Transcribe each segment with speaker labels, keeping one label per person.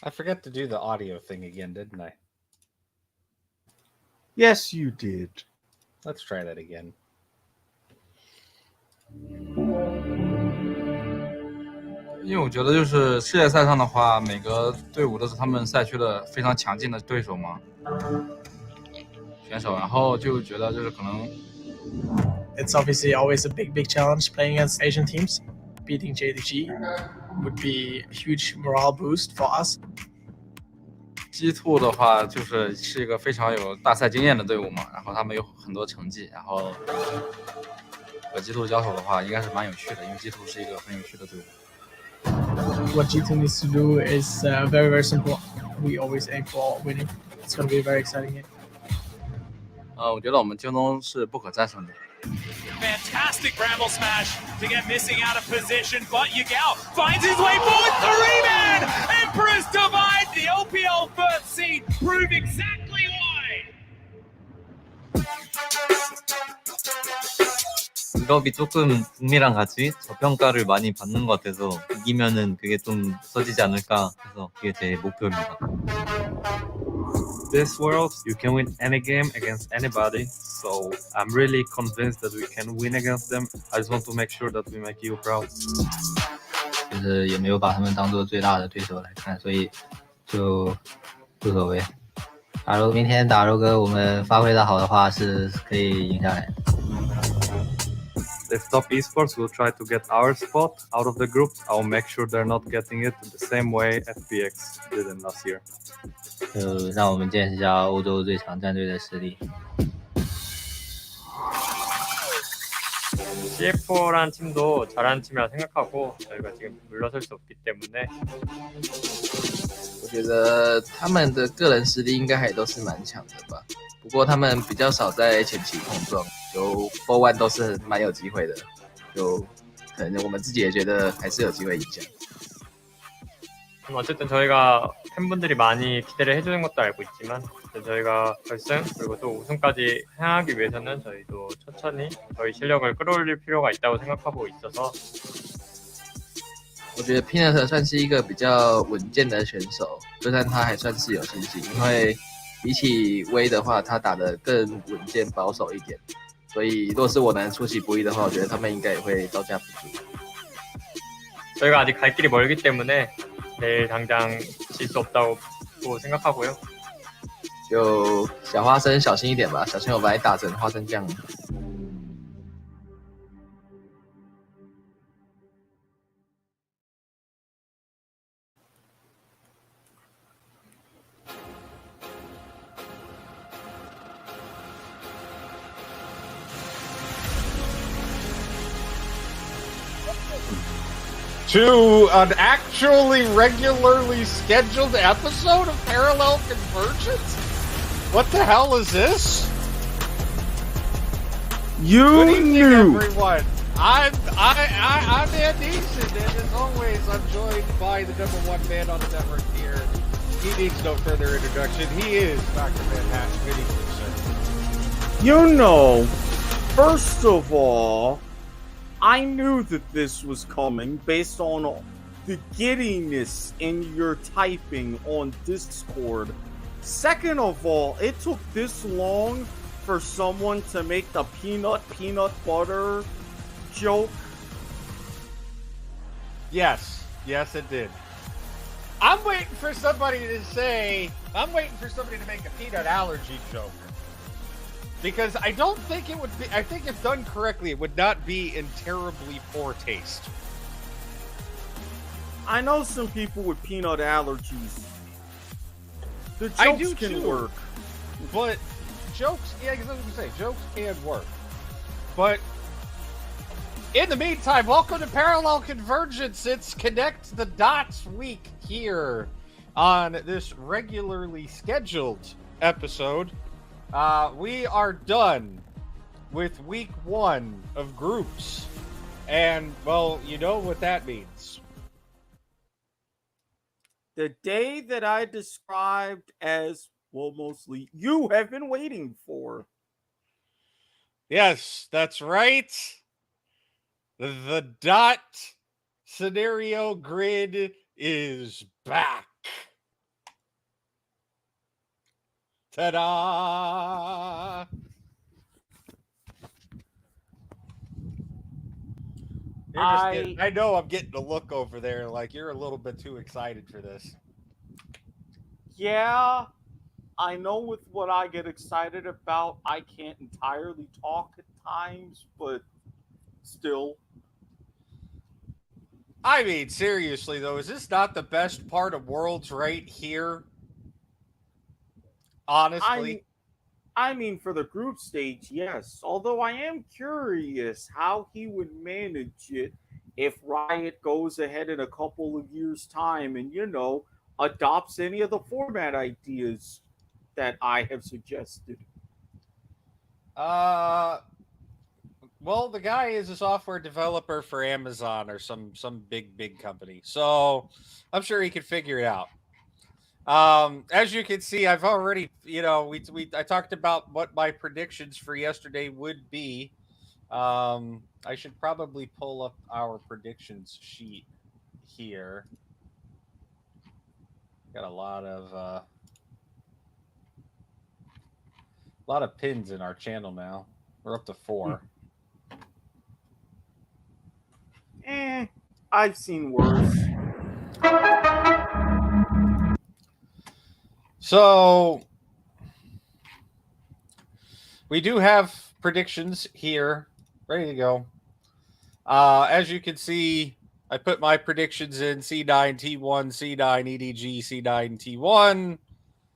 Speaker 1: I forgot to do the audio thing again, didn't I?
Speaker 2: Yes, you did.
Speaker 1: Let's try that again.
Speaker 3: 因为我觉得就是世界赛上的话，每个队伍都是他们赛区的非常强劲的对手嘛，选手，然后就觉得就是可能。
Speaker 4: It's obviously always a big challenge playing against Asian teams. Beating JDG would be a huge morale boost for us.
Speaker 3: Github 的话是一个非常有大赛经验的队伍嘛，然后他们有很多成绩，然后和 Github 交手的话应该是蛮有趣的，因为 Github 是一个很有趣的队伍。
Speaker 4: What Github needs to do is very simple. We always aim for winning. It's going to be a very exciting game.
Speaker 3: 我觉得我们京东是不可战胜的。
Speaker 5: Fantastic Bramble smash to get missing out of position, but Yagao finds his way forward. 3-man! Emperor's Divide, the OPL first seed, prove exactly why.
Speaker 6: 직업이 조금 북미랑 같이 저평가를 많이 받는 것 같아서 이기면은 그게 좀 써지지 않을까 해서 그게 제 목표입니다.
Speaker 7: This world, you can win any game against anybody, so I'm really convinced that we can win against them. I just want to make sure that we make you proud.
Speaker 8: 就是也没有把他们当做最大的对手来看，所以就无所谓。假如明天打肉哥我们发挥的好的话，是可以赢下来。
Speaker 7: If top esports will try to get our spot out of the group, I'll make sure they're not getting it the same way FPX did in last year.
Speaker 8: 就让我们见识一下欧洲最强战队的实力。
Speaker 9: CF4란 팀도 잘하는 팀이라 생각하고 저희가 지금 물러설 수 없기 때문에
Speaker 10: 我觉得他们的个人实力应该还都是蛮强的吧，不过他们比较少在前期碰撞，就 4-1 都是蛮有机会的，就可能我们自己也觉得还是有机会赢下。
Speaker 9: 어쨌든 저희가 팬분들이 많이 기대를 해주는 것도 알고 있지만 저희가 결승 그리고 또 우승까지 향하기 위해서는 저희도 천천히 저희 실력을 끌어올릴 필요가 있다고 생각하고 있어서
Speaker 10: 我觉得 Peanut 算是一个比较稳健的选手，就算他还算是有信心，因为比起威的话，他打得更稳健保守一点，所以若是我能出其不意的话，我觉得他们应该也会招架不住。
Speaker 9: 저희가 아직 갈 길이 멀기 때문에 내일 당장 질 수 없다고 생각하고요.
Speaker 10: 就小花生小心一点吧，小心我把你打成花生酱。
Speaker 1: To an actually regularly scheduled episode of Parallel Convergence? What the hell is this?
Speaker 2: You
Speaker 1: Good evening,
Speaker 2: knew.
Speaker 1: everyone. I'm Andesian, and as always, I'm joined by the #1 man on the network here. He needs no further introduction. He is Dr. Manhattan. Good evening, sir.
Speaker 2: You know, first of all, I knew that this was coming based on the giddiness in your typing on Discord. Second of all, it took this long for someone to make the peanut butter joke.
Speaker 1: Yes, it did. I'm waiting for somebody to make a peanut allergy joke. Because I don't think it would be, I think if done correctly, it would not be in terribly poor taste.
Speaker 2: I know some people with peanut allergies. The jokes
Speaker 1: I do
Speaker 2: can
Speaker 1: too,
Speaker 2: work.
Speaker 1: But jokes, yeah, because I was going to say, jokes can work. But in the meantime, welcome to Parallel Convergence. It's Connect the Dots week here on this regularly scheduled episode. We are done with week 1 of groups. And, well, you know what that means.
Speaker 2: The day that I described as, well, mostly you have been waiting for.
Speaker 1: Yes, that's right. The dot scenario grid is back. Ta-da! I know I'm getting a look over there like you're a little bit too excited for this.
Speaker 2: Yeah, I know with what I get excited about, I can't entirely talk at times, but still.
Speaker 1: I mean, seriously though, is this not the best part of Worlds right here? Honestly.
Speaker 2: I mean, for the group stage, yes. Although I am curious how he would manage it if Riot goes ahead in a couple of years' time and, adopts any of the format ideas that I have suggested.
Speaker 1: Well, the guy is a software developer for Amazon or some big company. So I'm sure he could figure it out. As you can see, I've already, I talked about what my predictions for yesterday would be. I should probably pull up our predictions sheet here. Got a lot of pins in our channel now. We're up to 4.
Speaker 2: I've seen worse.
Speaker 1: So we do have predictions here ready to go. As you can see, I put my predictions in C9 T1, C9 EDG, C9 T1.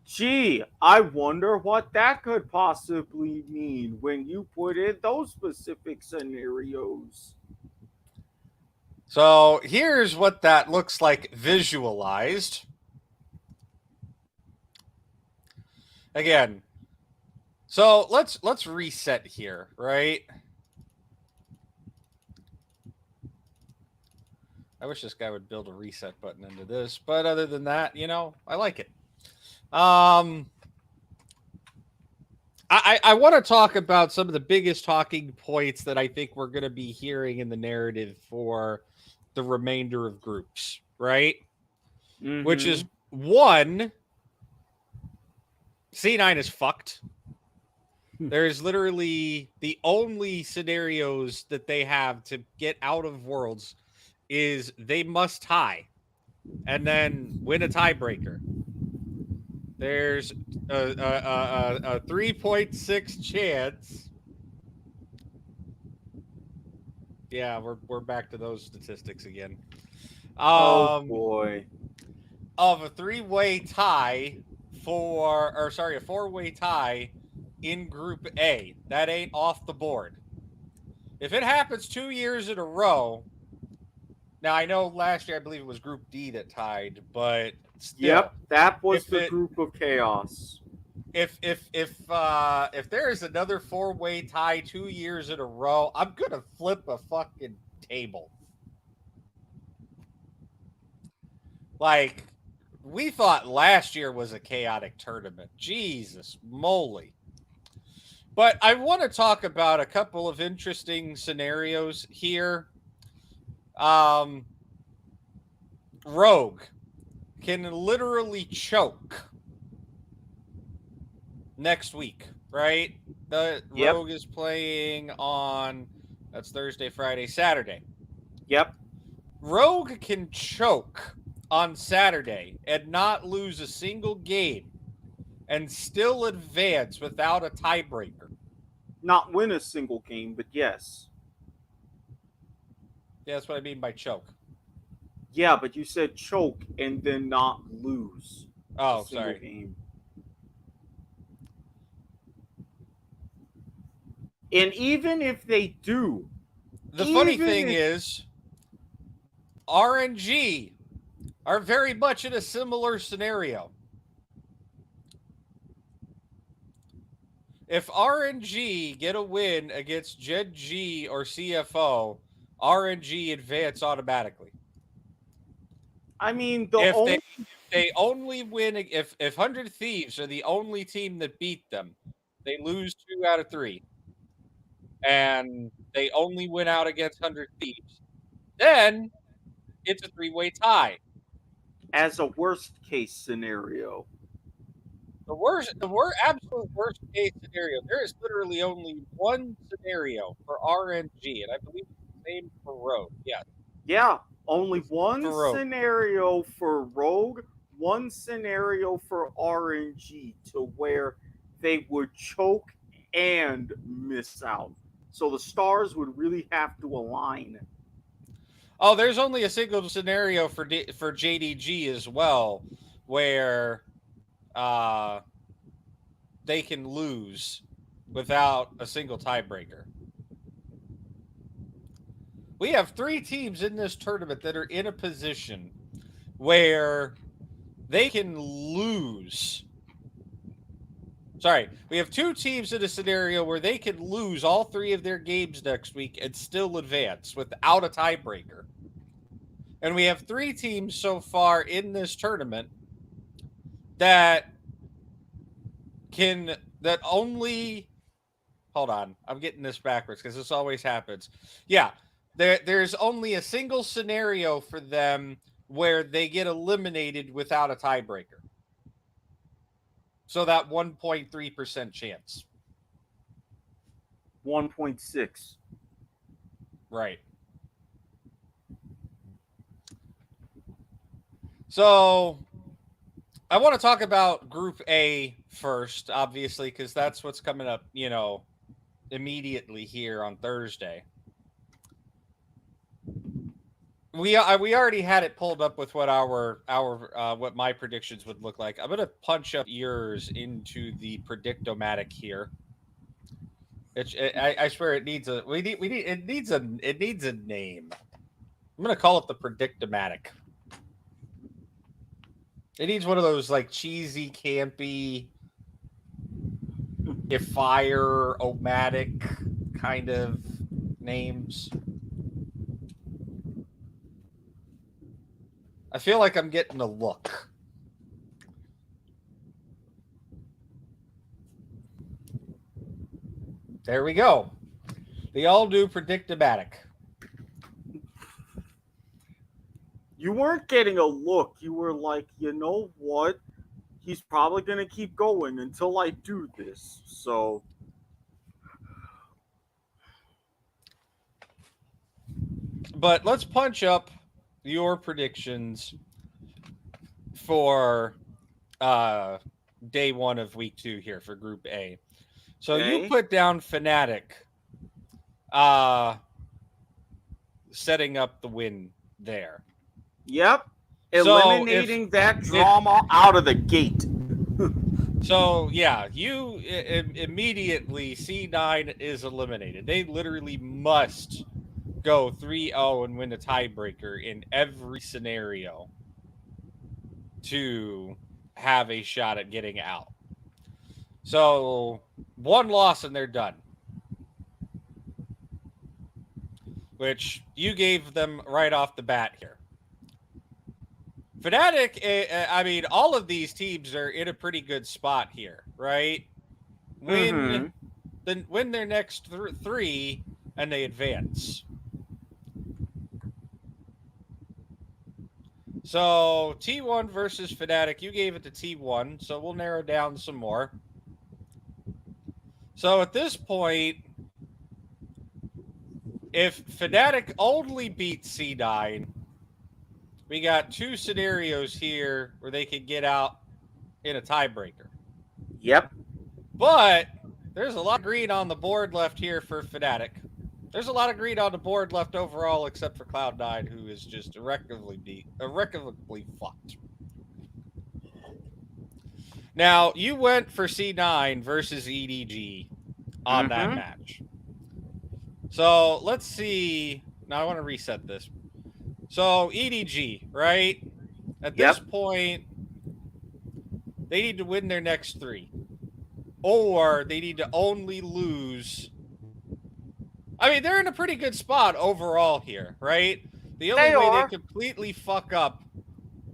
Speaker 2: Gee, I wonder what that could possibly mean when you put in those specific scenarios.
Speaker 1: So here's what that looks like visualized. Again, so let's reset here, right? I wish this guy would build a reset button into this, but other than that, I like it. I want to talk about some of the biggest talking points that I think we're going to be hearing in the narrative for the remainder of groups, right?
Speaker 2: Mm-hmm.
Speaker 1: Which is, one, C9 is fucked. There's literally the only scenarios that they have to get out of Worlds is they must tie and then win a tiebreaker. There's a 3.6 chance. Yeah, we're back to those statistics again.
Speaker 2: Oh boy.
Speaker 1: Of a 3-way tie a 4-way tie in Group A. That ain't off the board. If it happens 2 years in a row, now I know last year I believe it was Group D that tied, but still,
Speaker 2: yep, that was the group of chaos.
Speaker 1: If there is another 4-way tie 2 years in a row, I'm gonna flip a fucking table. Like, we thought last year was a chaotic tournament. Jesus moly. But I want to talk about a couple of interesting scenarios here. Rogue can literally choke next week, right? Rogue is playing on, that's Thursday, Friday, Saturday.
Speaker 2: Yep.
Speaker 1: Rogue can choke on Saturday and not lose a single game and still advance without a tiebreaker.
Speaker 2: Not win a single game, but yes.
Speaker 1: Yeah, that's what I mean by choke.
Speaker 2: Yeah, but you said choke and then not lose.
Speaker 1: Oh, sorry.
Speaker 2: Game. And even if they do,
Speaker 1: the funny thing is, RNG are very much in a similar scenario. If RNG get a win against Gen G or CFO, RNG advance automatically.
Speaker 2: I mean,
Speaker 1: if they only win, if 100 Thieves are the only team that beat them, they lose 2 out of 3. and they only win out against 100 Thieves, then it's a 3-way tie.
Speaker 2: As a worst case scenario.
Speaker 1: The absolute worst case scenario. There is literally only one scenario for RNG, and I believe it's the same for Rogue. Yeah.
Speaker 2: Yeah, only one
Speaker 1: For Rogue.
Speaker 2: scenario for Rogue, one scenario for RNG to where they would choke and miss out. So the stars would really have to align.
Speaker 1: Oh, there's only a single scenario for JDG as well, where they can lose without a single tiebreaker. We have 3 teams in this tournament that are in a position where they can lose. Sorry, we have 2 teams in a scenario where they can lose all 3 of their games next week and still advance without a tiebreaker. And we have 3 teams so far in this tournament that only. Hold on, I'm getting this backwards because this always happens. Yeah, there's only a single scenario for them where they get eliminated without a tiebreaker. So that 1.3% chance.
Speaker 2: 1.6.
Speaker 1: Right. So I want to talk about Group A first, obviously, because that's what's coming up, immediately here on Thursday. We already had it pulled up with what what my predictions would look like. I'm gonna punch up yours into the Predictomatic here. I swear it needs a name. I'm gonna call it the Predictomatic. It needs one of those like cheesy, campy, if fire, omatic kind of names. I feel like I'm getting a look. There we go. The all-new Predictomatic.
Speaker 2: You weren't getting a look. You were like, you know what? He's probably going to keep going until I do this. So.
Speaker 1: But let's punch up your predictions for day 1 of week 2 here for Group A. So you put down Fnatic setting up the win there.
Speaker 2: Yep. Eliminating that drama out of the gate.
Speaker 1: So, yeah, you immediately, C9 is eliminated. They literally must go 3-0 and win a tiebreaker in every scenario to have a shot at getting out. So, 1 loss and they're done. Which you gave them right off the bat here. Fnatic, all of these teams are in a pretty good spot here, right? Win their next 3 and they advance. So T1 versus Fnatic, you gave it to T1, so we'll narrow down some more. So at this point, if Fnatic only beats C9, we got 2 scenarios here where they could get out in a tiebreaker.
Speaker 2: Yep.
Speaker 1: But there's a lot of green on the board left here for Fnatic. There's a lot of green on the board left overall, except for Cloud9, who is just irrecoverably fucked. Now, you went for C9 versus EDG on that match. So let's see. Now I want to reset this. So EDG, right? At this point, they need to win their next 3. Or they need to only lose. They're in a pretty good spot overall here, right? The only way they completely fuck up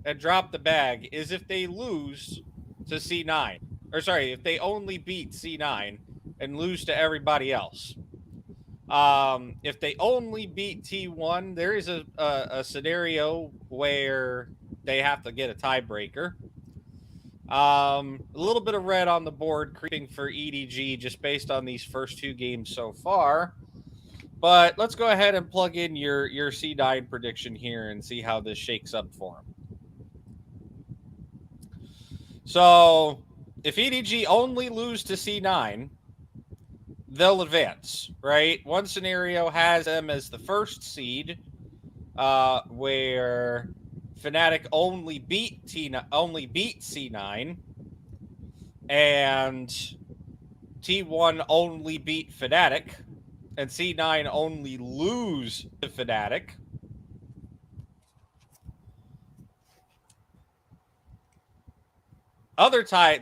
Speaker 1: and drop the bag is if they lose to C9. Or sorry, if they only beat C9 and lose to everybody else. If they only beat T1, there is a scenario where they have to get a tiebreaker. A little bit of red on the board creeping for EDG just based on these first 2 games so far. But let's go ahead and plug in your C9 prediction here and see how this shakes up for them. So if EDG only lose to C9, they'll advance, right? One scenario has them as the first seed, where Fnatic only beat C9, and T1 only beat Fnatic, and C9 only lose to Fnatic.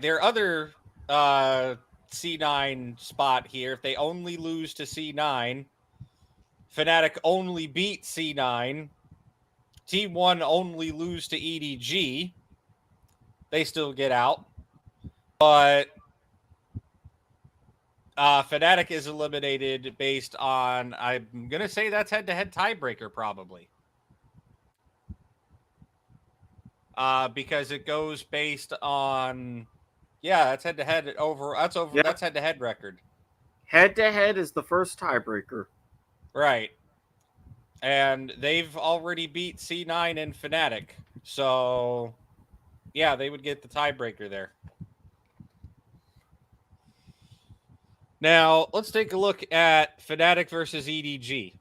Speaker 1: Their other C9 spot here, if they only lose to C9, Fnatic only beat C9, T1 only lose to EDG, they still get out. But Fnatic is eliminated based on, I'm going to say that's head-to-head tiebreaker probably. Because it goes based on, that's head-to-head that's head-to-head record.
Speaker 2: Head-to-head is the first tiebreaker.
Speaker 1: Right. And they've already beat C9 and Fnatic. So, yeah, they would get the tiebreaker there. Now, let's take a look at Fnatic versus EDG,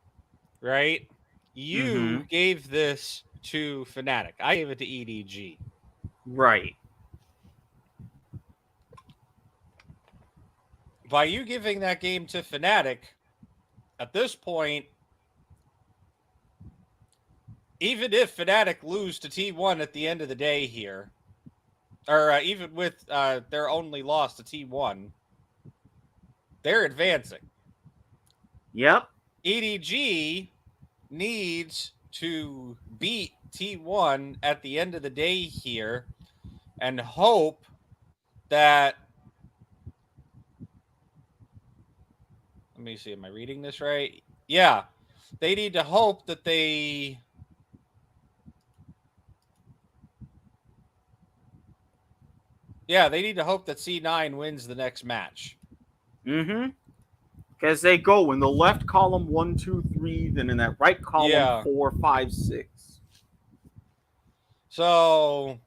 Speaker 1: right? You gave this to Fnatic. I gave it to EDG.
Speaker 2: Right.
Speaker 1: By you giving that game to Fnatic, at this point, even if Fnatic lose to T1 at the end of the day here, or even with their only loss to T1, they're advancing.
Speaker 2: Yep.
Speaker 1: EDG needs to beat T1 at the end of the day here and hope that... Let me see, am I reading this right? Yeah. They need to hope that they... Yeah, they need to hope that C9 wins the next match.
Speaker 2: Because they go in the left column 1, 2, 3, then in that right column 4, 5, 6.
Speaker 1: So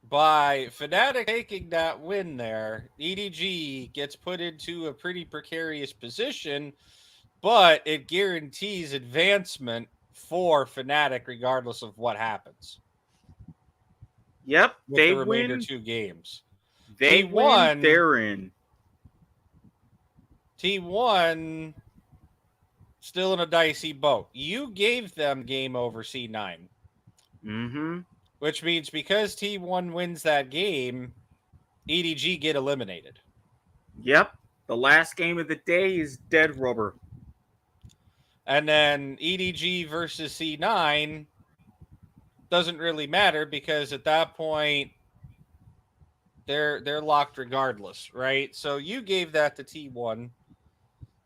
Speaker 1: by Fnatic taking that win there, EDG gets put into a pretty precarious position, but it guarantees advancement for Fnatic regardless of what happens.
Speaker 2: Yep,
Speaker 1: with the remainder 2 games.
Speaker 2: They win, they're in.
Speaker 1: T1 still in a dicey boat. You gave them game over C9. Which means because T1 wins that game, EDG get eliminated.
Speaker 2: Yep. The last game of the day is dead rubber.
Speaker 1: And then EDG versus C9 doesn't really matter because at that point they're locked regardless, right? So you gave that to T1.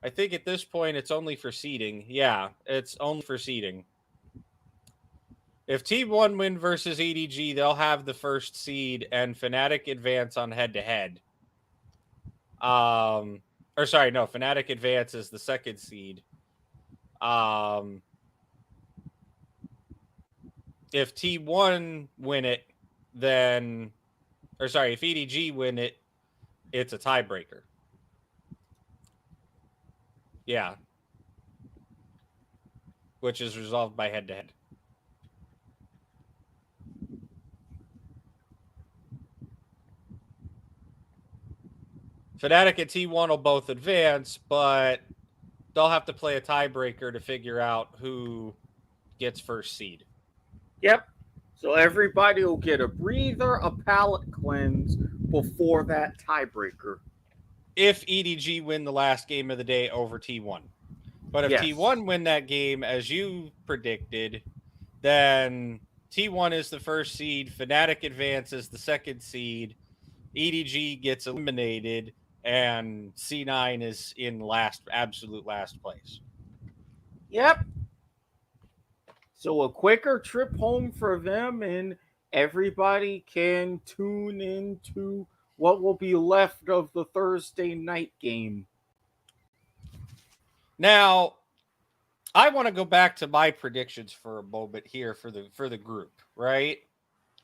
Speaker 1: I think at this point it's only for seeding. Yeah, it's only for seeding. If T1 win versus EDG, they'll have the first seed and Fnatic advance on head-to-head. Fnatic advances the second seed. If T1 win it, then... if EDG win it, it's a tiebreaker. Yeah. Which is resolved by head-to-head. Fnatic and T1 will both advance, but they'll have to play a tiebreaker to figure out who gets first seed.
Speaker 2: Yep. So everybody will get a breather, a palate cleanse before that tiebreaker.
Speaker 1: If EDG win the last game of the day over T1. But if T1 win that game, as you predicted, then T1 is the first seed, Fnatic advances the second seed, EDG gets eliminated, and C9 is in absolute last place.
Speaker 2: Yep. So a quicker trip home for them, and everybody can tune into what will be left of the Thursday night game.
Speaker 1: Now, I want to go back to my predictions for a moment here for the group, right?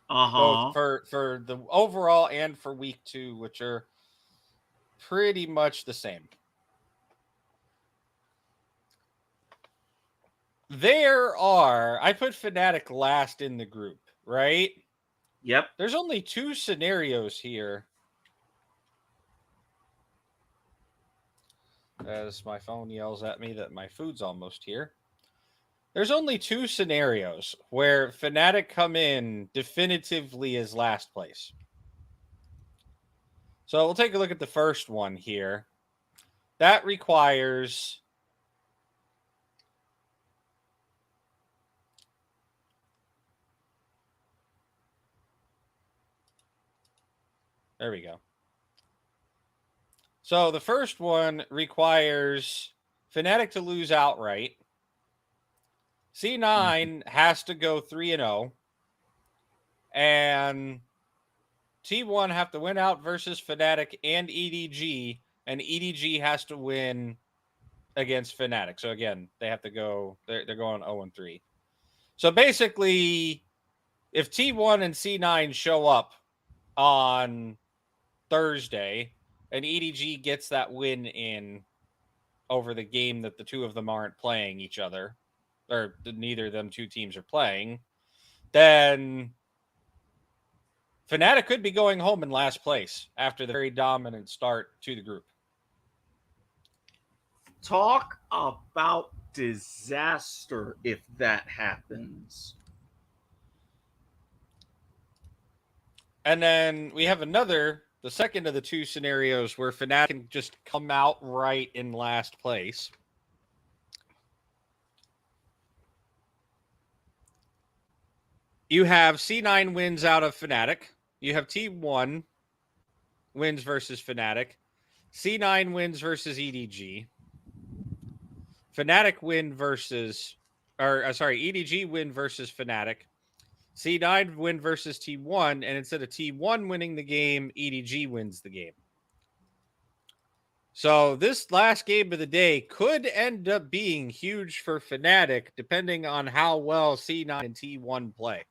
Speaker 1: Both for the overall and for week 2, which are pretty much the same. I put Fnatic last in the group, right?
Speaker 2: Yep.
Speaker 1: There's only 2 scenarios here. As my phone yells at me that my food's almost here. There's only 2 scenarios where Fnatic come in definitively as last place. So we'll take a look at the first one here. That requires there we go. So the first one requires Fnatic to lose outright. C9 has to go 3-0. And T1 have to win out versus Fnatic and EDG. And EDG has to win against Fnatic. So again, they have to go, they're going 0-3. So basically, if T1 and C9 show up on Thursday and EDG gets that win in over the game that the two of them aren't playing each other, or neither of them 2 teams are playing, then Fnatic could be going home in last place after the very dominant start to the group.
Speaker 2: Talk about disaster if that happens.
Speaker 1: And then we have the second of the 2 scenarios where Fnatic can just come out right in last place. You have C9 wins out of Fnatic. You have T1 wins versus Fnatic. C9 wins versus EDG. Fnatic win versus, EDG win versus Fnatic. C9 win versus T1, and instead of T1 winning the game, EDG wins the game. So this last game of the day could end up being huge for Fnatic, depending on how well C9 and T1 play.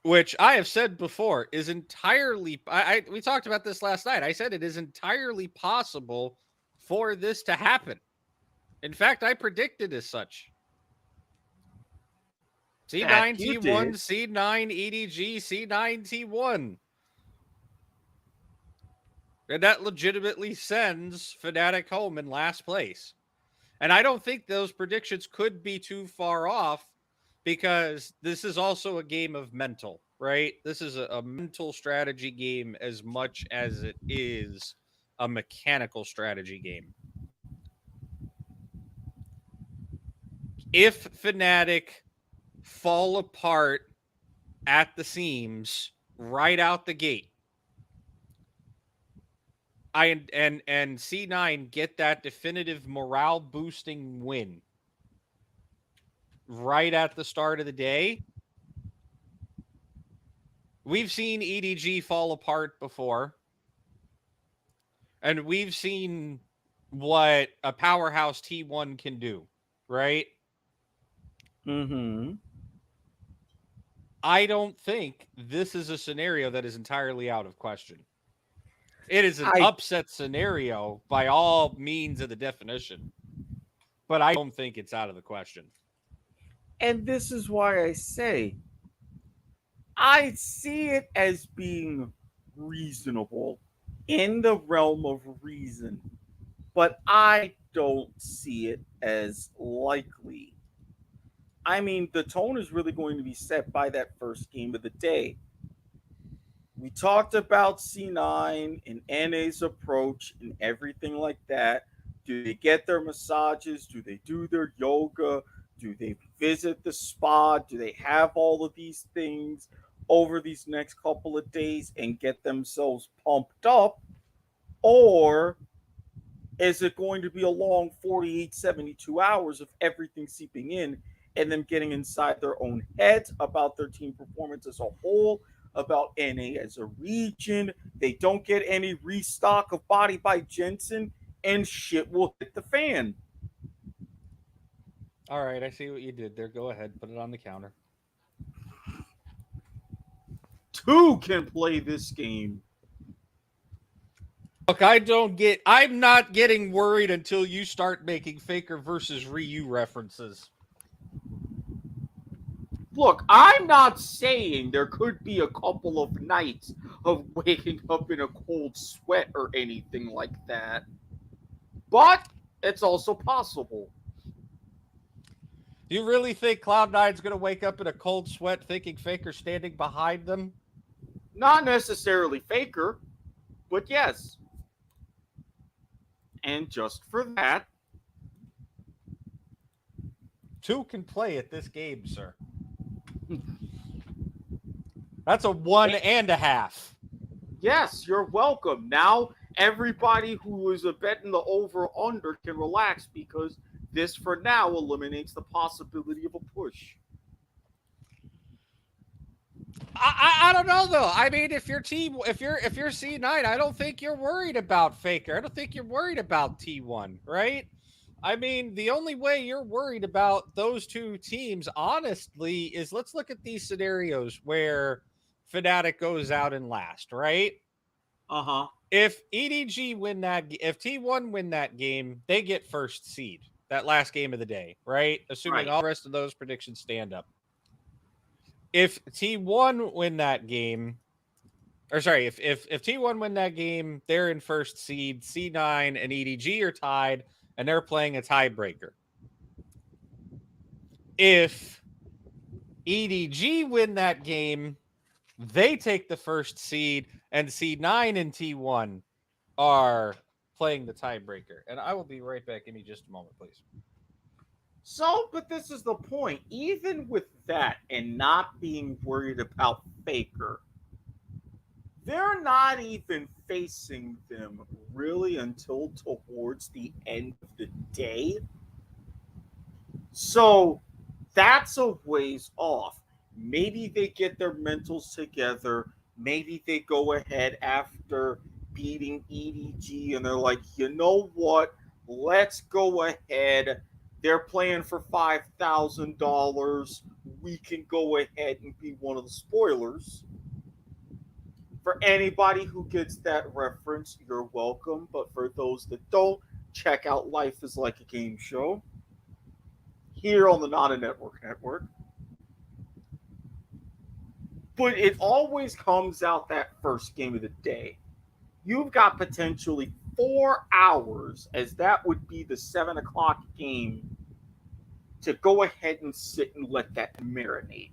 Speaker 1: Which I have said before is entirely, we talked about this last night. I said it is entirely possible for this to happen. In fact, I predicted as such. C9 T1, C9 EDG, C9 T1. And that legitimately sends Fnatic home in last place. And I don't think those predictions could be too far off, because this is also a game of mental, right? This is a mental strategy game as much as it is a mechanical strategy game. If Fnatic fall apart at the seams right out the gate, and C9 get that definitive morale boosting win right at the start of the day. We've seen EDG fall apart before, and we've seen what a powerhouse T1 can do, right? I don't think this is a scenario that is entirely out of question. It is an upset scenario by all means of the definition, but I don't think it's out of the question.
Speaker 2: And this is why I say I see it as being reasonable, in the realm of reason, but I don't see it as likely. I mean, the tone is really going to be set by that first game of the day. We talked about C9 and NA's approach and everything like that. Do they get their massages? Do they do their yoga? Do they visit the spa? Do they have all of these things over these next couple of days and get themselves pumped up Or is it going to be a long 48, 72 hours of everything seeping in and them getting inside their own heads about their team performance as a whole, about NA as a region? They don't get any restock of Body by Jensen, and shit will hit the fan.
Speaker 1: All right, I see what you did there. Go ahead, put it on the counter.
Speaker 2: 2 can play this game.
Speaker 1: Look, I'm not getting worried until you start making Faker versus Ryu references.
Speaker 2: Look, I'm not saying there could be a couple of nights of waking up in a cold sweat or anything like that. But it's also possible.
Speaker 1: Do you really think Cloud9's going to wake up in a cold sweat thinking Faker's standing behind them?
Speaker 2: Not necessarily Faker, but yes. And just for that,
Speaker 1: 2 can play at this game, sir. That's a 1.5.
Speaker 2: Yes, you're welcome. Now everybody who is a betting the over-under can relax because this, for now, eliminates the possibility of a push.
Speaker 1: I don't know though. I mean, if you're C9, I don't think you're worried about Faker. I don't think you're worried about T1, right? I mean, the only way you're worried about those two teams, honestly, is let's look at these scenarios where Fnatic goes out in last, right?
Speaker 2: Uh-huh.
Speaker 1: If EDG if T1 win that game, they get first seed. That last game of the day, right? Assuming all the rest of those predictions stand up. If T1 win that game, or sorry, if T1 win that game, they're in first seed. C9 and EDG are tied, and they're playing a tiebreaker. If EDG win that game, they take the first seed, and C9 and T1 are playing the tiebreaker. And I will be right back. Give me just a moment, please.
Speaker 2: So, but this is the point. Even with that and not being worried about Faker, they're not even facing them really until towards the end of the day. So, that's a ways off. Maybe they get their mentals together. Maybe they go ahead after beating EDG and they're like, you know what? Let's go ahead. They're playing for $5,000. We can go ahead and be one of the spoilers. For anybody who gets that reference, you're welcome. But for those that don't, check out Life is Like a Game Show here on the Not a Network Network. But it always comes out that first game of the day. You've got potentially 4 hours, as that would be the 7 o'clock game, to go ahead and sit and let that marinate.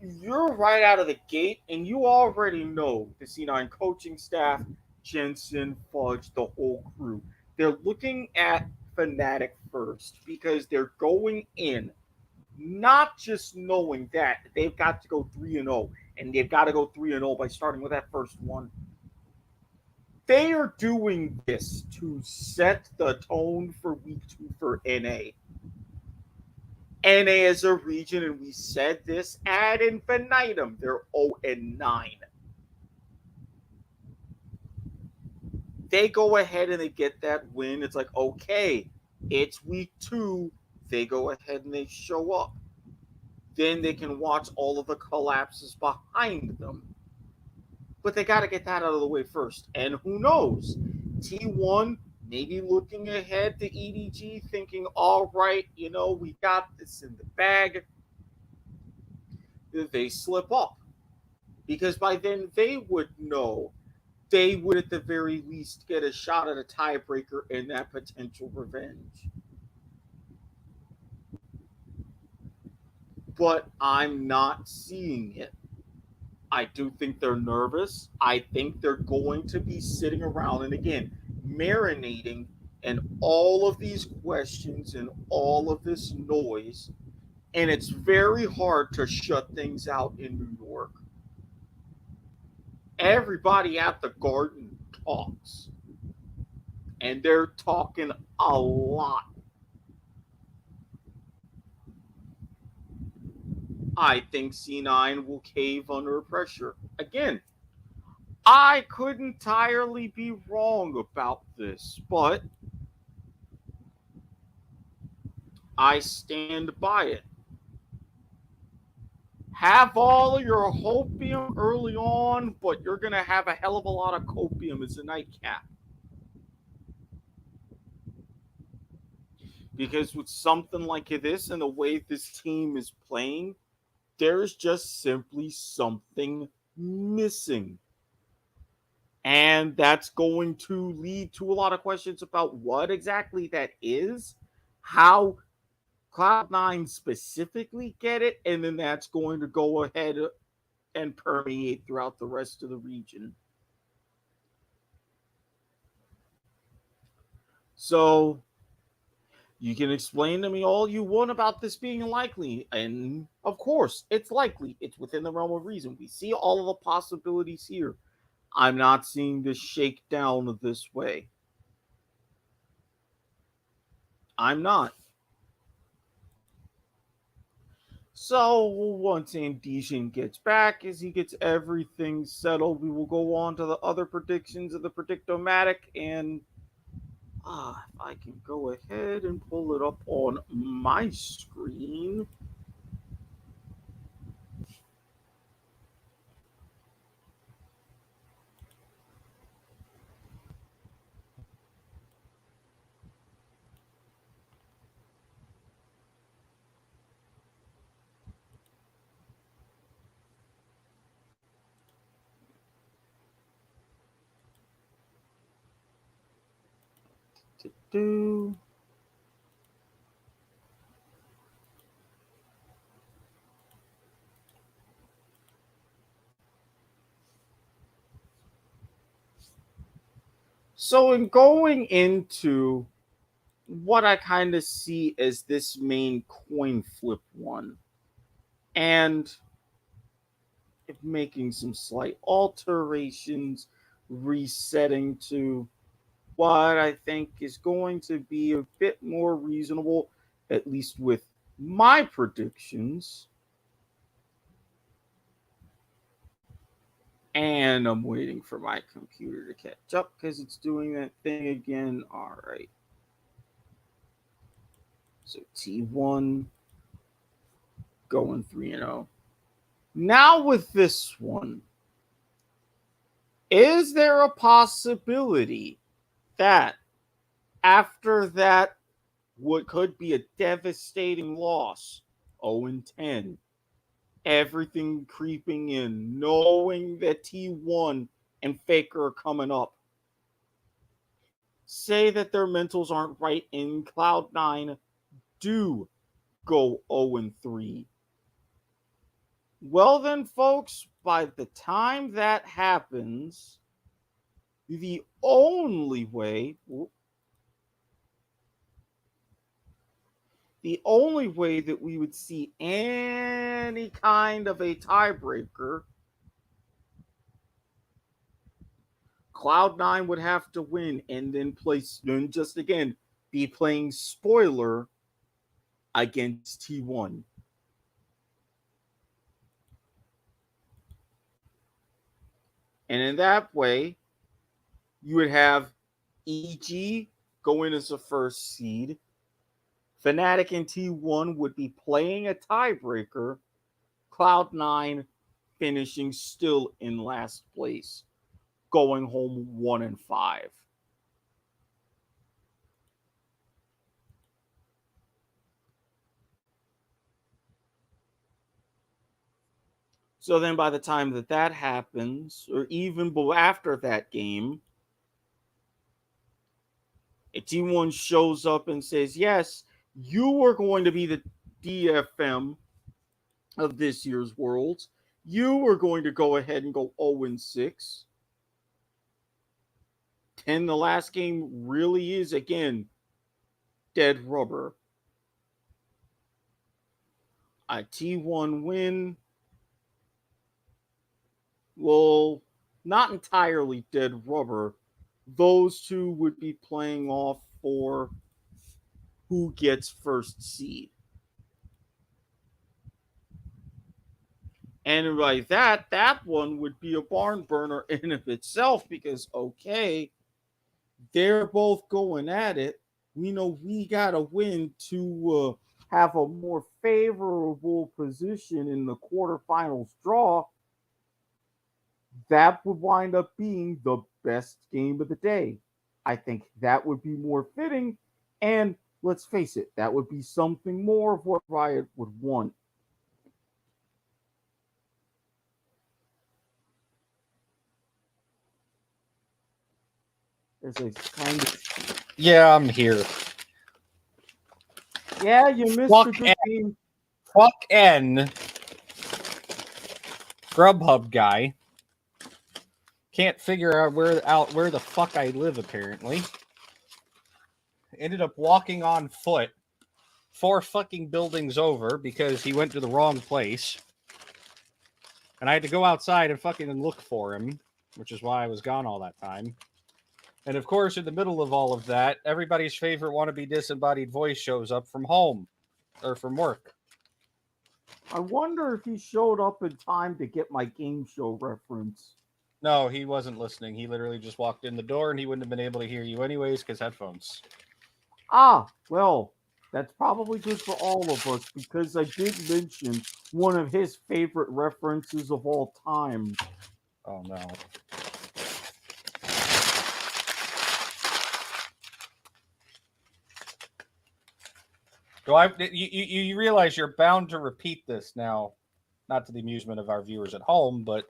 Speaker 2: You're right out of the gate, and you already know the C9 coaching staff, Jensen, Fudge, the whole crew. They're looking at Fnatic first because they're going in not just knowing that they've got to go 3-0, and they've got to go 3-0 by starting with that first one. They are doing this to set the tone for week 2 for NA. NA as a region, and we said this ad infinitum, they're 0-9. They go ahead and they get that win. It's like, okay, it's week 2. They go ahead and they show up. Then they can watch all of the collapses behind them. But they got to get that out of the way first. And who knows? T1 maybe looking ahead to EDG, thinking, all right, you know, we got this in the bag. They slip up. Because by then they would know they would at the very least get a shot at a tiebreaker and that potential revenge. But I'm not seeing it. I do think they're nervous. I think they're going to be sitting around and again, marinating in all of these questions and all of this noise. And it's very hard to shut things out in New York. everybody at the Garden talks. And they're talking a lot. I think C9 will cave under pressure. Again, I could entirely be wrong about this, but I stand by it. Have all your hopium early on, but you're going to have a hell of a lot of copium as a nightcap. Because with something like this and the way this team is playing, there's just simply something missing. And that's going to lead to a lot of questions about what exactly that is, how Cloud9 specifically get it, and then that's going to go ahead and permeate throughout the rest of the region. So you can explain to me all you want about this being likely, and of course, it's likely. It's within the realm of reason. We see all of the possibilities here. I'm not seeing this shake down this way. I'm not. So once Andesian gets back, as he gets everything settled, we will go on to the other predictions of the Predictomatic. And if I can go ahead and pull it up on my screen. So in going into what I kind of see as this main coin flip one, and making some slight alterations, resetting to what I think is going to be a bit more reasonable, at least with my predictions. And I'm waiting for my computer to catch up because it's doing that thing again. All right. So T1 going 3-0. Now with this one, is there a possibility that after that what could be a devastating loss, 0-10, everything creeping in, knowing that T1 and Faker are coming up, say that their mentals aren't right in Cloud9, do go 0-3. Well then, folks, by the time that happens, the only way that we would see any kind of a tiebreaker, Cloud9 would have to win and then just again be playing spoiler against T1. And in that way, you would have EG go in as a first seed. Fnatic and T1 would be playing a tiebreaker. Cloud9 finishing still in last place, going home 1-5. So then by the time that happens, or even after that game, if T1 shows up and says, yes, you are going to be the DFM of this year's Worlds, you are going to go ahead and go 0-6. And the last game really is, again, dead rubber. A T1 win will not entirely dead rubber. Those two would be playing off for who gets first seed. And by that one would be a barn burner in of itself because, okay, they're both going at it. We know we got to win to have a more favorable position in the quarterfinals draw. That would wind up being the best game of the day. I think that would be more fitting. And let's face it, that would be something more of what Riot would want. There's a kind of...
Speaker 1: Yeah, I'm here.
Speaker 2: Yeah, you missed a good game.
Speaker 1: Fuck N. Grubhub guy. Can't figure out where the fuck I live, apparently. Ended up walking on foot 4 fucking buildings over because he went to the wrong place. And I had to go outside and fucking look for him, which is why I was gone all that time. And of course, in the middle of all of that, everybody's favorite wannabe disembodied voice shows up from home or from work.
Speaker 2: I wonder if he showed up in time to get my game show reference.
Speaker 1: No, he wasn't listening. He literally just walked in the door and he wouldn't have been able to hear you anyways because headphones.
Speaker 2: Ah, well, that's probably good for all of us because I did mention one of his favorite references of all time.
Speaker 1: Oh, no. You realize you're bound to repeat this now, not to the amusement of our viewers at home, but...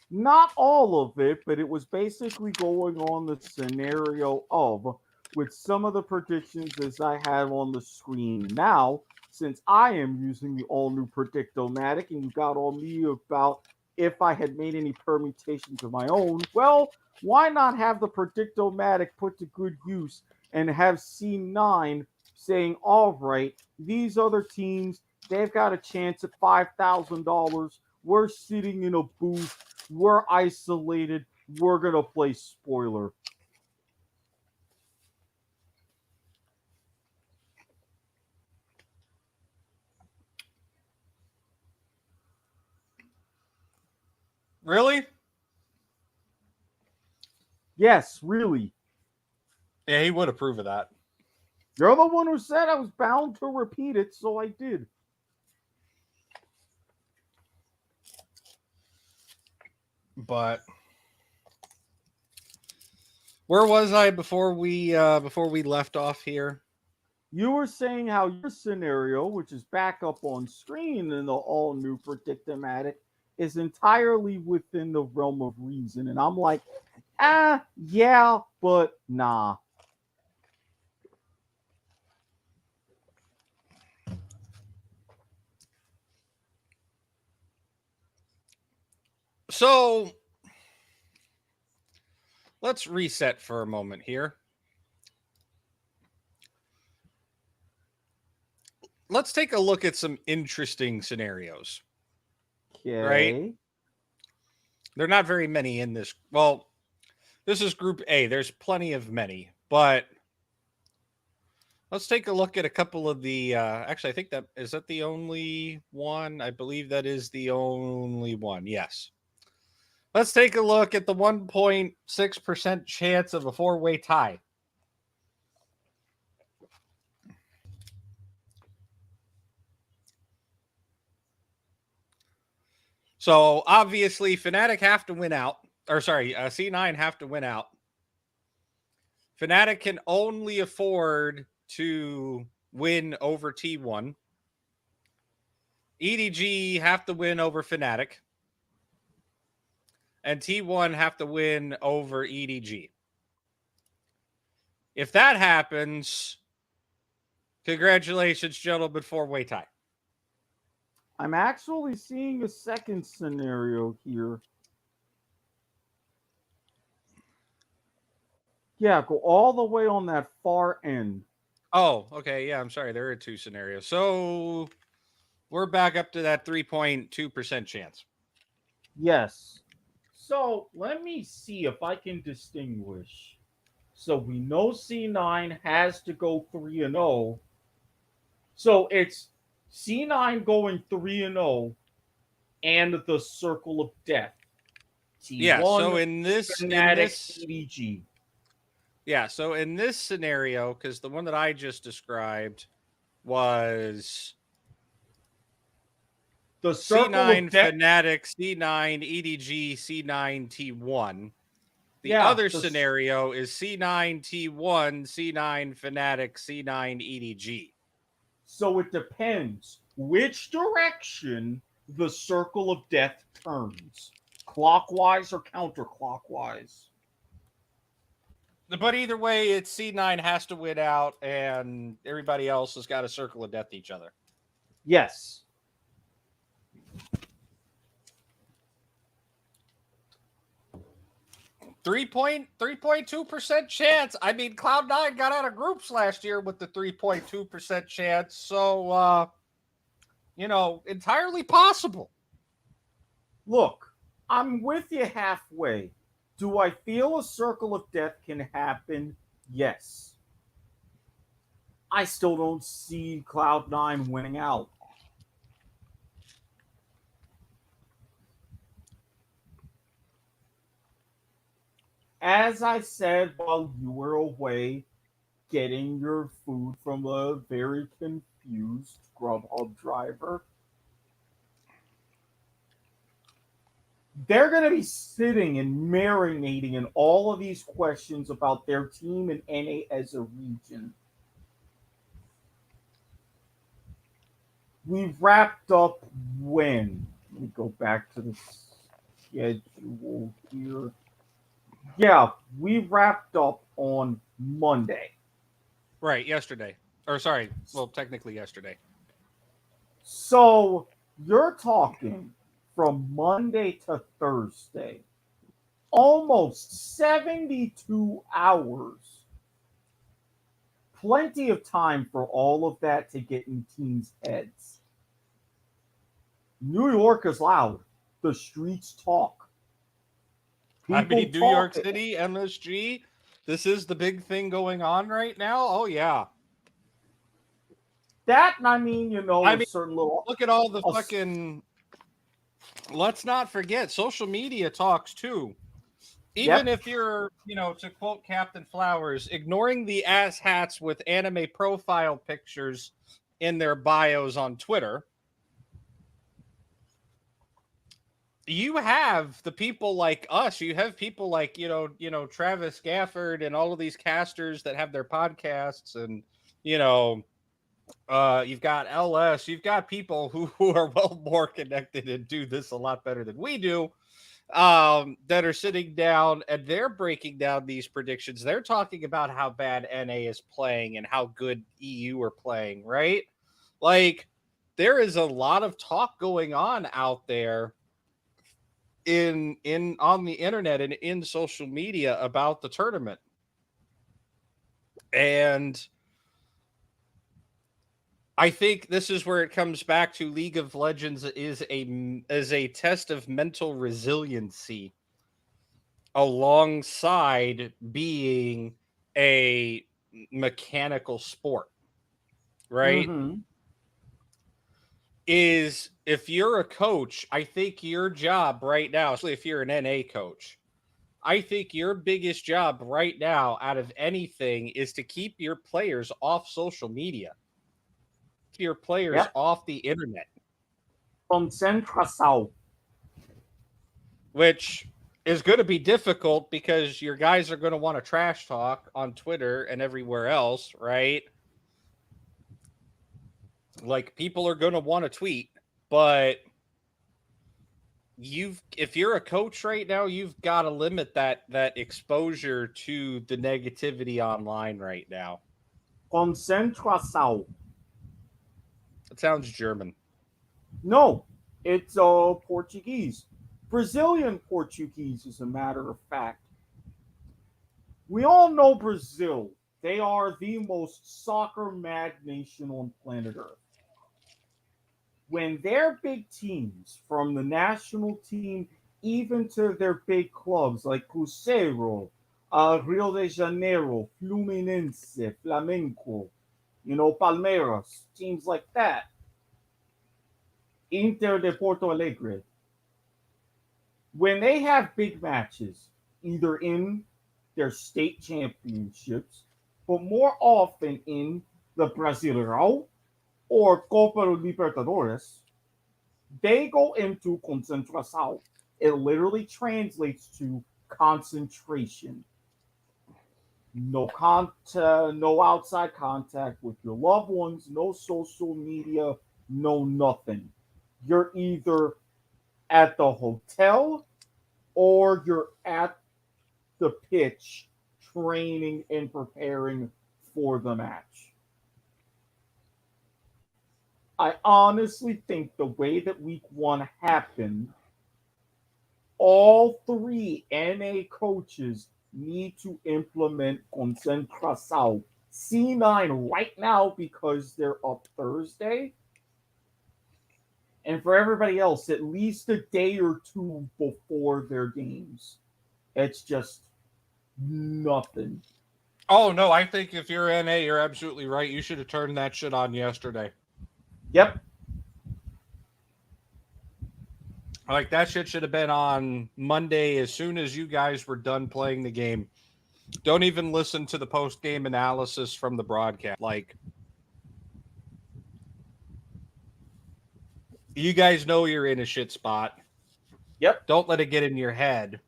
Speaker 2: Not all of it, but it was basically going on the scenario of, with some of the predictions as I have on the screen. Now, since I am using the all-new Predictomatic, and you got on me about if I had made any permutations of my own, well, why not have the Predictomatic put to good use and have C9 saying, all right, these other teams, they've got a chance at $5,000. We're sitting in a booth. We're isolated. We're going to play spoiler.
Speaker 1: Really?
Speaker 2: Yes, really.
Speaker 1: Yeah, he would approve of that.
Speaker 2: You're the one who said I was bound to repeat it, so I did.
Speaker 1: But where was I before we left off here?
Speaker 2: You were saying how your scenario, which is back up on screen in the all-new Predictomatic, is entirely within the realm of reason. And I'm like, yeah, but nah.
Speaker 1: So let's reset for a moment here. Let's take a look at some interesting scenarios.
Speaker 2: Okay.
Speaker 1: Right? There are not very many in this. Well, this is Group A. There's plenty of many, but let's take a look at a couple of the. Actually, I think that is that the only one. I believe that is the only one. Yes. Let's take a look at the 1.6% chance of a 4-way tie. So obviously, Fnatic have to win out. Or sorry, C9 have to win out. Fnatic can only afford to win over T1. EDG have to win over Fnatic. And T1 have to win over EDG. If that happens, congratulations, gentlemen, 4-way tie.
Speaker 2: I'm actually seeing a second scenario here. Yeah, go all the way on that far end.
Speaker 1: Oh, okay. Yeah, I'm sorry. There are 2 scenarios. So we're back up to that 3.2% chance.
Speaker 2: Yes. So let me see if I can distinguish. So we know C9 has to go 3-0. So it's C9 going 3-0 and the Circle of Death. T1,
Speaker 1: Yeah, so in this
Speaker 2: EDG.
Speaker 1: Yeah, so in this scenario, because the one that I just described was
Speaker 2: the Circle
Speaker 1: C9
Speaker 2: of Death.
Speaker 1: Fnatic, C9 EDG, C9 T1. The
Speaker 2: Yeah,
Speaker 1: other scenario is C9 T1, C9 Fnatic, C9 EDG.
Speaker 2: So it depends which direction the Circle of Death turns, clockwise or counterclockwise.
Speaker 1: But either way, it's C9 has to win out, and everybody else has got a Circle of Death each other.
Speaker 2: Yes.
Speaker 1: Three point 3.2% chance. I mean, Cloud9 got out of groups last year with the 3.2% chance. So, entirely possible.
Speaker 2: Look, I'm with you halfway. Do I feel a Circle of Death can happen? Yes. I still don't see Cloud9 winning out. As I said while you were away getting your food from a very confused Grubhub driver, they're going to be sitting and marinating in all of these questions about their team and NA as a region. We wrapped up when? Let me go back to the schedule here. Yeah, we wrapped up on Monday.
Speaker 1: Right, yesterday. Or sorry, well, technically yesterday.
Speaker 2: So you're talking from Monday to Thursday. Almost 72 hours. Plenty of time for all of that to get in teams' heads. New York is loud. The streets talk.
Speaker 1: I mean, New York City, MSG, this is the big thing going on right now. Oh, yeah.
Speaker 2: That, I mean, certain little...
Speaker 1: Look at all the fucking... Let's not forget, social media talks, too. Even if you're, to quote Captain Flowers, ignoring the asshats with anime profile pictures in their bios on Twitter, you have the people like us. You have people like, Travis Gafford and all of these casters that have their podcasts, and, you've got LS. You've got people who are well more connected and do this a lot better than we do, that are sitting down and they're breaking down these predictions. They're talking about how bad NA is playing and how good EU are playing, right? Like, there is a lot of talk going on out there on the internet and in social media about the tournament. And I think this is where it comes back to League of Legends is a test of mental resiliency alongside being a mechanical sport, right?
Speaker 2: Mm-hmm.
Speaker 1: Is if you're a coach, I think your job right now, especially if you're an NA coach, I think your biggest job right now out of anything is to keep your players off social media. Keep your players off the internet.
Speaker 2: Concentração.
Speaker 1: Which is going to be difficult because your guys are going to want to trash talk on Twitter and everywhere else, right? Like, people are going to want to tweet, but if you're a coach right now, you've got to limit that exposure to the negativity online right now.
Speaker 2: Concentração.
Speaker 1: It sounds German.
Speaker 2: No, it's Portuguese. Brazilian Portuguese, as a matter of fact. We all know Brazil. They are the most soccer mad nation on planet Earth. When their big teams from the national team even to their big clubs like Cruzeiro, Rio de Janeiro, Fluminense, Flamengo, Palmeiras, teams like that, Inter de Porto Alegre. When they have big matches, either in their state championships, but more often in the Brasileirão or Copa Libertadores, they go into concentração. It literally translates to concentration. No no outside contact with your loved ones, no social media, no nothing. You're either at the hotel or you're at the pitch training and preparing for the match. I honestly think the way that week 1 happened, all 3 NA coaches need to implement concentração C9 right now because they're up Thursday. And for everybody else, at least a day or 2 before their games. It's just nothing.
Speaker 1: Oh, no, I think if you're NA, you're absolutely right. You should have turned that shit on yesterday.
Speaker 2: Yep.
Speaker 1: Like, that shit should have been on Monday as soon as you guys were done playing the game. Don't even listen to the post-game analysis from the broadcast. Like, you guys know you're in a shit spot.
Speaker 2: Yep.
Speaker 1: Don't let it get in your head.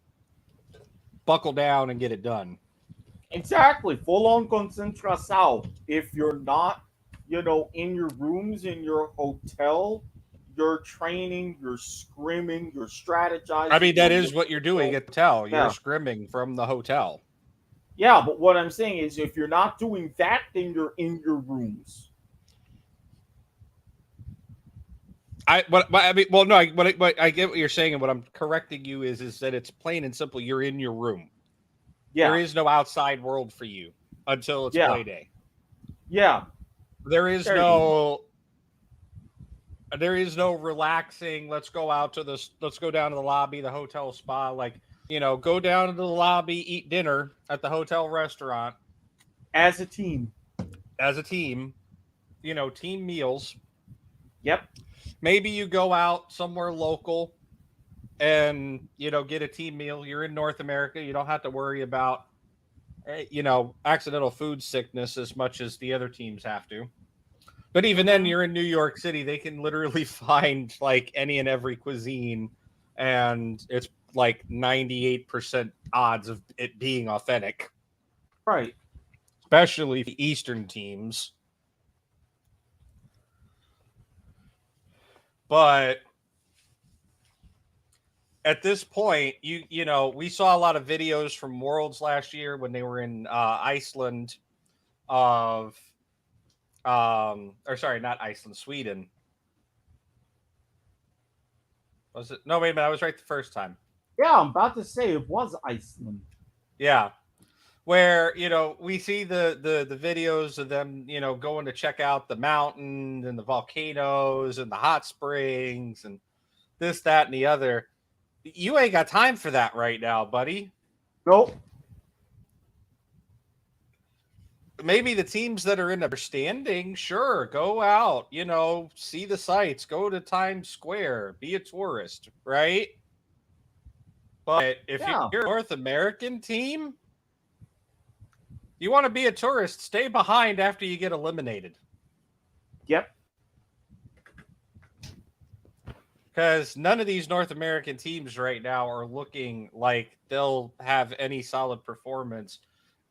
Speaker 1: Buckle down and get it done.
Speaker 2: Exactly. Full-on concentração. If you're not, in your rooms, in your hotel, you're training, you're scrimming, you're strategizing.
Speaker 1: I mean, that is what you're doing at the hotel. You're scrimming from the hotel.
Speaker 2: Yeah, but what I'm saying is if you're not doing that, then you're in your rooms.
Speaker 1: I get what you're saying, and what I'm correcting you is that it's plain and simple. You're in your room.
Speaker 2: Yeah.
Speaker 1: There is no outside world for you until it's play day.
Speaker 2: Yeah.
Speaker 1: There is no relaxing. Let's go down to the lobby, the hotel spa. Like, go down to the lobby, eat dinner at the hotel restaurant.
Speaker 2: As a team.
Speaker 1: Team meals.
Speaker 2: Yep.
Speaker 1: Maybe you go out somewhere local and, get a team meal. You're in North America. You don't have to worry about, accidental food sickness as much as the other teams have to. But even then, you're in New York City. They can literally find like any and every cuisine, and it's like 98% odds of it being authentic.
Speaker 2: Right.
Speaker 1: Especially the Eastern teams. But at this point, we saw a lot of videos from Worlds last year when they were in Iceland not Iceland, Sweden. Was it? No, wait a minute. I was right the first time.
Speaker 2: Yeah, I'm about to say it was Iceland.
Speaker 1: Yeah. Where, we see the videos of them, going to check out the mountains and the volcanoes and the hot springs and this, that, and the other. You ain't got time for that right now, buddy.
Speaker 2: Nope.
Speaker 1: Maybe the teams that are in the standing, sure, go out, see the sights, go to Times Square, be a tourist, right? But if you're a North American team, you want to be a tourist, stay behind after you get eliminated.
Speaker 2: Yep.
Speaker 1: Because none of these North American teams right now are looking like they'll have any solid performance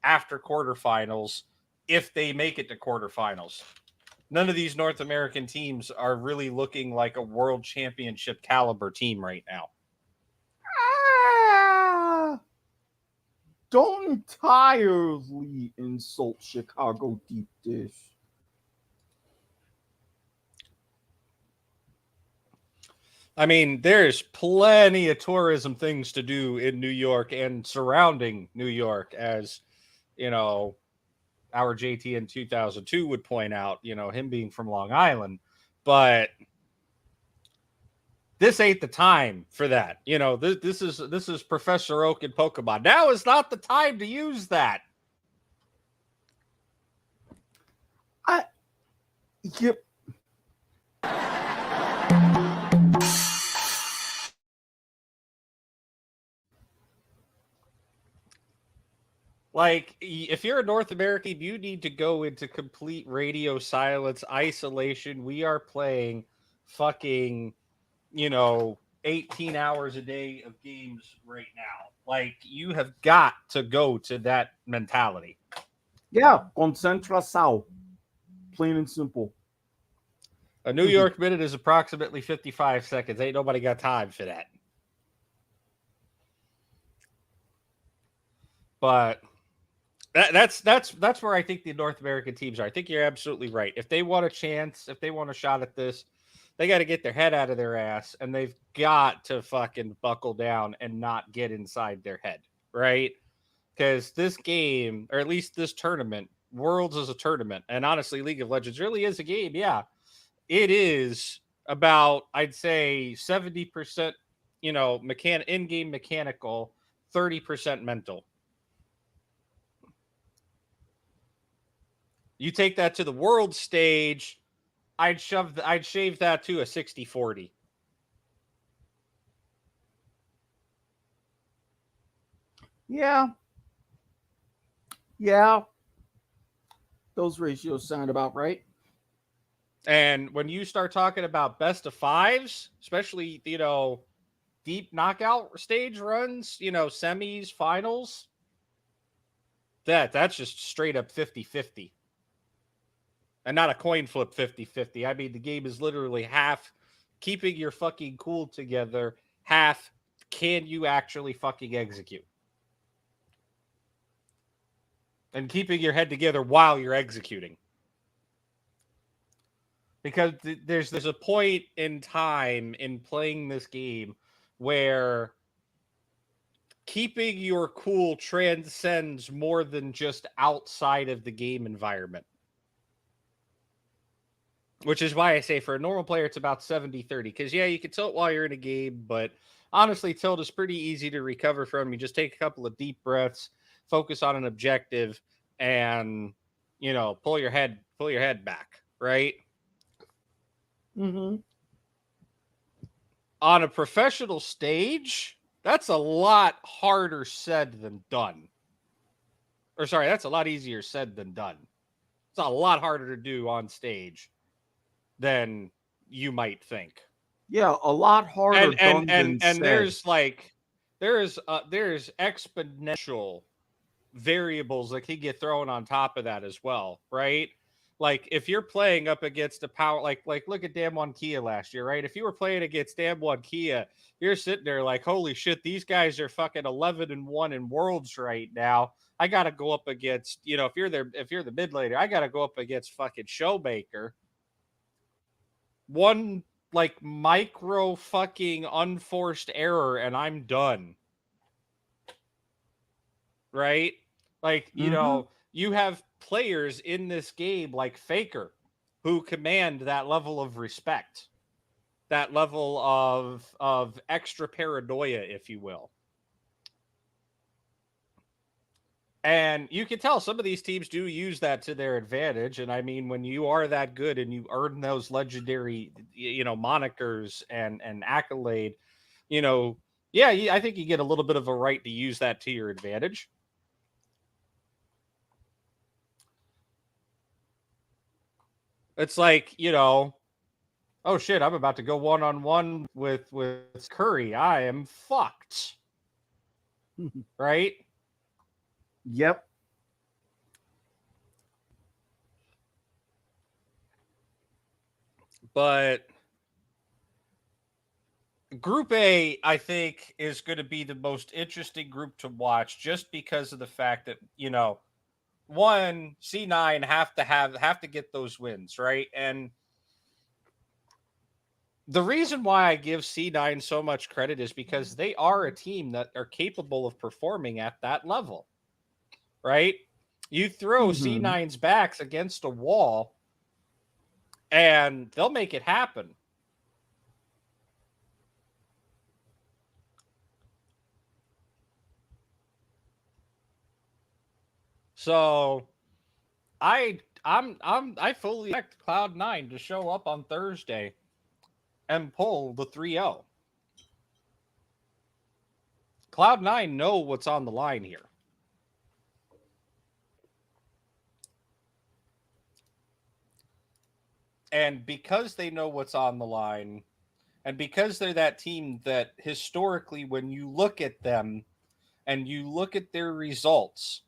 Speaker 1: after quarterfinals if they make it to quarterfinals. None of these North American teams are really looking like a world championship caliber team right now.
Speaker 2: Don't entirely insult Chicago Deep Dish.
Speaker 1: I mean, there's plenty of tourism things to do in New York and surrounding New York, as, our JT in 2002 would point out, him being from Long Island. But this ain't the time for that. You know, this is Professor Oak in Pokemon. Now is not the time to use that.
Speaker 2: Yep.
Speaker 1: Like, if you're a North American, you need to go into complete radio silence, isolation. We are playing fucking, 18 hours a day of games right now. Like, you have got to go to that mentality.
Speaker 2: Yeah, concentração. Plain and simple.
Speaker 1: A New York minute is approximately 55 seconds. Ain't nobody got time for that. But that's where I think the North American teams are. I think you're absolutely right. If they want a chance, if they want a shot at this, they got to get their head out of their ass, and they've got to fucking buckle down and not get inside their head, right? Because this game, or at least this tournament, Worlds is a tournament, and honestly, League of Legends really is a game. Yeah, it is about, I'd say, 70%, in-game mechanical, 30% mental. You take that to the world stage, I'd shave that to a 60-40.
Speaker 2: Yeah. Yeah. Those ratios sound about right.
Speaker 1: And when you start talking about best of fives, especially, deep knockout stage runs, semis, finals, that's just straight up 50-50. And not a coin flip 50-50. I mean, the game is literally half keeping your fucking cool together, half can you actually fucking execute? And keeping your head together while you're executing. Because there's a point in time in playing this game where keeping your cool transcends more than just outside of the game environment. Which is why I say for a normal player, it's about 70-30. Because, yeah, you can tilt while you're in a game, but honestly, tilt is pretty easy to recover from. You just take a couple of deep breaths, focus on an objective, and, pull your head back, right?
Speaker 2: Mm-hmm.
Speaker 1: On a professional stage, that's a lot harder said than done. Or sorry, that's a lot easier said than done. It's a lot harder to do on stage than you might think.
Speaker 2: Yeah, a lot harder done than said.
Speaker 1: And there's exponential variables that can get thrown on top of that as well, right? Like if you're playing up against a power, like look at Damwon Kia last year, right? If you were playing against Damwon Kia, you're sitting there like, holy shit, these guys are fucking 11-1 in Worlds right now. I got to go up against, if you're the mid laner, I got to go up against fucking Showmaker. One like micro fucking unforced error and I'm done. Right? Like, you have players in this game like Faker who command that level of respect, that level of extra paranoia, if you will. And you can tell some of these teams do use that to their advantage. And I mean, when you are that good and you earn those legendary, monikers and accolade, I think you get a little bit of a right to use that to your advantage. It's like, oh shit, I'm about to go one-on-one with Curry. I am fucked. Right?
Speaker 2: Yep.
Speaker 1: But Group A, I think, is going to be the most interesting group to watch just because of the fact that, one, C9 have to get those wins, right? And the reason why I give C9 so much credit is because they are a team that are capable of performing at that level. Right? You throw C9's backs against a wall and they'll make it happen. So I fully expect Cloud9 to show up on Thursday and pull the 3-0. Cloud9 know what's on the line here. And because they know what's on the line, and because they're that team that historically, when you look at them and you look at their results,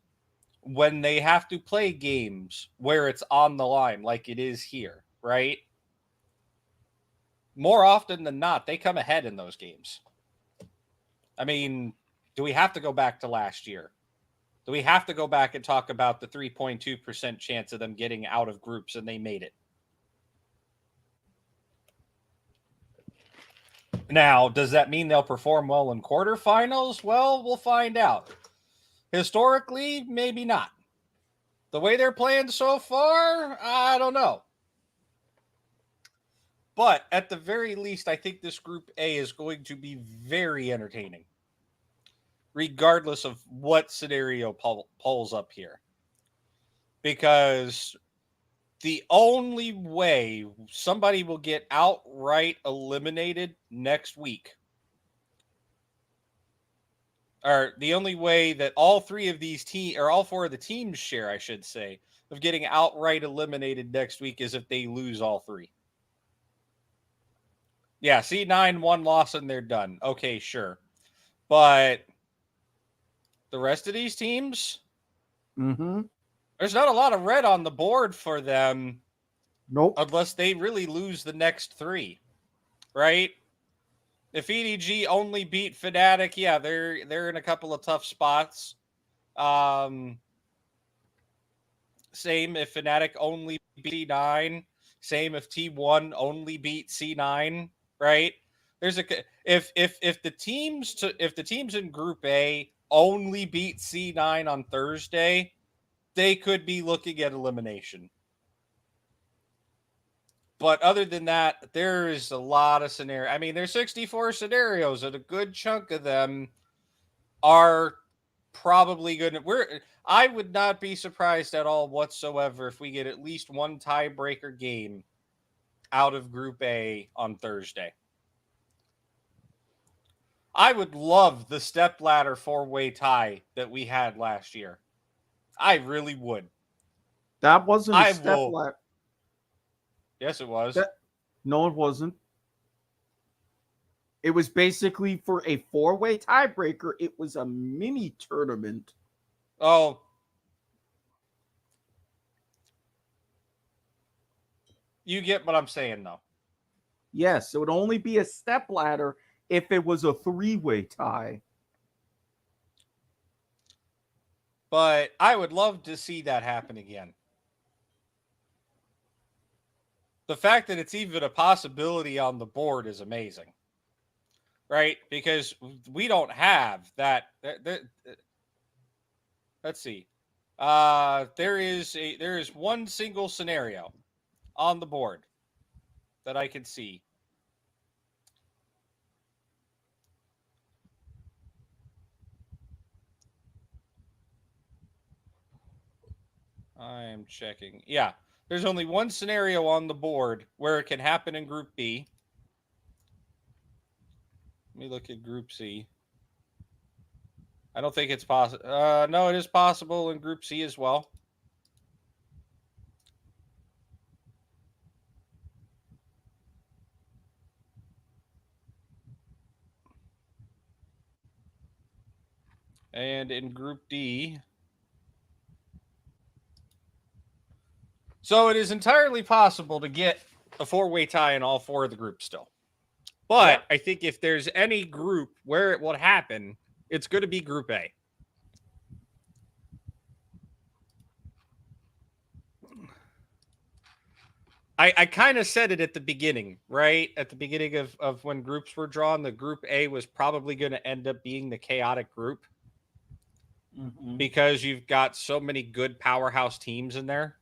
Speaker 1: when they have to play games where it's on the line, like it is here, right? More often than not, they come ahead in those games. I mean, do we have to go back to last year? Do we have to go back and talk about the 3.2% chance of them getting out of groups and they made it? Now, does that mean they'll perform well in quarterfinals? Well, we'll find out. Historically, maybe not. The way they're playing so far, I don't know. But at the very least, I think this Group A is going to be very entertaining, regardless of what scenario pulls up here. Because the only way somebody will get outright eliminated next week, or the only way that all three of these teams, or all four of the teams share, I should say, of getting outright eliminated next week is if they lose all three. Yeah, C9, one loss, and they're done. Okay, sure. But the rest of these teams, there's not a lot of red on the board for them.
Speaker 2: Nope.
Speaker 1: Unless they really lose the next three, right? If EDG only beat Fnatic, yeah, they're in a couple of tough spots. Same if Fnatic only beat C9. Same if T1 only beat C9, right? There's if the teams in Group A only beat C9 on Thursday, they could be looking at elimination. But other than that, there is a lot of scenarios. I mean, there's 64 scenarios, and a good chunk of them are probably good. I would not be surprised at all whatsoever if we get at least one tiebreaker game out of Group A on Thursday. I would love the stepladder four-way tie that we had last year. I really would.
Speaker 2: That wasn't a stepladder.
Speaker 1: Yes, it was.
Speaker 2: No, it wasn't. It was basically for a four-way tiebreaker. It was a mini tournament.
Speaker 1: Oh. You get what I'm saying, though.
Speaker 2: Yes, it would only be a stepladder if it was a three-way tie.
Speaker 1: But I would love to see that happen again. The fact that it's even a possibility on the board is amazing. Right? Because we don't have that. Let's see. There is one single scenario on the board that I can see. I am checking. Yeah. There's only one scenario on the board where it can happen in Group B. Let me look at Group C. I don't think it's possible. No, it is possible in Group C as well. And in Group D. So it is entirely possible to get a four-way tie in all four of the groups still. But I think if there's any group where it will happen, it's going to be Group A. I kind of said it at the beginning, right? At the beginning of when groups were drawn, the Group A was probably going to end up being the chaotic group. Because you've got so many good powerhouse teams in there.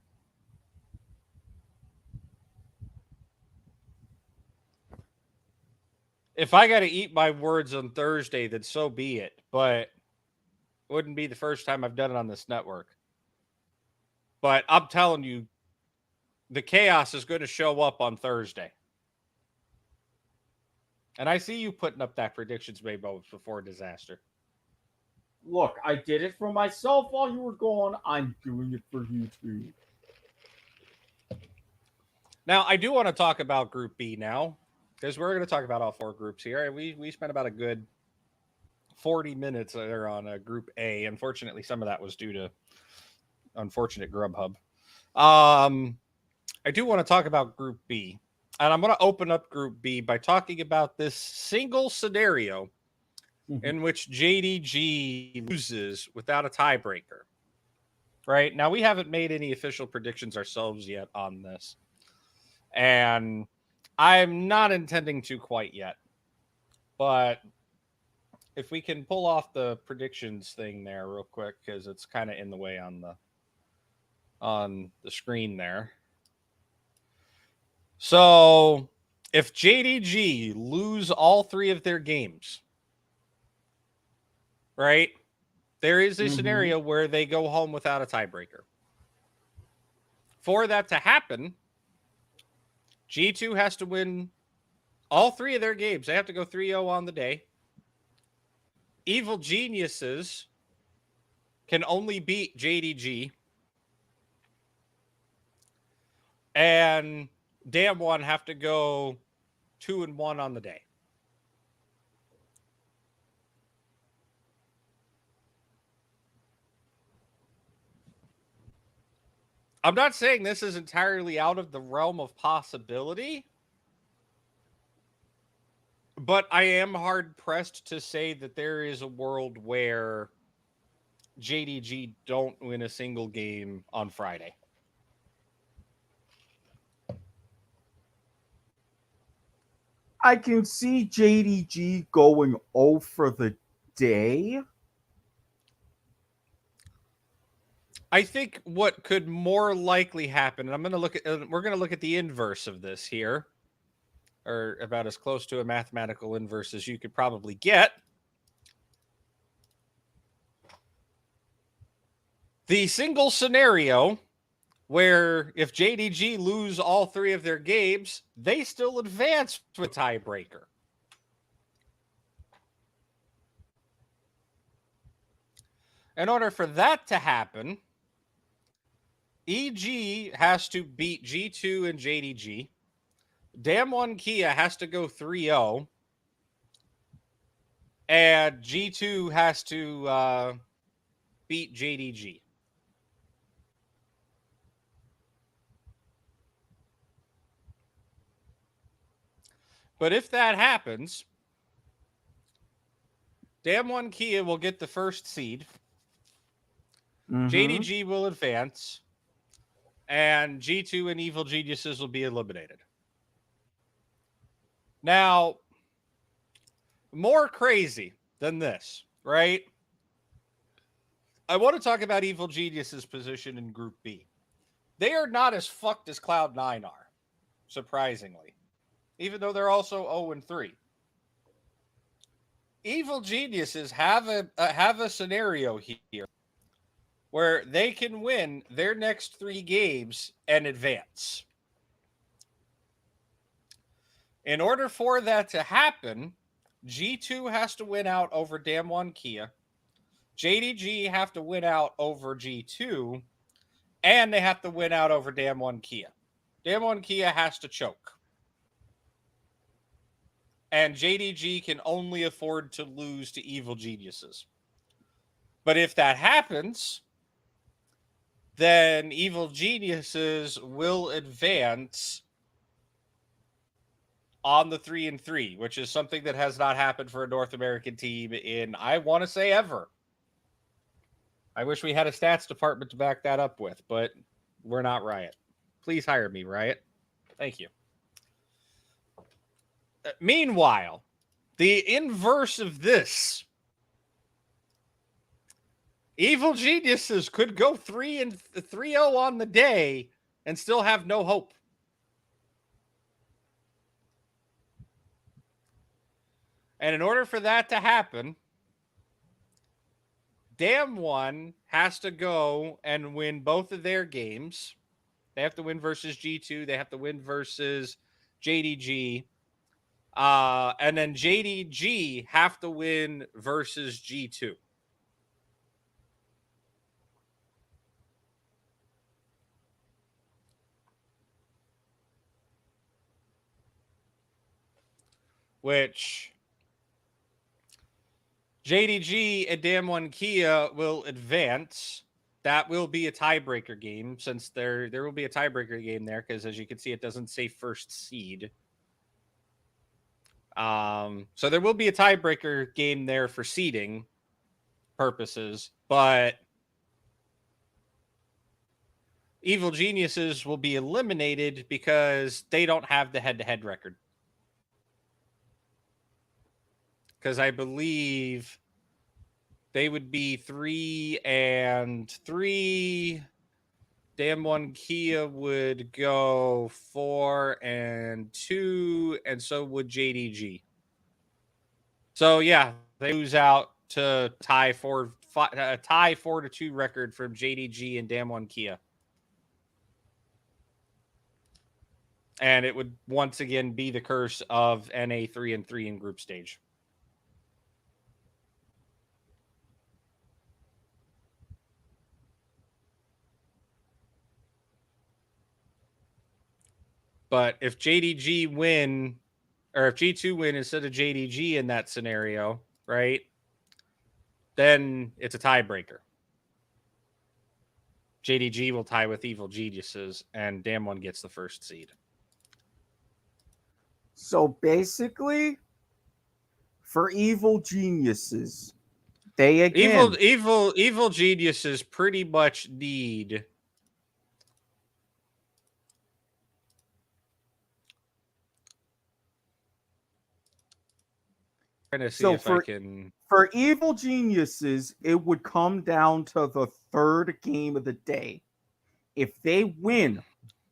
Speaker 1: If I got to eat my words on Thursday, then so be it. But it wouldn't be the first time I've done it on this network. But I'm telling you, the chaos is going to show up on Thursday. And I see you putting up that predictions made moments before disaster.
Speaker 2: Look, I did it for myself while you were gone. I'm doing it for you too.
Speaker 1: Now, I do want to talk about Group B now, because we're going to talk about all 4 groups here. And we spent about a good 40 minutes there on Group A. Unfortunately, some of that was due to unfortunate Grubhub. I do want to talk about Group B. And I'm going to open up Group B by talking about this single scenario in which JDG loses without a tiebreaker. Right? Now, we haven't made any official predictions ourselves yet on this. And I'm not intending to quite yet. But if we can pull off the predictions thing there real quick, because it's kind of in the way on the screen there. So if JDG lose all 3 of their games, right, there is a scenario where they go home without a tiebreaker. For that to happen, G2 has to win all 3 of their games. They have to go 3-0 on the day. Evil Geniuses can only beat JDG. And Damn One have to go 2-1 on the day. I'm not saying this is entirely out of the realm of possibility, but I am hard-pressed to say that there is a world where JDG don't win a single game on Friday.
Speaker 2: I can see JDG going 0 for the day.
Speaker 1: I think what could more likely happen, and we're going to look at the inverse of this here, or about as close to a mathematical inverse as you could probably get. The single scenario where if JDG lose all 3 of their games, they still advance with tiebreaker. In order for that to happen, EG has to beat G2 and JDG. Damn One Kia has to go 3-0. And G2 has to beat JDG. But if that happens, Damn One Kia will get the first seed. JDG will advance. And G2 and Evil Geniuses will be eliminated. Now, more crazy than this, right? I want to talk about Evil Geniuses' position in Group B. They are not as fucked as Cloud9 are, surprisingly. Even though they're also 0-3. Evil Geniuses have a scenario here where they can win their next 3 games and advance. In order for that to happen, G2 has to win out over Damn One Kia. JDG have to win out over G2. And they have to win out over Damn One Kia. Damn One Kia has to choke. And JDG can only afford to lose to Evil Geniuses. But if that happens, then Evil Geniuses will advance on the 3-3, which is something that has not happened for a North American team in, I want to say, ever. I wish we had a stats department to back that up with, but we're not Riot. Please hire me, Riot. Thank you. Meanwhile, the inverse of this, Evil Geniuses could go 3-0 on the day and still have no hope. And in order for that to happen, Damn One has to go and win both of their games. They have to win versus G2. They have to win versus JDG. And then JDG have to win versus G2. Which JDG and Damn One Kia will advance. That will be a tiebreaker game, since there will be a tiebreaker game there, because as you can see, it doesn't say first seed. So there will be a tiebreaker game there for seeding purposes, but Evil Geniuses will be eliminated because they don't have the head-to-head record. Because I believe they would be 3-3. Damn One Kia would go 4-2, and so would JDG. So yeah, they lose out to tie 4-2 record from JDG and Damn One Kia. And it would once again be the curse of NA 3-3 in group stage. But if JDG win, or if G2 win instead of JDG in that scenario, right, then it's a tiebreaker. JDG will tie with Evil Geniuses, and Damn One gets the first seed.
Speaker 2: So basically, for Evil Geniuses, they again
Speaker 1: Evil Geniuses pretty much need trying to see
Speaker 2: So
Speaker 1: if
Speaker 2: for-
Speaker 1: I can.
Speaker 2: For Evil Geniuses, it would come down to the third game of the day. If they win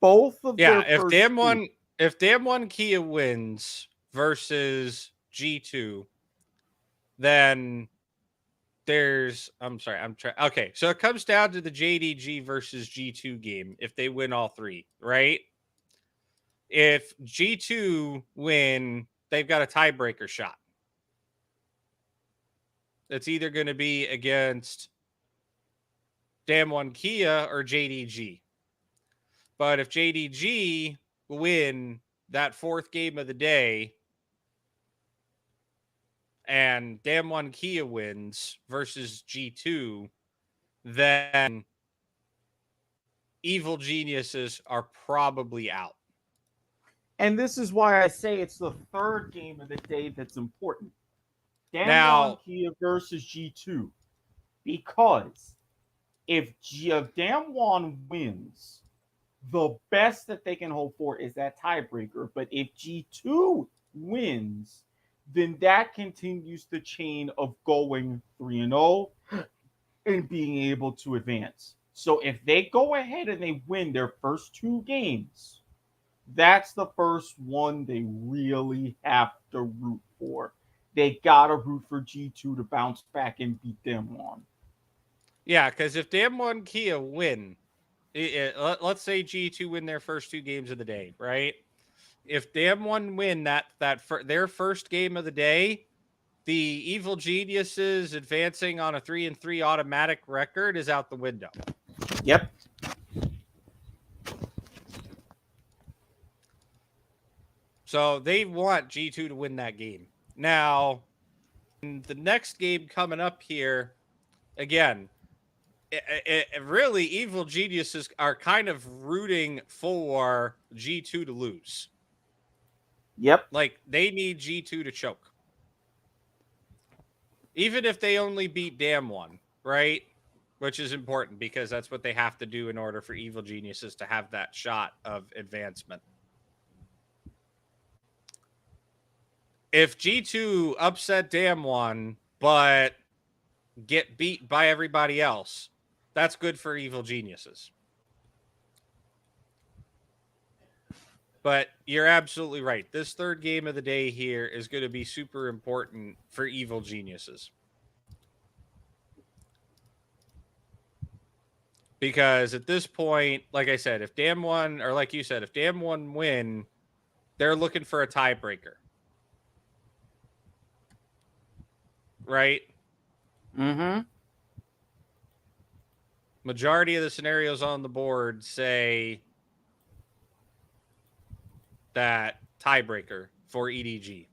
Speaker 2: both of their first
Speaker 1: if Damn One Kia wins versus G2, then there's okay, so it comes down to the JDG versus G2 game if they win all three, right? If G2 win, they've got a tiebreaker shot. It's either going to be against Damn One Kia or JDG. But if JDG win that fourth game of the day and Damn One Kia wins versus G2, then Evil Geniuses are probably out.
Speaker 2: And this is why I say it's the third game of the day that's important.
Speaker 1: Now-
Speaker 2: Damn Kia versus G2. Because if Damn One wins, the best that they can hope for is that tiebreaker. But if G2 wins, then that continues the chain of going 3-0 and being able to advance. So if they go ahead and they win their first two games, that's the first one they really have to root for. They gotta root for G2 to bounce back and beat Damn One.
Speaker 1: Yeah, because if Damn One Kia win, let's say G2 win their first two games of the day, right? If Damn One win their first game of the day, the Evil Geniuses advancing on a 3-3 automatic record is out the window.
Speaker 2: Yep.
Speaker 1: So they want G2 to win that game. Now, the next game coming up here, again, really, Evil Geniuses are kind of rooting for G2 to lose.
Speaker 2: Yep.
Speaker 1: Like, they need G2 to choke. Even if they only beat Damn One, right? Which is important because that's what they have to do in order for Evil Geniuses to have that shot of advancement. If G2 upset Damn One, but get beat by everybody else, that's good for Evil Geniuses. But you're absolutely right. This third game of the day here is going to be super important for Evil Geniuses. Because at this point, like I said, if Damwon, or like you said, if Damwon win, they're looking for a tiebreaker. Right?
Speaker 2: Mm-hmm.
Speaker 1: Majority of the scenarios on the board say that tiebreaker for EDG.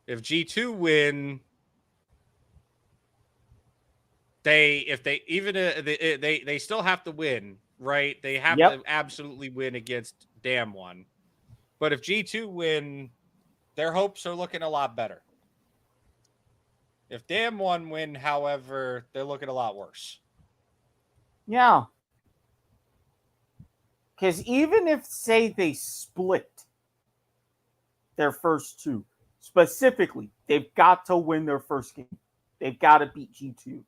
Speaker 1: If G2 win, they still have to win, right? They have to absolutely win against Damwon. But if G2 win, their hopes are looking a lot better. If Damwon win, however, they're looking a lot worse.
Speaker 2: Yeah. Because even if, say, they split their first two, specifically, they've got to win their first game. They've got to beat G2.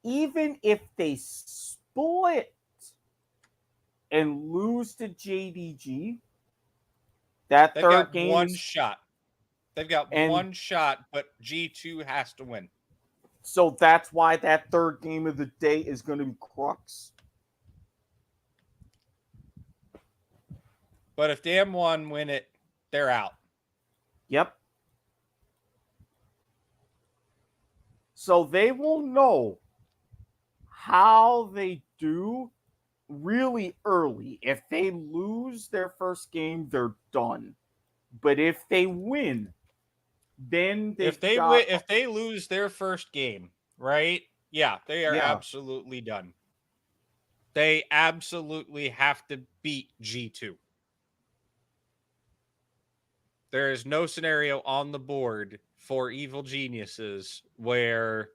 Speaker 2: Even if they split and lose to JDG, that
Speaker 1: They've
Speaker 2: third
Speaker 1: got
Speaker 2: game
Speaker 1: one
Speaker 2: is,
Speaker 1: shot. They've got one shot, but G2 has to win.
Speaker 2: So that's why that third game of the day is going to be crux.
Speaker 1: But if Damwon win it, they're out.
Speaker 2: Yep. So they will know how they do really early. If they lose their first game, they're done. But if they win, then
Speaker 1: if they lose their first game, right? Yeah, they are absolutely done. They absolutely have to beat G2. There is no scenario on the board for Evil Geniuses where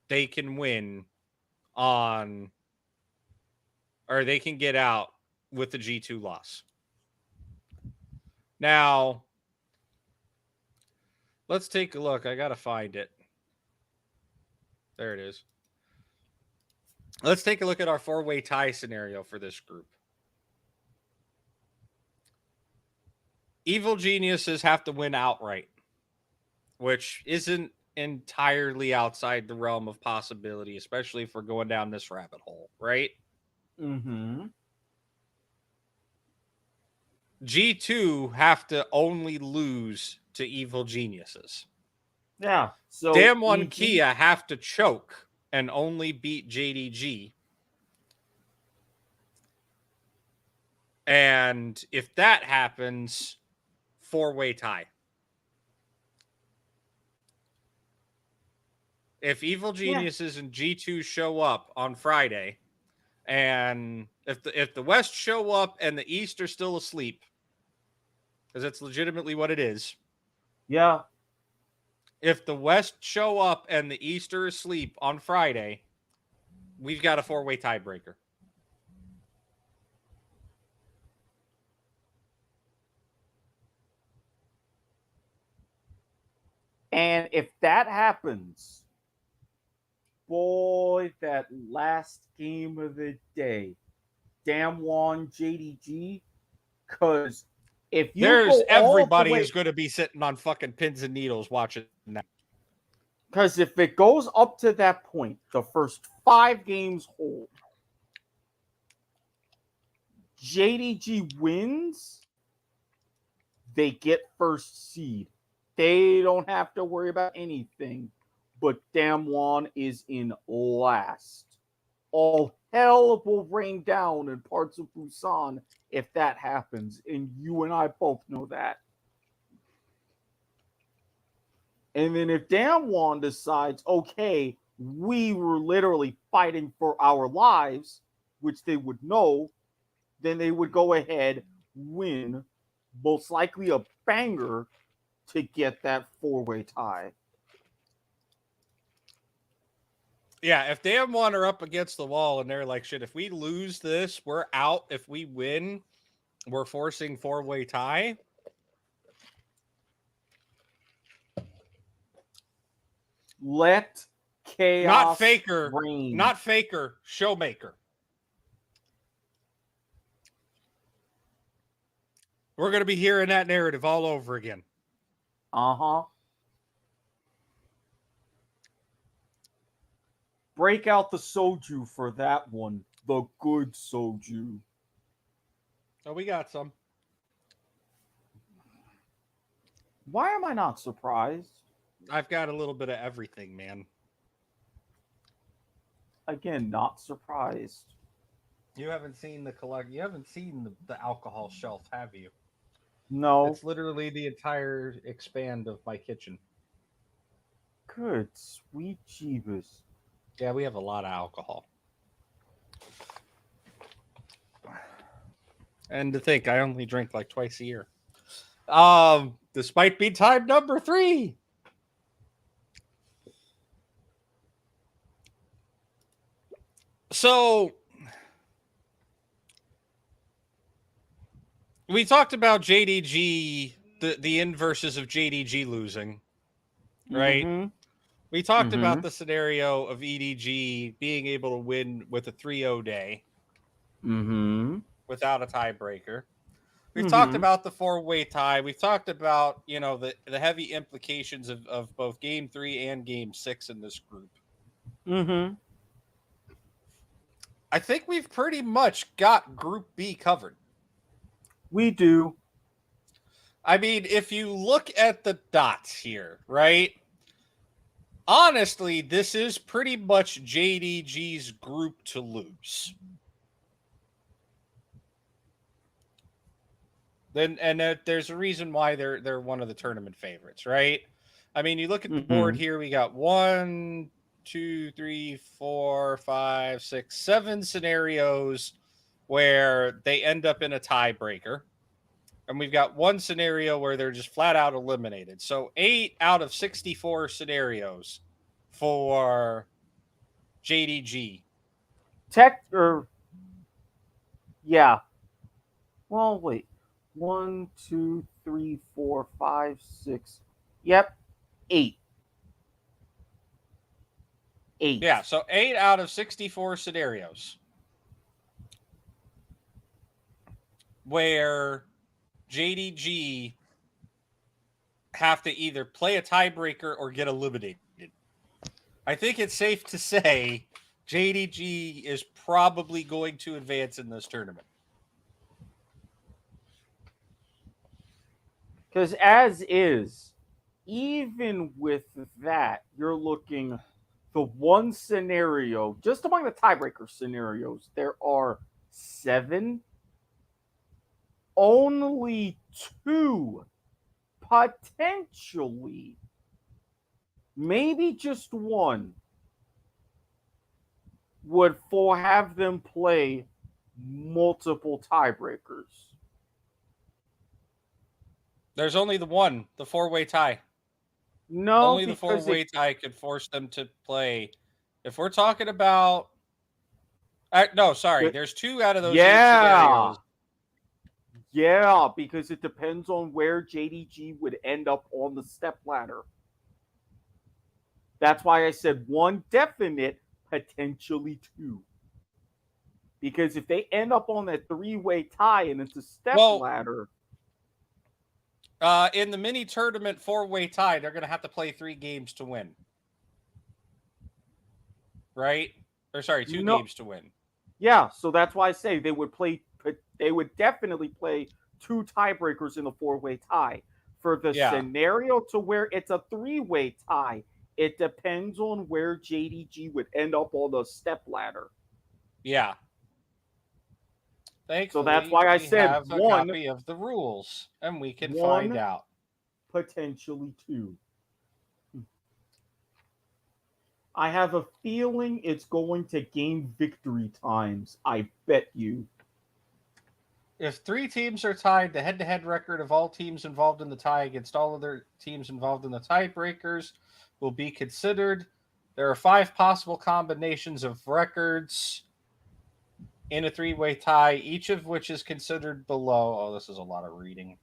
Speaker 1: they can win on, or they can get out with the G2 loss. Now, let's take a look. I got to find it. There it is. Let's take a look at our four-way tie scenario for this group. Evil Geniuses have to win outright, which isn't entirely outside the realm of possibility, especially if we're going down this rabbit hole, right?
Speaker 2: Mm-hmm.
Speaker 1: G2 have to only lose to Evil Geniuses.
Speaker 2: Yeah. So
Speaker 1: Damwon Kia have to choke and only beat JDG. And if that happens, four-way tie. If Evil Geniuses and G2 show up on Friday, and if the West show up and the East are still asleep, because that's legitimately what it is.
Speaker 2: Yeah.
Speaker 1: If the West show up and the East are asleep on Friday, we've got a four-way tiebreaker.
Speaker 2: And if that happens, boy, that last game of the day, Damwon JDG, because if you
Speaker 1: everybody is going to be sitting on fucking pins and needles watching that.
Speaker 2: Because if it goes up to that point, the first 5 games hold, JDG wins, they get first seed. They don't have to worry about anything. But Damwon is in last. All hell will rain down in parts of Busan if that happens. And you and I both know that. And then if Damwon decides, okay, we were literally fighting for our lives, which they would know, then they would go ahead, win, most likely a banger, to get that four-way tie.
Speaker 1: Yeah, if Damwon are up against the wall and they're like, shit, if we lose this, we're out. If we win, we're forcing four-way tie.
Speaker 2: Let chaos
Speaker 1: not faker,
Speaker 2: reign.
Speaker 1: Not faker, showmaker. We're going to be hearing that narrative all over again.
Speaker 2: Uh-huh. Break out the soju for that one. The good soju.
Speaker 1: Oh, we got some.
Speaker 2: Why am I not surprised?
Speaker 1: I've got a little bit of everything, man.
Speaker 2: Again, not surprised.
Speaker 1: You haven't seen the You haven't seen the alcohol shelf, have you?
Speaker 2: No.
Speaker 1: It's literally the entire expand of my kitchen.
Speaker 2: Good, sweet Jeebus.
Speaker 1: Yeah, we have a lot of alcohol. And to think, I only drink like twice a year. Despite being time number 3. So we talked about JDG, the inverses of JDG losing, right?
Speaker 2: Mm-hmm.
Speaker 1: We talked about the scenario of EDG being able to win with a 3-0 day without a tiebreaker. We've talked about the 4-way tie. We've talked about, the heavy implications of both Game 3 and Game 6 in this group. I think we've pretty much got Group B covered.
Speaker 2: We do.
Speaker 1: I mean, if you look at the dots here, right? Honestly, this is pretty much JDG's group to lose. There's a reason why they're one of the tournament favorites, right? I mean, you look at the board here, we got 1, 2, 3, 4, 5, 6, 7 scenarios where they end up in a tiebreaker. And we've got one scenario where they're just flat out eliminated. So 8 out of 64 scenarios for JDG.
Speaker 2: Yeah. Well, wait. 1, 2, 3, 4, 5, 6. Yep. 8. 8.
Speaker 1: Yeah, so 8 out of 64 scenarios where JDG have to either play a tiebreaker or get eliminated. I think it's safe to say JDG is probably going to advance in this tournament.
Speaker 2: Because as is, even with that, you're looking the one scenario, just among the tiebreaker scenarios, there are 7. Only 2, potentially, maybe just 1, would have them play multiple tiebreakers.
Speaker 1: There's only the 4-way tie.
Speaker 2: No,
Speaker 1: only the 4-way tie could force them to play. If we're talking about, no, sorry, there's 2 out of those 8 scenarios.
Speaker 2: Yeah, because it depends on where JDG would end up on the step ladder. That's why I said 1 definite, potentially 2. Because if they end up on that 3-way tie and it's a step ladder.
Speaker 1: In the mini tournament 4-way tie, they're going to have to play 3 games to win. Right? Or sorry, 2 games to win.
Speaker 2: Yeah, so that's why I say they would definitely play 2 tiebreakers in the 4-way tie. For the scenario to where it's a 3-way tie, it depends on where JDG would end up on the step ladder.
Speaker 1: Yeah.
Speaker 2: So that's why I said
Speaker 1: have
Speaker 2: 1
Speaker 1: copy of the rules, and we can find out.
Speaker 2: Potentially 2. I have a feeling it's going to gain victory times. I bet you.
Speaker 1: If 3 teams are tied, the head-to-head record of all teams involved in the tie against all other teams involved in the tiebreakers will be considered. There are 5 possible combinations of records in a 3-way tie, each of which is considered below. Oh, this is a lot of reading.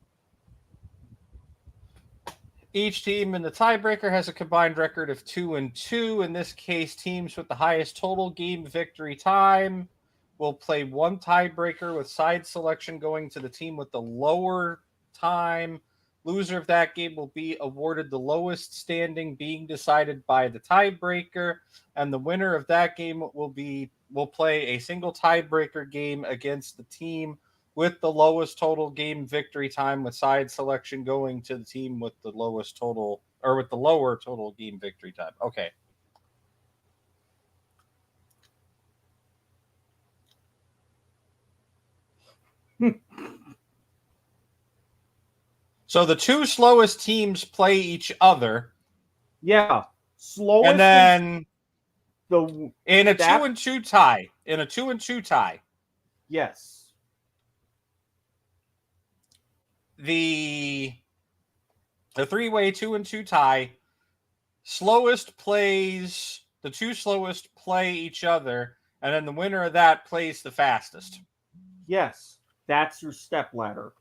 Speaker 1: Each team in the tiebreaker has a combined record of 2-2. In this case, teams with the highest total game victory time will play 1 tiebreaker with side selection going to the team with the lower time. Loser of that game will be awarded the lowest standing, being decided by the tiebreaker, and the winner of that game will play a single tiebreaker game against the team with the lowest total game victory time, with side selection going to the team with the lowest total, or with the lower total game victory time. Okay. So the two slowest teams play each other.
Speaker 2: Yeah. Slowest
Speaker 1: and then in a 2-2 tie. In a 2-2 tie.
Speaker 2: Yes.
Speaker 1: The 3-way 2-2 tie. The two slowest play each other, and then the winner of that plays the fastest.
Speaker 2: Yes. That's your stepladder.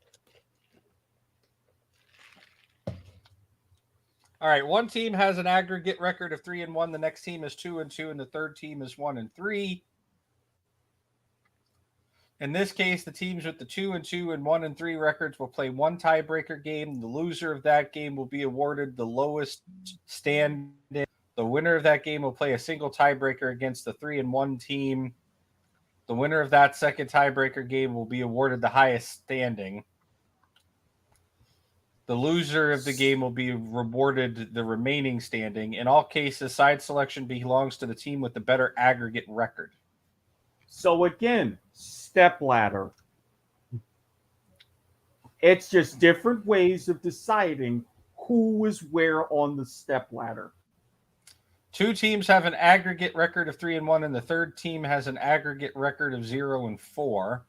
Speaker 1: All right, one team has an aggregate record of 3-1. The next team is 2-2, and the third team is 1-3. In this case, the teams with the 2-2 and 1-3 records will play one tiebreaker game. The loser of that game will be awarded the lowest standing. The winner of that game will play a single tiebreaker against the 3-1 team. The winner of that second tiebreaker game will be awarded the highest standing. The loser of the game will be rewarded the remaining standing. In all cases, side selection belongs to the team with the better aggregate record.
Speaker 2: So again, stepladder. It's just different ways of deciding who is where on the stepladder.
Speaker 1: Two teams have an aggregate record of 3-1, and the third team has an aggregate record of 0-4.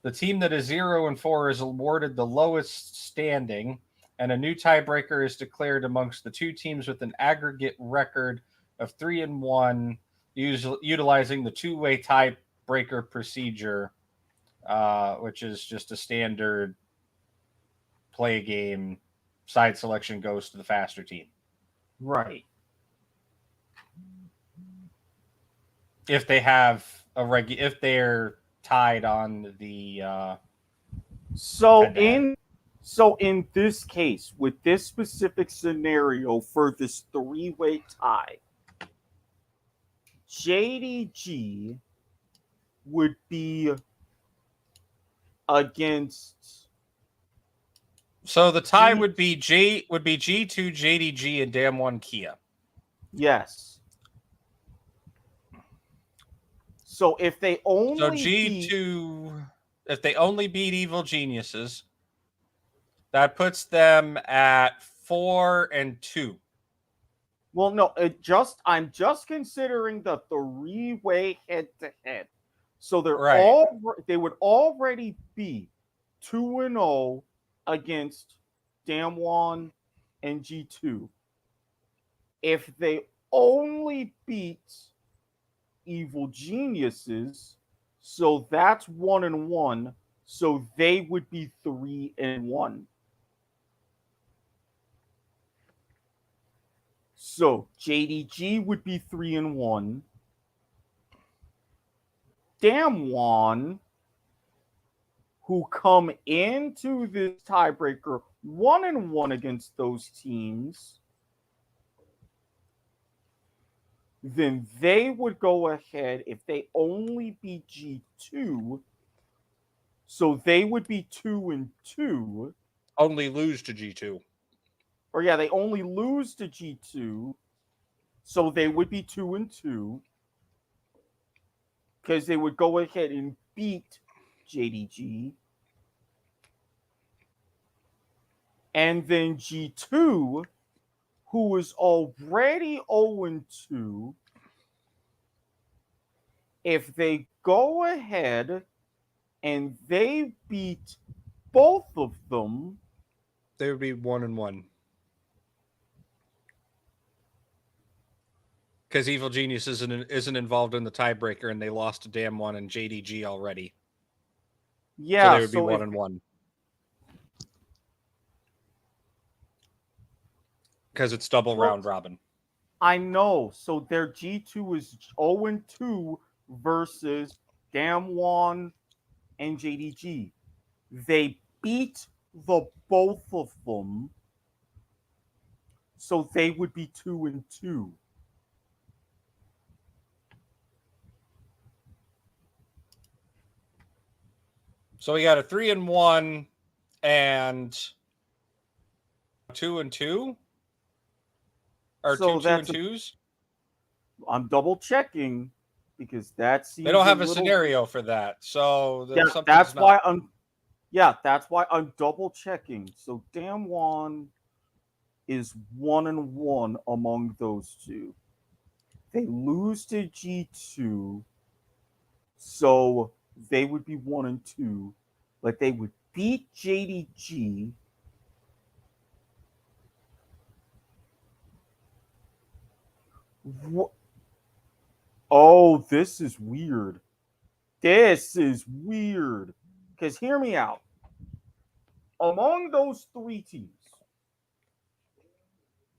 Speaker 1: The team that is 0-4 is awarded the lowest standing, and a new tiebreaker is declared amongst the two teams with an aggregate record of 3-1, utilizing the two-way tiebreaker procedure, which is just a standard play game. Side selection goes to the faster team.
Speaker 2: Right.
Speaker 1: If they have if they're tied on the
Speaker 2: So in this case, with this specific scenario for this three-way tie, JDG would be against.
Speaker 1: So the tie would be G2, JDG, and Damn One Kia.
Speaker 2: Yes. So if they only
Speaker 1: if they only beat Evil Geniuses, that puts them at 4-2.
Speaker 2: Well, no, I'm just considering the three-way head-to-head. So they would already be 2-0 against Damwon and G2. If they only beat Evil Geniuses, so that's 1-1, so they would be 3-1. So JDG would be 3-1. Damwon, who come into this tiebreaker 1-1 against those teams, then they would go ahead if they only beat G2. So they would be 2-2.
Speaker 1: Only lose to G2.
Speaker 2: Or yeah, they only lose to G2. So they would be 2-2. Because they would go ahead and beat JDG. And then G2, who is already 0-2, if they go ahead and they beat both of them,
Speaker 1: they would be 1-1. Because Evil Genius isn't involved in the tiebreaker, and they lost to Damn One and JDG already.
Speaker 2: Yeah,
Speaker 1: so they would be 1-1. Because it's double round robin.
Speaker 2: I know. So their G2 is 0-2 versus Damwon and JDG. They beat the both of them. So they would be 2-2.
Speaker 1: So we got a 3-1 and 2-2, or
Speaker 2: So
Speaker 1: 2-2s.
Speaker 2: I'm double checking because that seems
Speaker 1: They don't have a
Speaker 2: little...
Speaker 1: scenario for that, so
Speaker 2: that's why I'm double checking. So Damwon is 1-1 among those two. They lose to G2, so they would be 1-2, but they would beat JDG. Oh, this is weird. This is weird. Because hear me out. Among those three teams,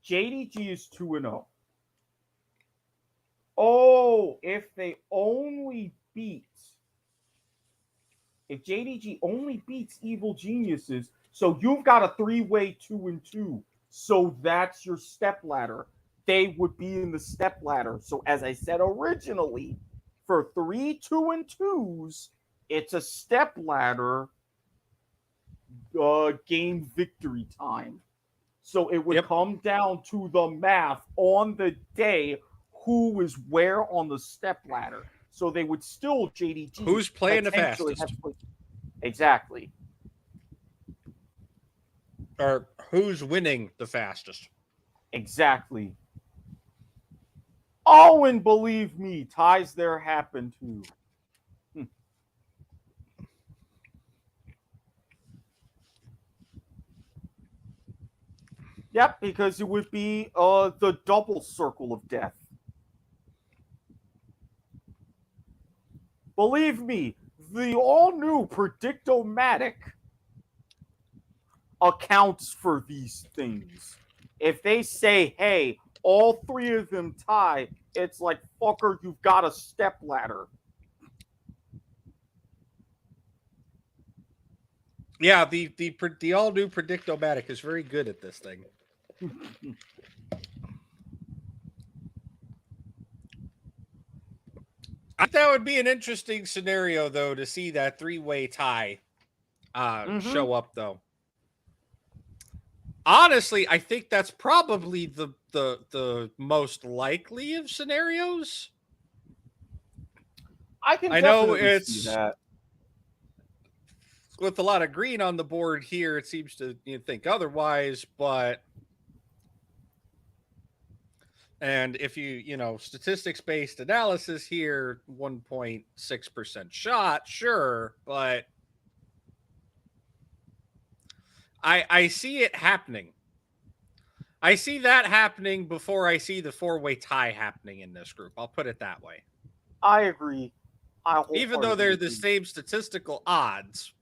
Speaker 2: JDG is 2-0. Oh, if JDG only beats Evil Geniuses, so you've got a 3-way 2-2. So that's your step ladder. They would be in the step ladder. So as I said originally, for 3 2-2s, it's a step ladder game victory time. So it would come down to the math on the day who is where on the step ladder. So they would still JDG.
Speaker 1: Who's playing the fastest?
Speaker 2: Exactly.
Speaker 1: Or who's winning the fastest?
Speaker 2: Exactly. Oh, and believe me, ties there happen too. Yep, because it would be the double circle of death. Believe me, the all-new Predictomatic accounts for these things. If they say, hey, all three of them tie, it's like, fucker, you've got a step ladder.
Speaker 1: Yeah, the all-new Predictomatic is very good at this thing. I think that would be an interesting scenario, though, to see that 3-way tie show up, though. Honestly, I think that's probably the most likely of scenarios.
Speaker 2: I know it's see that.
Speaker 1: With a lot of green on the board here, it seems to think otherwise, but and if you statistics-based analysis here, 1.6% shot, sure, but I see it happening. I see that happening before I see the 4-way tie happening in this group. I'll put it that way.
Speaker 2: I agree.
Speaker 1: Even though they're the same statistical odds.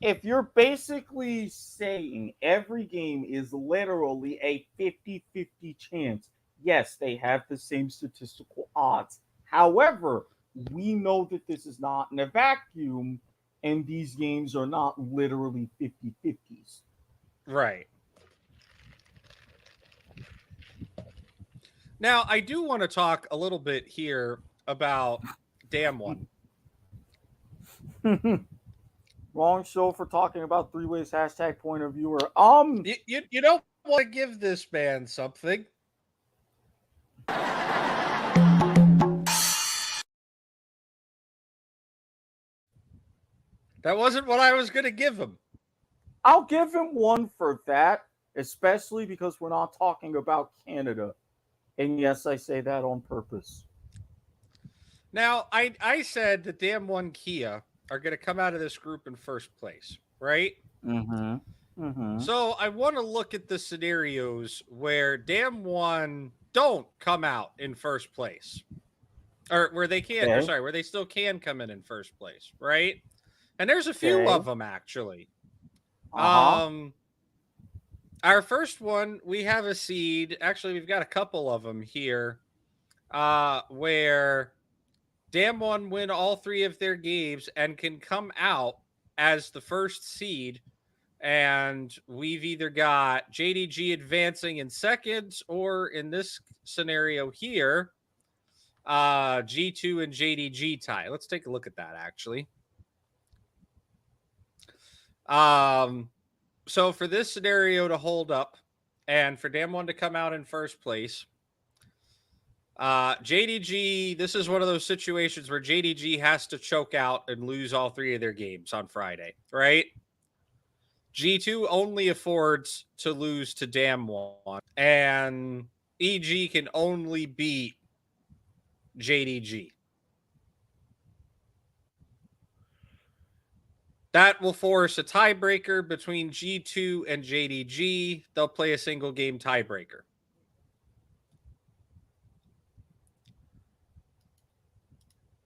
Speaker 2: If you're basically saying every game is literally a 50-50 chance, yes, they have the same statistical odds. However, we know that this is not in a vacuum, and these games are not literally 50-50s.
Speaker 1: Right. Now, I do want to talk a little bit here about Damwon.
Speaker 2: Wrong show for talking about 3-ways hashtag point of viewer.
Speaker 1: You don't want to give this man something. That wasn't what I was going to give him.
Speaker 2: I'll give him one for that, especially because we're not talking about Canada. And yes, I say that on purpose.
Speaker 1: Now, I said that Damwon Kia are going to come out of this group in first place, right? So I want to look at the scenarios where Damwon don't come out in first place, or where they can, or sorry, where they still can come in first place, right? And there's a few of them actually. Our first one, we have a seed. Actually, we've got a couple of them here, where Damwon win all 3 of their games and can come out as the first seed. And we've either got JDG advancing in seconds, or in this scenario here, G2 and JDG tie. Let's take a look at that, actually. So for this scenario to hold up and for Damwon to come out in first place, JDG, this is one of those situations where JDG has to choke out and lose all 3 of their games on Friday, right? G2 only affords to lose to Damwon, and EG can only beat JDG. That will force a tiebreaker between G2 and JDG. They'll play a single game tiebreaker.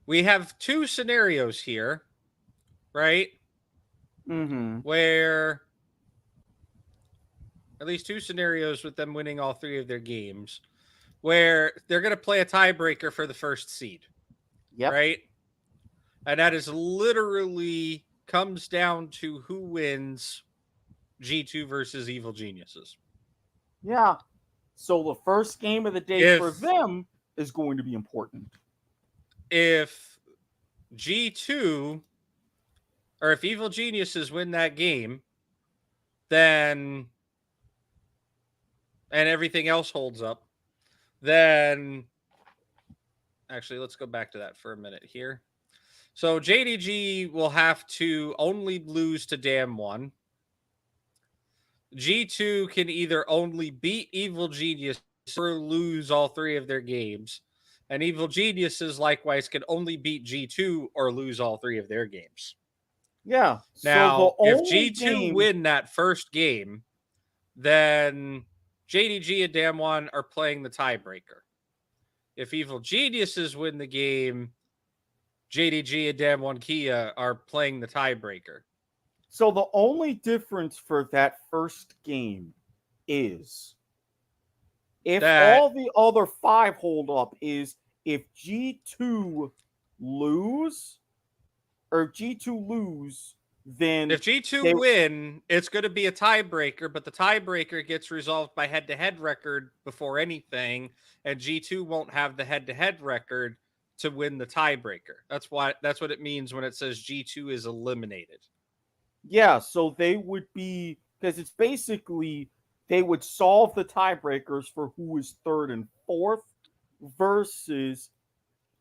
Speaker 1: We have 2 scenarios here, right? Where at least 2 scenarios with them winning all 3 of their games, where they're going to play a tiebreaker for the first seed.
Speaker 2: Yep.
Speaker 1: Right? And that is literally comes down to who wins G2 versus Evil Geniuses.
Speaker 2: Yeah. So the first game of the day for them is going to be important.
Speaker 1: If G2 or if Evil Geniuses win that game, then and everything else holds up, then actually let's go back to that for a minute here. So JDG will have to only lose to Damwon. G2 can either only beat Evil Genius or lose all 3 of their games. And Evil Geniuses likewise can only beat G2 or lose all 3 of their games.
Speaker 2: Yeah.
Speaker 1: Now,
Speaker 2: so
Speaker 1: if G2 win that first game, then JDG and Damwon are playing the tiebreaker. If Evil Geniuses win the game, JDG and Damwon Kia are playing the tiebreaker.
Speaker 2: So the only difference for that first game is if all the other 5 hold up is if G2 lose, then
Speaker 1: if G2 win, it's going to be a tiebreaker, but the tiebreaker gets resolved by head-to-head record before anything, and G2 won't have the head-to-head record to win the tiebreaker. That's what it means when it says G2 is eliminated.
Speaker 2: Yeah, so they would be, because it's basically they would solve the tiebreakers for who is 3rd and 4th versus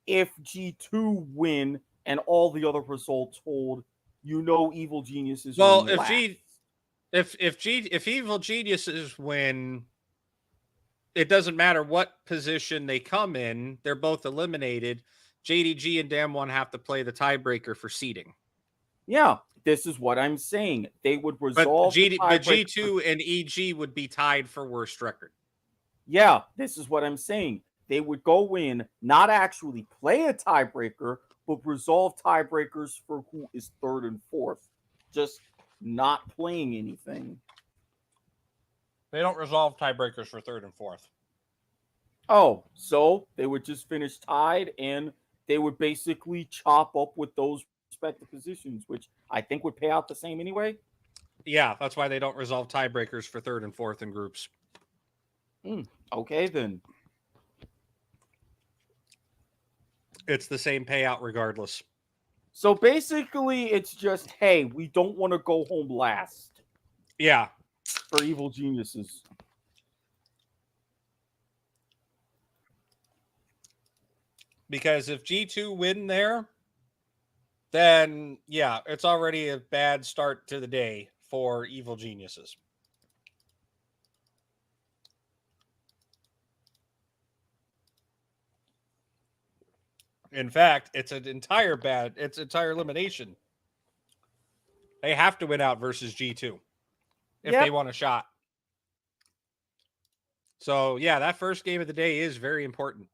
Speaker 2: if G2 win and all the other results hold, Evil Geniuses.
Speaker 1: Well, if Evil Geniuses win, it doesn't matter what position they come in; they're both eliminated. JDG and Damwon have to play the tiebreaker for seeding.
Speaker 2: Yeah, this is what I'm saying. They would resolve.
Speaker 1: But G2 and EG would be tied for worst record.
Speaker 2: Yeah, this is what I'm saying. They would go in, not actually play a tiebreaker, but resolve tiebreakers for who is 3rd and 4th. Just not playing anything.
Speaker 1: They don't resolve tiebreakers for 3rd and 4th.
Speaker 2: Oh, so they would just finish tied, and they would basically chop up with those respective positions, which I think would pay out the same anyway.
Speaker 1: Yeah, that's why they don't resolve tiebreakers for 3rd and 4th in groups.
Speaker 2: Okay, then.
Speaker 1: It's the same payout regardless.
Speaker 2: So basically, it's just, hey, we don't want to go home last.
Speaker 1: Yeah.
Speaker 2: For Evil Geniuses.
Speaker 1: Because if G2 win there, then, yeah, it's already a bad start to the day for Evil Geniuses. In fact, it's entire elimination. They have to win out versus G2 if they want a shot. So, yeah, that first game of the day is very important.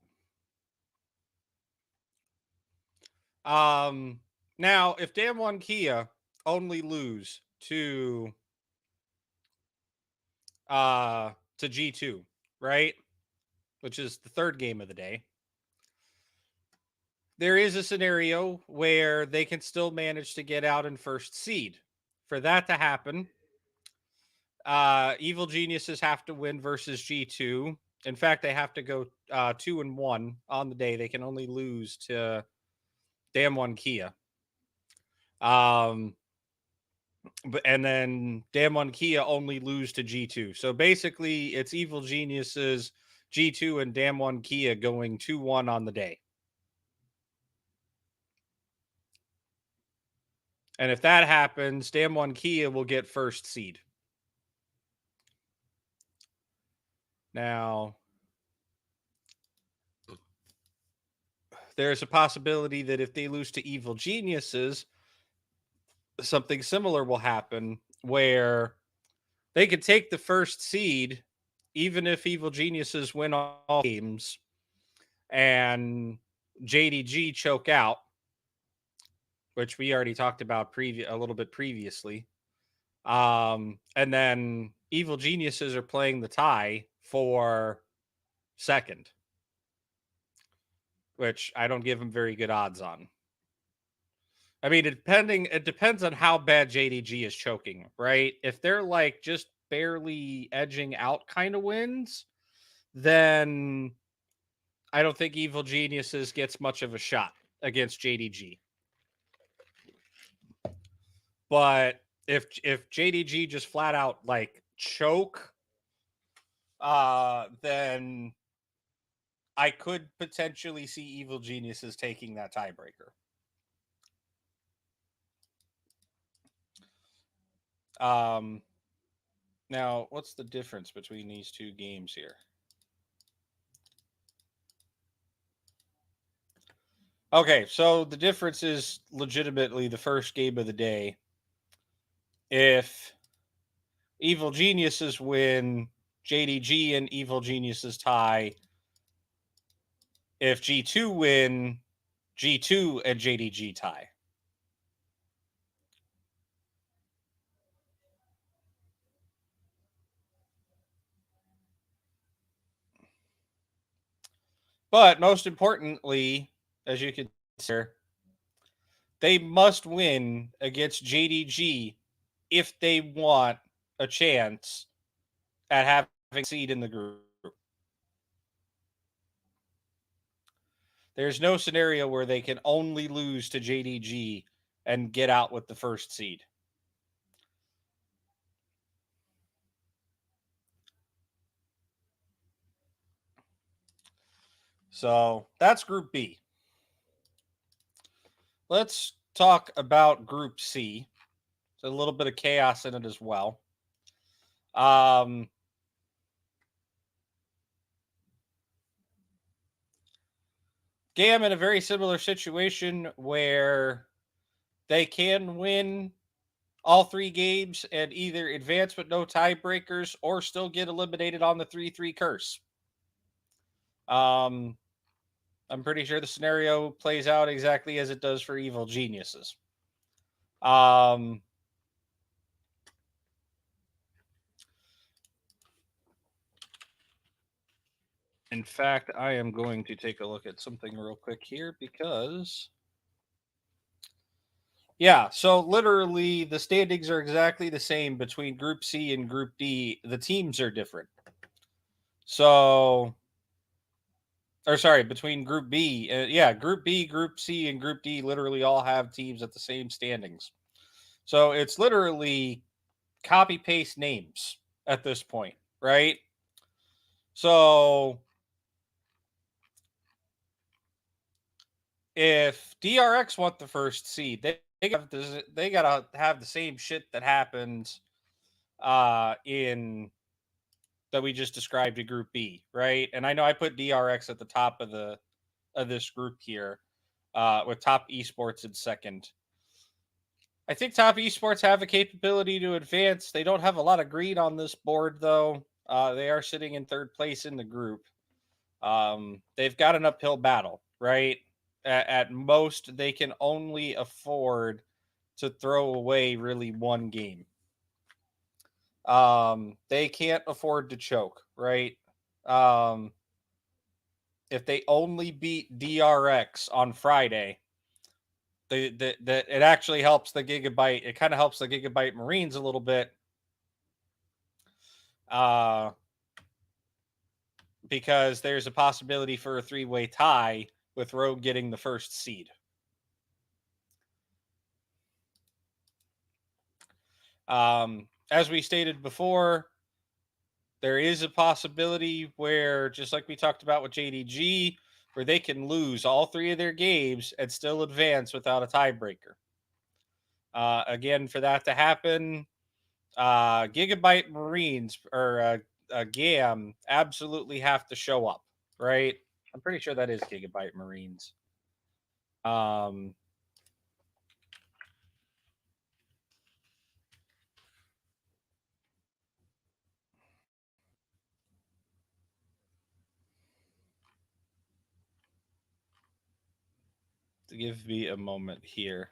Speaker 1: Now, if Damwon Kia only lose to G2, right? Which is the 3rd game of the day. there is a scenario where they can still manage to get out in first seed. For that to happen, Evil Geniuses have to win versus G2. In fact, they have to go 2-1 on the day. They can only lose to Damn One Kia. And then Damn One Kia only lose to G2. So basically, it's Evil Geniuses, G2, and Damn One Kia going 2-1 on the day. And if that happens, Damn One Kia will get first seed. Now, there's a possibility that if they lose to Evil Geniuses, something similar will happen where they could take the first seed, even if Evil Geniuses win all games and JDG choke out, which we already talked about a little bit previously. And then Evil Geniuses are playing the tie for second, which I don't give them very good odds on. I mean, it depends on how bad JDG is choking, right? If they're like just barely edging out kind of wins, then I don't think Evil Geniuses gets much of a shot against JDG. But if JDG just flat out like choke, then I could potentially see Evil Geniuses taking that tiebreaker. Now, what's the difference between these two games here? Okay, so the difference is legitimately the first game of the day. If Evil Geniuses win, JDG and Evil Geniuses tie. If G2 win, G2 and JDG tie. But most importantly, as you can see here, they must win against JDG if they want a chance at having a seed in the group. There's no scenario where they can only lose to JDG and get out with the first seed. So that's Group B. Let's talk about Group C. There's a little bit of chaos in it as well. GAM in a very similar situation where they can win all 3 games and either advance with no tiebreakers or still get eliminated on the 3-3 curse. I'm pretty sure the scenario plays out exactly as it does for Evil Geniuses. In fact, I am going to take a look at something real quick here because... Yeah, so literally the standings are exactly the same between Group C and Group D. The teams are different. So... Or sorry, between Group B. Group B, Group C, and Group D literally all have teams at the same standings. So it's literally copy-paste names at this point, right? So if DRX want the first seed, they gotta have the same shit that happened in that we just described in Group B, right? And I know I put DRX at the top of this group here, with Top Esports in second. I think Top Esports have a capability to advance. They don't have a lot of greed on this board, though. They are sitting in third place in the group. They've got an uphill battle, right? At most, they can only afford to throw away really one game. They can't afford to choke, right? if they only beat DRX on Friday, it actually helps the Gigabyte. It kind of helps the Gigabyte Marines a little bit. Because there's a possibility for a 3-way tie with Rogue getting the first seed. As we stated before, there is a possibility where, just like we talked about with JDG, where they can lose all 3 of their games and still advance without a tiebreaker. Again, for that to happen, Gigabyte Marines or GAM absolutely have to show up, right? I'm pretty sure that is Gigabyte Marines. Give me a moment here.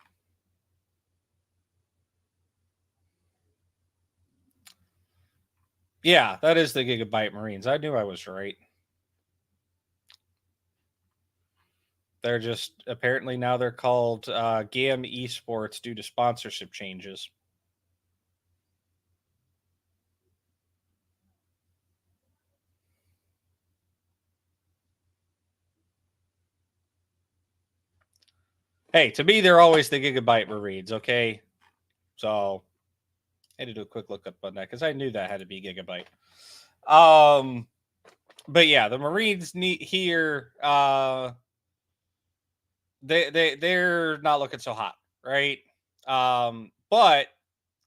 Speaker 1: Yeah, that is the Gigabyte Marines. I knew I was right. They're just apparently now they're called GAM Esports due to sponsorship changes. Hey, to me, they're always the Gigabyte Marines, okay? So I had to do a quick look up on that because I knew that had to be Gigabyte. But yeah, the Marines need here. They're not looking so hot, right? But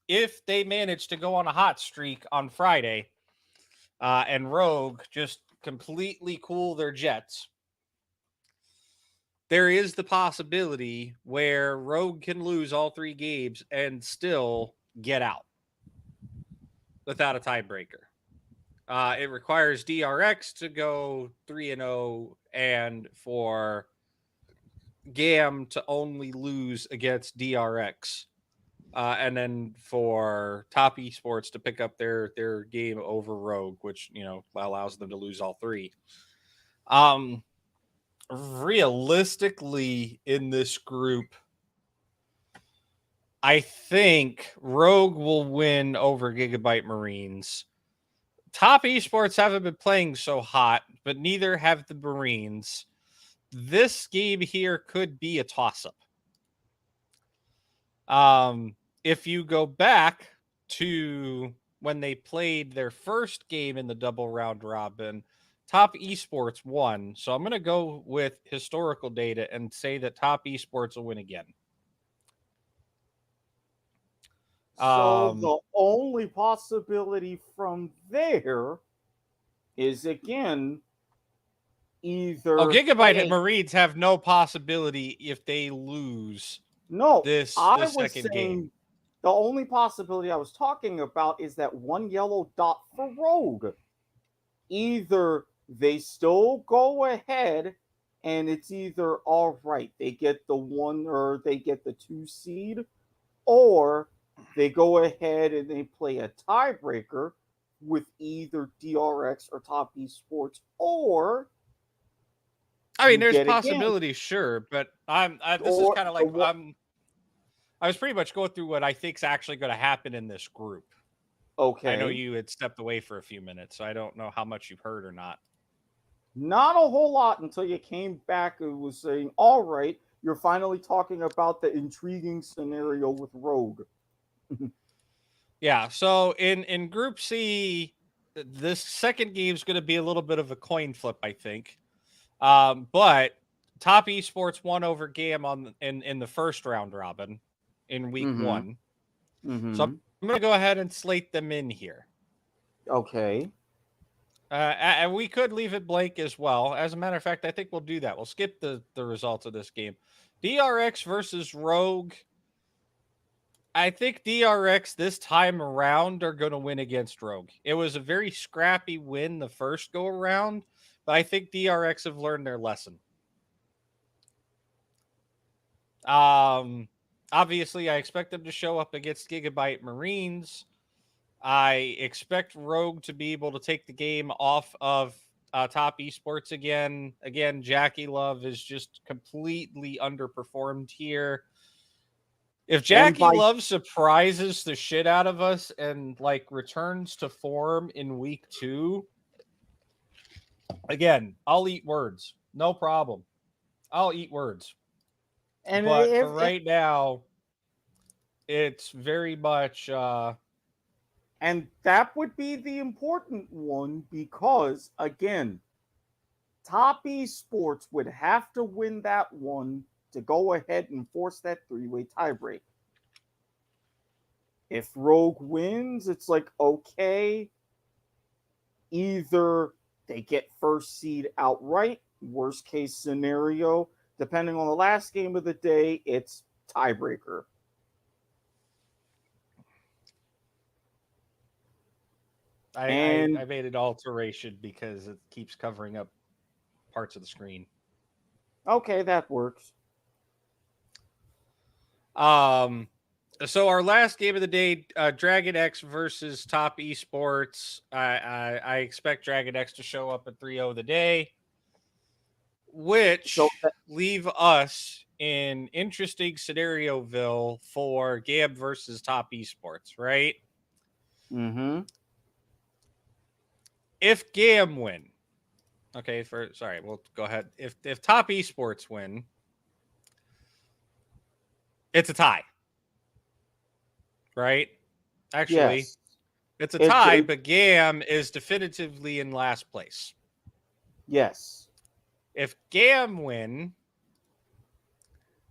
Speaker 1: if they manage to go on a hot streak on Friday, and Rogue just completely cool their jets, there is the possibility where Rogue can lose all 3 games and still get out without a tiebreaker. It requires DRX to go 3-0 and for GAM to only lose against DRX. And then for Top Esports to pick up their game over Rogue, which, allows them to lose all 3. Realistically, in this group, I think Rogue will win over Gigabyte Marines. Top Esports haven't been playing so hot, but neither have the Marines. This game here could be a toss-up. If you go back to when they played their first game in the double round robin, Top Esports won. So I'm going to go with historical data and say that Top Esports will win again.
Speaker 2: So the only possibility from there is, again, either...
Speaker 1: Gigabyte Marines have no possibility if they lose this second game.
Speaker 2: The only possibility I was talking about is that one yellow dot for Rogue. Either they still go ahead and it's either all right, they get the 1 or they get the 2 seed, or they go ahead and they play a tiebreaker with either DRX or Top Esports, or
Speaker 1: there's possibilities, sure, but this is kind of like I was pretty much going through what I think is actually going to happen in this group.
Speaker 2: Okay.
Speaker 1: I know you had stepped away for a few minutes, so I don't know how much you've heard or not.
Speaker 2: Not a whole lot until you came back and was saying, all right, you're finally talking about the intriguing scenario with Rogue.
Speaker 1: Yeah, so in Group C, this second game is going to be a little bit of a coin flip, I think. But Top Esports won over GAM in the first round robin in week 1. So I'm going to go ahead and slate them in here.
Speaker 2: Okay.
Speaker 1: And we could leave it blank as well. As a matter of fact, I think we'll do that. We'll skip the results of this game. DRX versus Rogue. I think DRX this time around are going to win against Rogue. It was a very scrappy win the first go around, but I think DRX have learned their lesson. Obviously, I expect them to show up against Gigabyte Marines. I expect Rogue to be able to take the game off of Top Esports again. Again, Jackie Love is just completely underperformed here. If Jackie Love surprises the shit out of us and like returns to form in week 2, again, I'll eat words. No problem. I'll eat words. But for right now, it's very much
Speaker 2: and that would be the important one because again, Top Esports would have to win that one to go ahead and force that 3-way tiebreak. If Rogue wins, it's like, okay, either they get first seed outright, worst case scenario, depending on the last game of the day, it's tiebreaker.
Speaker 1: I made an alteration because it keeps covering up parts of the screen.
Speaker 2: Okay, that works.
Speaker 1: So our last game of the day, Dragon X versus Top Esports. I expect Dragon X to show up at 3-0 the day, which leave us in interesting scenarioville for Gab versus Top Esports, right?
Speaker 2: Mm-hmm.
Speaker 1: If GAM win, we'll go ahead. If Top Esports win, it's a tie, right? Actually,
Speaker 2: yes.
Speaker 1: It's a tie, but GAM is definitively in last place.
Speaker 2: Yes.
Speaker 1: If GAM win,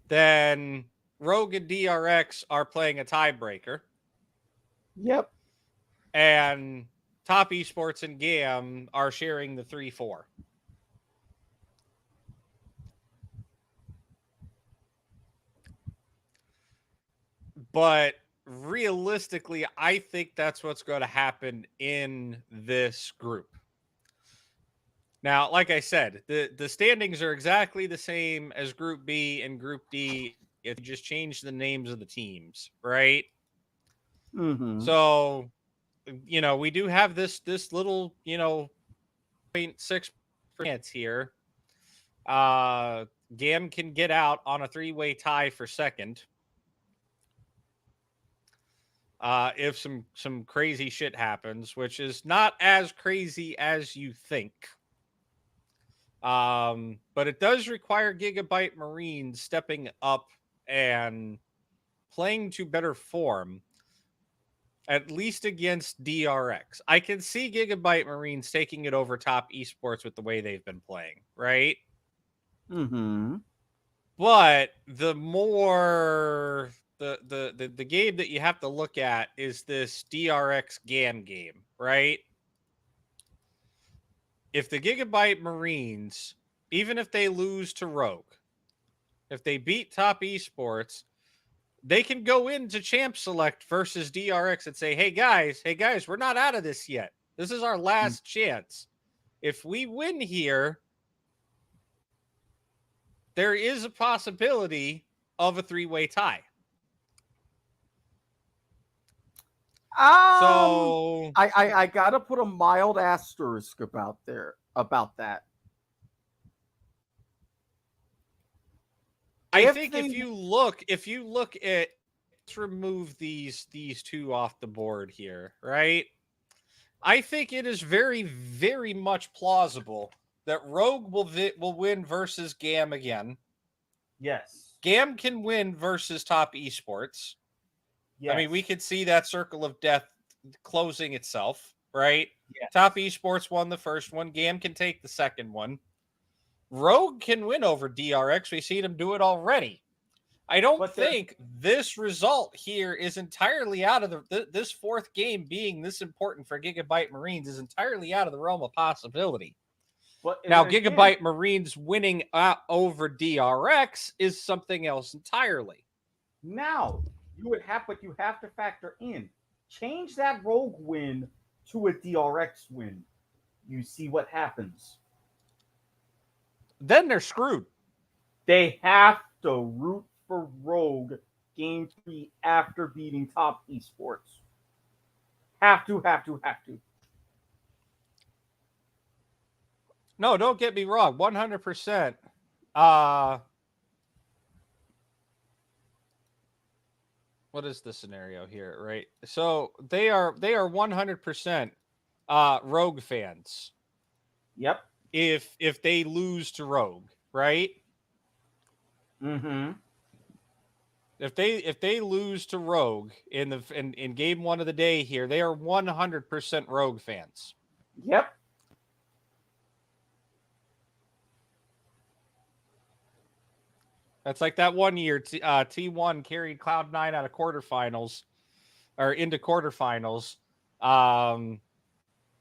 Speaker 1: then Rogue and DRX are playing a tiebreaker.
Speaker 2: Yep.
Speaker 1: And Top Esports and GAM are sharing the 3-4. But realistically, I think that's what's going to happen in this group. Now, like I said, the standings are exactly the same as Group B and Group D if you just change the names of the teams, right?
Speaker 2: Mm-hmm.
Speaker 1: So, we do have this little, 0.6% here. GAM can get out on a 3-way tie for second. If some crazy shit happens, which is not as crazy as you think. But it does require Gigabyte Marines stepping up and playing to better form, at least against DRX. I can see Gigabyte Marines taking it over Top Esports with the way they've been playing, right?
Speaker 2: Mm-hmm.
Speaker 1: But the more the game that you have to look at is this DRX GAM game, right? If the Gigabyte Marines, even if they lose to Rogue, if they beat Top Esports, they can go into Champ Select versus DRX and say, hey guys, we're not out of this yet. This is our last chance. If we win here, there is a possibility of a 3-way tie. So
Speaker 2: I gotta put a mild asterisk about that.
Speaker 1: I think if you look at, let's remove these two off the board here, right? I think it is very, very much plausible that Rogue will win versus GAM again.
Speaker 2: Yes.
Speaker 1: GAM can win versus Top Esports.
Speaker 2: Yes.
Speaker 1: I mean, we could see that circle of death closing itself, right?
Speaker 2: Yes.
Speaker 1: Top Esports won the first one. GAM can take the second one. Rogue can win over DRX. We've seen him do it already. I don't think this result here is entirely out of this fourth game being this important for Gigabyte Marines is entirely out of the realm of possibility.
Speaker 2: But
Speaker 1: now, Gigabyte Marines winning over DRX is something else entirely.
Speaker 2: Now, you have to factor in, change that Rogue win to a DRX win. You see what happens.
Speaker 1: Then they're screwed.
Speaker 2: They have to root for Rogue Game 3 after beating Top Esports. Have to.
Speaker 1: No, don't get me wrong. 100%. What is the scenario here, right? So they are 100% Rogue fans.
Speaker 2: Yep.
Speaker 1: If they lose to Rogue, right?
Speaker 2: Mm-hmm.
Speaker 1: If they lose to Rogue in game 1 of the day here, they are 100% Rogue fans.
Speaker 2: Yep.
Speaker 1: That's like that one year T1 carried Cloud9 out of quarterfinals or into quarterfinals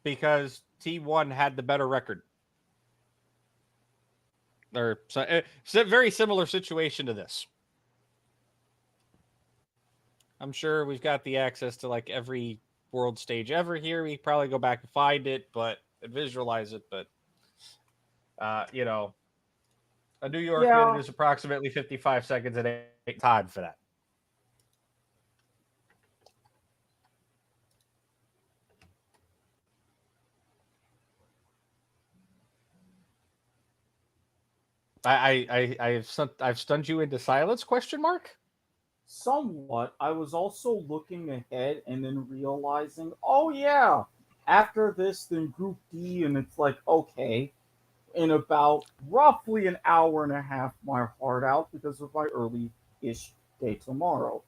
Speaker 1: because T1 had the better record. Or so it's a very similar situation to this. I'm sure we've got the access to like every world stage ever here. We probably go back and find it, but visualize it. But you know, a New York minute is approximately 55 seconds at time for that. I've stunned you into silence? Question mark.
Speaker 2: Somewhat. I was also looking ahead and then realizing, oh yeah, after this, then Group D, and it's like, okay, in about roughly an hour and a half, my heart out because of my early-ish day tomorrow.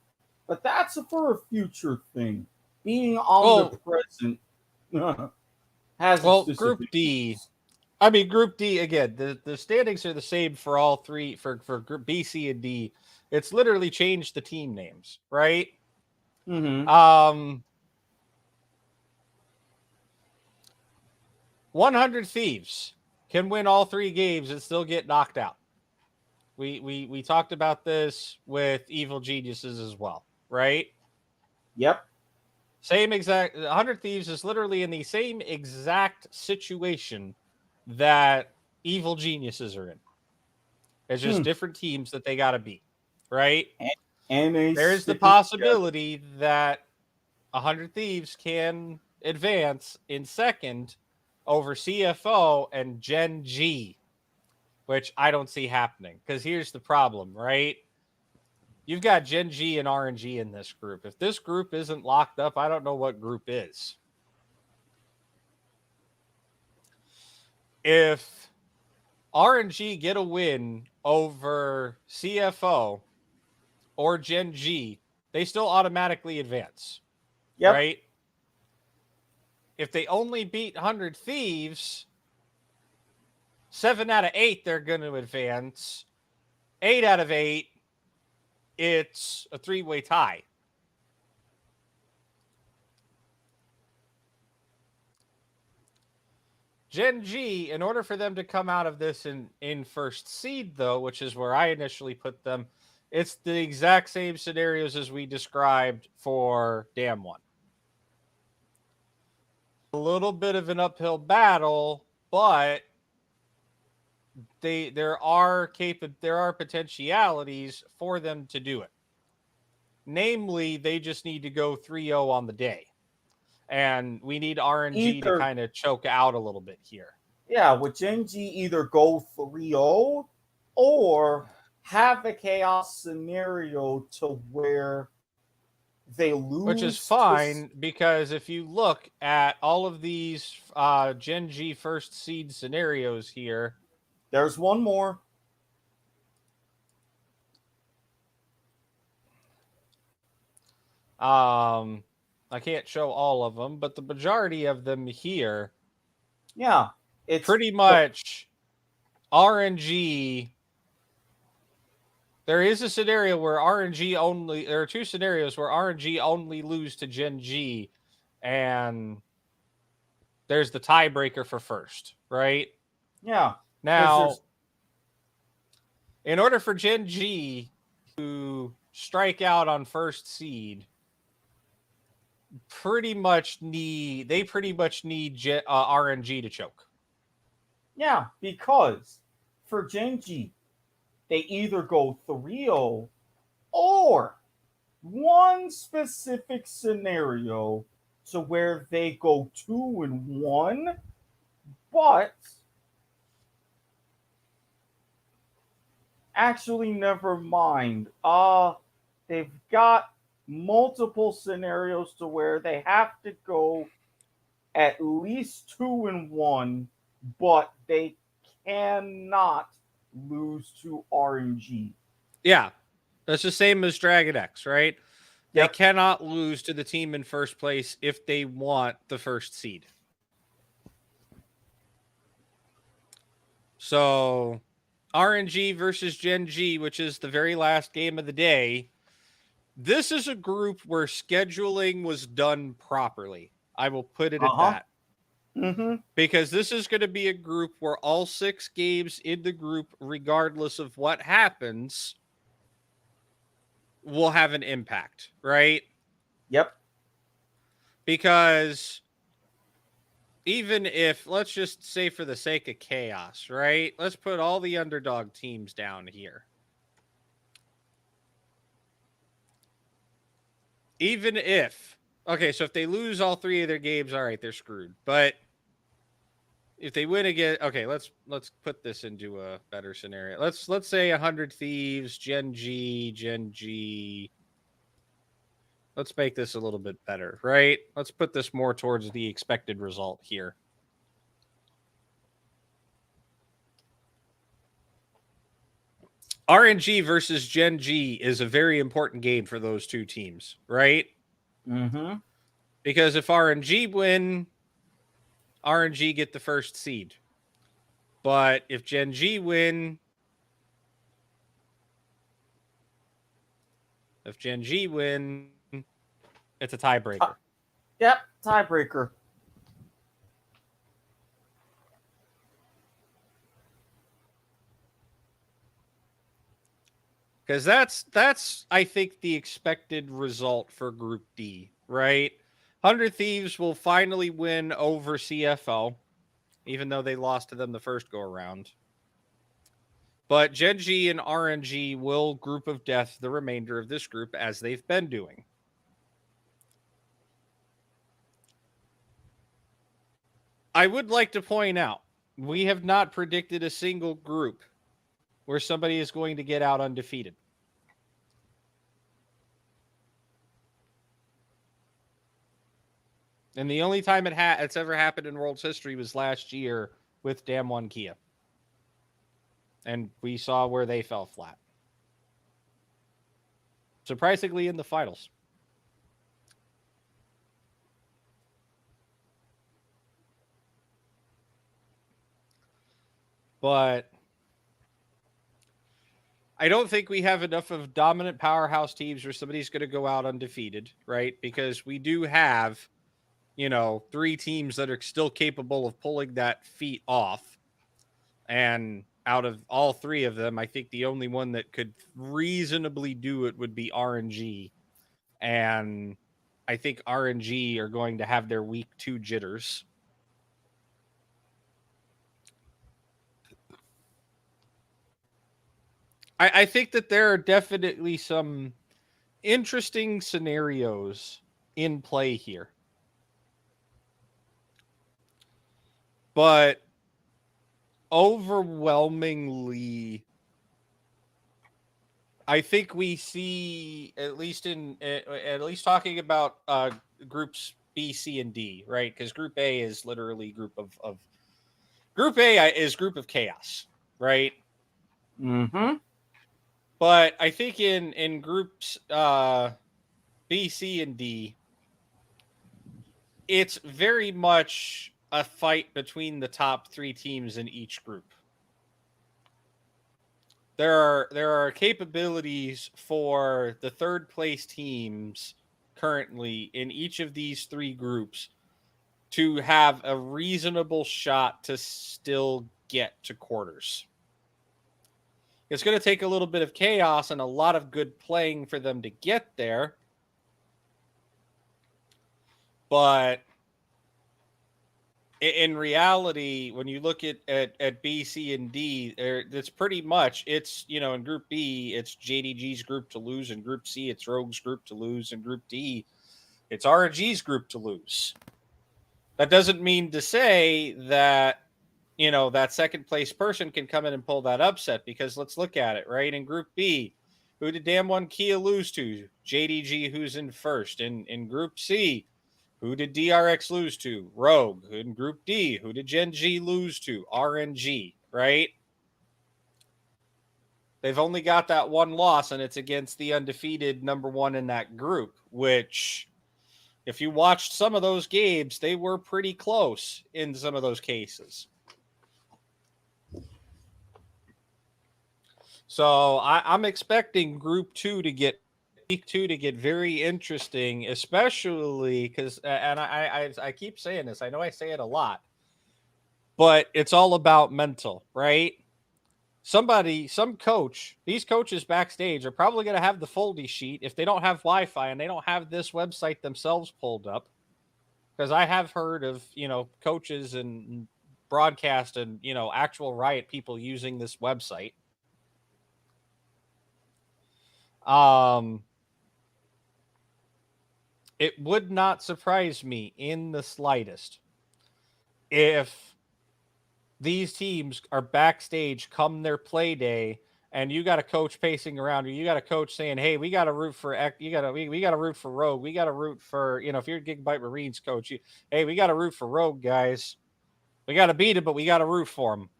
Speaker 2: But that's for a future thing. Being omnipresent has
Speaker 1: Group D. I mean, Group D again. The standings are the same for all three for Group B, C, and D. It's literally changed the team names, right?
Speaker 2: Mm-hmm.
Speaker 1: 100 Thieves can win all 3 games and still get knocked out. We talked about this with Evil Geniuses as well, right?
Speaker 2: Yep.
Speaker 1: Same exact. 100 Thieves is literally in the same exact situation that Evil Geniuses are in. It's just different teams that they got to beat, right?
Speaker 2: And
Speaker 1: there's the possibility that 100 Thieves can advance in second over CFO and Gen G, which I don't see happening. Because here's the problem, right? You've got Gen G and RNG in this group. If this group isn't locked up, I don't know what group is. If RNG get a win over CFO or Gen G, they still automatically advance.
Speaker 2: Yep.
Speaker 1: Right? If they only beat 100 Thieves, 7 out of 8, they're going to advance. 8 out of 8, it's a 3-way tie. Gen G, in order for them to come out of this in first seed, though, which is where I initially put them, it's the exact same scenarios as we described for Dam 1. A little bit of an uphill battle, but there are potentialities for them to do it. Namely, they just need to go 3-0 on the day. And we need RNG to kind of choke out a little bit here.
Speaker 2: Yeah, with Gen G either go 3-0 or have a chaos scenario to where they lose.
Speaker 1: Which is fine, because if you look at all of these Gen G first seed scenarios here.
Speaker 2: There's one more.
Speaker 1: I can't show all of them, but the majority of them here.
Speaker 2: Yeah, it's
Speaker 1: pretty much RNG. There is a scenario where RNG only. There are 2 scenarios where RNG only lose to Gen G, and there's the tiebreaker for first, right?
Speaker 2: Yeah.
Speaker 1: Now, in order for Gen G to strike out on first seed, pretty much need RNG to choke.
Speaker 2: Yeah, because for Gen G, they either go 3-0 or one specific scenario to where they go 2-1, but Actually, never mind. They've got multiple scenarios to where they have to go at least 2-1, but they cannot lose to RNG.
Speaker 1: Yeah, that's the same as Dragon X, right? They cannot lose to the team in first place if they want the first seed. So, RNG versus Gen G, which is the very last game of the day. This is a group where scheduling was done properly. I will put it at that. Because this is going to be a group where all 6 games in the group, regardless of what happens, will have an impact, right?
Speaker 2: Yep.
Speaker 1: Because even if, let's just say for the sake of chaos, right? Let's put all the underdog teams down here. Even if, okay, so if they lose all 3 of their games, all right, they're screwed. But if they win again, okay, let's put this into a better scenario. Let's say 100 Thieves, Gen G. Let's make this a little bit better, right? Let's put this more towards the expected result here. RNG versus Gen G is a very important game for those 2 teams, right? Because if RNG win, RNG get the first seed. But if Gen G win, it's a tiebreaker.
Speaker 2: Yep, tiebreaker.
Speaker 1: Because that's I think the expected result for Group D, right? 100 Thieves will finally win over CFO, even though they lost to them the first go around. But Gen G and RNG will group of death the remainder of this group as they've been doing. I would like to point out, we have not predicted a single group where somebody is going to get out undefeated. And the only time it's ever happened in world's history was last year with Dam 1 Kia. And we saw where they fell flat. Surprisingly in the finals. But I don't think we have enough of dominant powerhouse teams where somebody's going to go out undefeated, right? Because we do have, 3 teams that are still capable of pulling that feat off. And out of all 3 of them, I think the only one that could reasonably do it would be RNG. And I think RNG are going to have their week 2 jitters. I think that there are definitely some interesting scenarios in play here. But overwhelmingly, I think we see, at least talking about groups B, C, and D, right? Because Group A is literally Group of chaos, right? But I think in groups B, C, and D, it's very much a fight between the top 3 teams in each group. There are capabilities for the third place teams currently in each of these 3 groups to have a reasonable shot to still get to quarters. It's going to take a little bit of chaos and a lot of good playing for them to get there. But in reality, when you look at B, C, and D, it's pretty much, in Group B, it's JDG's group to lose. In Group C, it's Rogue's group to lose. In Group D, it's RNG's group to lose. That doesn't mean to say that that second place person can come in and pull that upset, because let's look at it, right? In Group B, who did Damn One Kia lose to? JDG, who's in first. In Group C, who did DRX lose to? Rogue. In Group D, who did Gen G lose to? RNG, right? They've only got that one loss, and it's against the undefeated number one in that group, which, if you watched some of those games, they were pretty close in some of those cases. So I'm expecting Group 2 to get very interesting, especially because, and I keep saying this, I know I say it a lot, but it's all about mental, right? Some coach, these coaches backstage are probably going to have the foldy sheet if they don't have Wi-Fi and they don't have this website themselves pulled up. Because I have heard of, coaches and broadcast and, actual Riot people using this website. It would not surprise me in the slightest if these teams are backstage come their play day and you got a coach pacing around, or you got a coach saying, "Hey, we got to root for we got to root for Rogue. We got to root for, if you're a Gigabyte Marines coach, hey, we got to root for Rogue, guys. We got to beat it, but we got to root for them."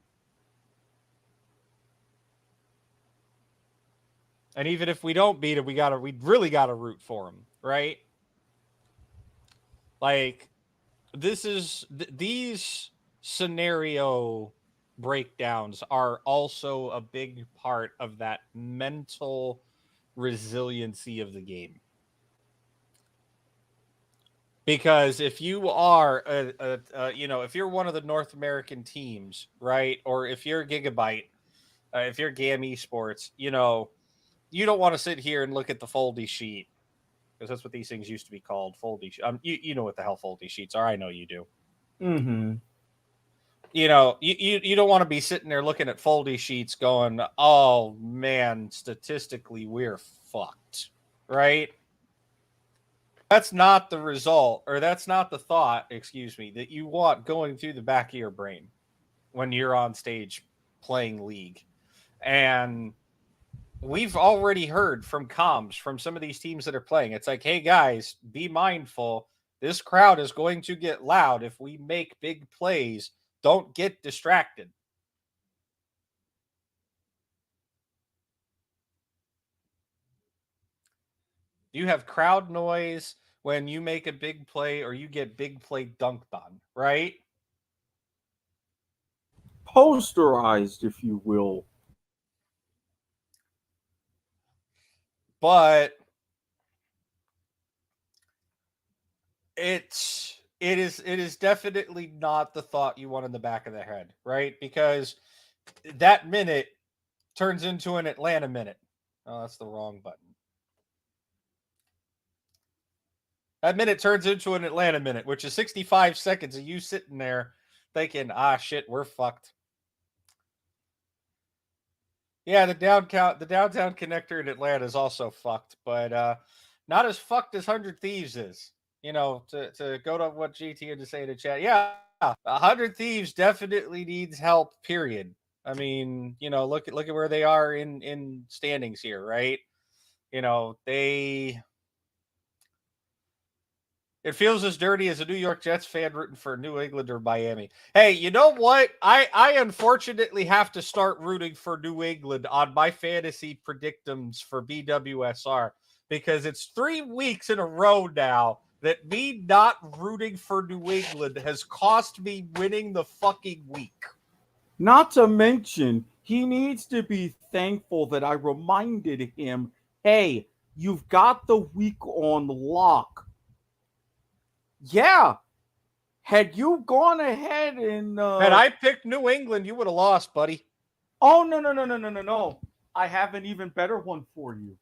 Speaker 1: And even if we don't beat it, we really got to root for them, right? Like, these scenario breakdowns are also a big part of that mental resiliency of the game. Because if you are if you're one of the North American teams, right, or if you're Gigabyte, if you're GAM Esports, you don't want to sit here and look at the foldy sheet, because that's what these things used to be called, foldy. You know what the hell foldy sheets are? I know you do.
Speaker 2: Mm-hmm.
Speaker 1: You don't want to be sitting there looking at foldy sheets going, "Oh man, statistically we're fucked," right? That's not the result, or that's not the thought, excuse me, that you want going through the back of your brain when you're on stage playing League. And we've already heard from comms from some of these teams that are playing. It's like, "Hey guys, be mindful. This crowd is going to get loud if we make big plays. Don't get distracted." You have crowd noise when you make a big play or you get big play dunked on, right?
Speaker 2: Posterized, if you will.
Speaker 1: But it is definitely not the thought you want in the back of the head, right? Because that minute turns into an Atlanta minute. Oh, that's the wrong button. That minute turns into an Atlanta minute, which is 65 seconds of you sitting there thinking, "Ah, shit, we're fucked." Yeah, the downtown connector in Atlanta is also fucked, but not as fucked as 100 Thieves is. To go to what GT had to say in the chat. Yeah, 100 Thieves definitely needs help, period. I mean, look at where they are in standings here, right? It feels as dirty as a New York Jets fan rooting for New England or Miami. Hey, you know what? I unfortunately have to start rooting for New England on my fantasy predictums for BWSR, because it's 3 weeks in a row now that me not rooting for New England has cost me winning the fucking week.
Speaker 2: Not to mention, he needs to be thankful that I reminded him, "Hey, you've got the week on lock." Yeah. Had you gone ahead and
Speaker 1: Had I picked New England, you would have lost, buddy.
Speaker 2: Oh, no. I have an even better one for you.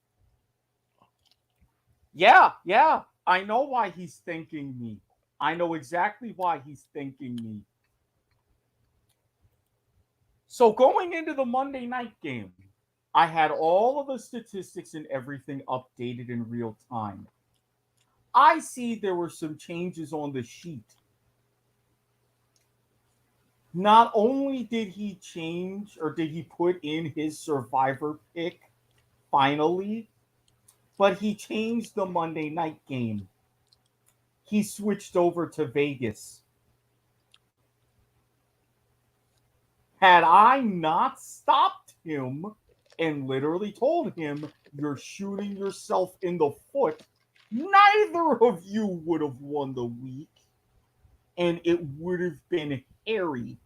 Speaker 2: Yeah. I know why he's thanking me. I know exactly why he's thanking me. So going into the Monday night game, I had all of the statistics and everything updated in real time. I see there were some changes on the sheet. Not only did he change or did he put in his survivor pick finally, but he changed the Monday night game. He switched over to Vegas. Had I not stopped him and literally told him, you're shooting yourself in the foot, neither of you would have won the week, and it would have been hairy.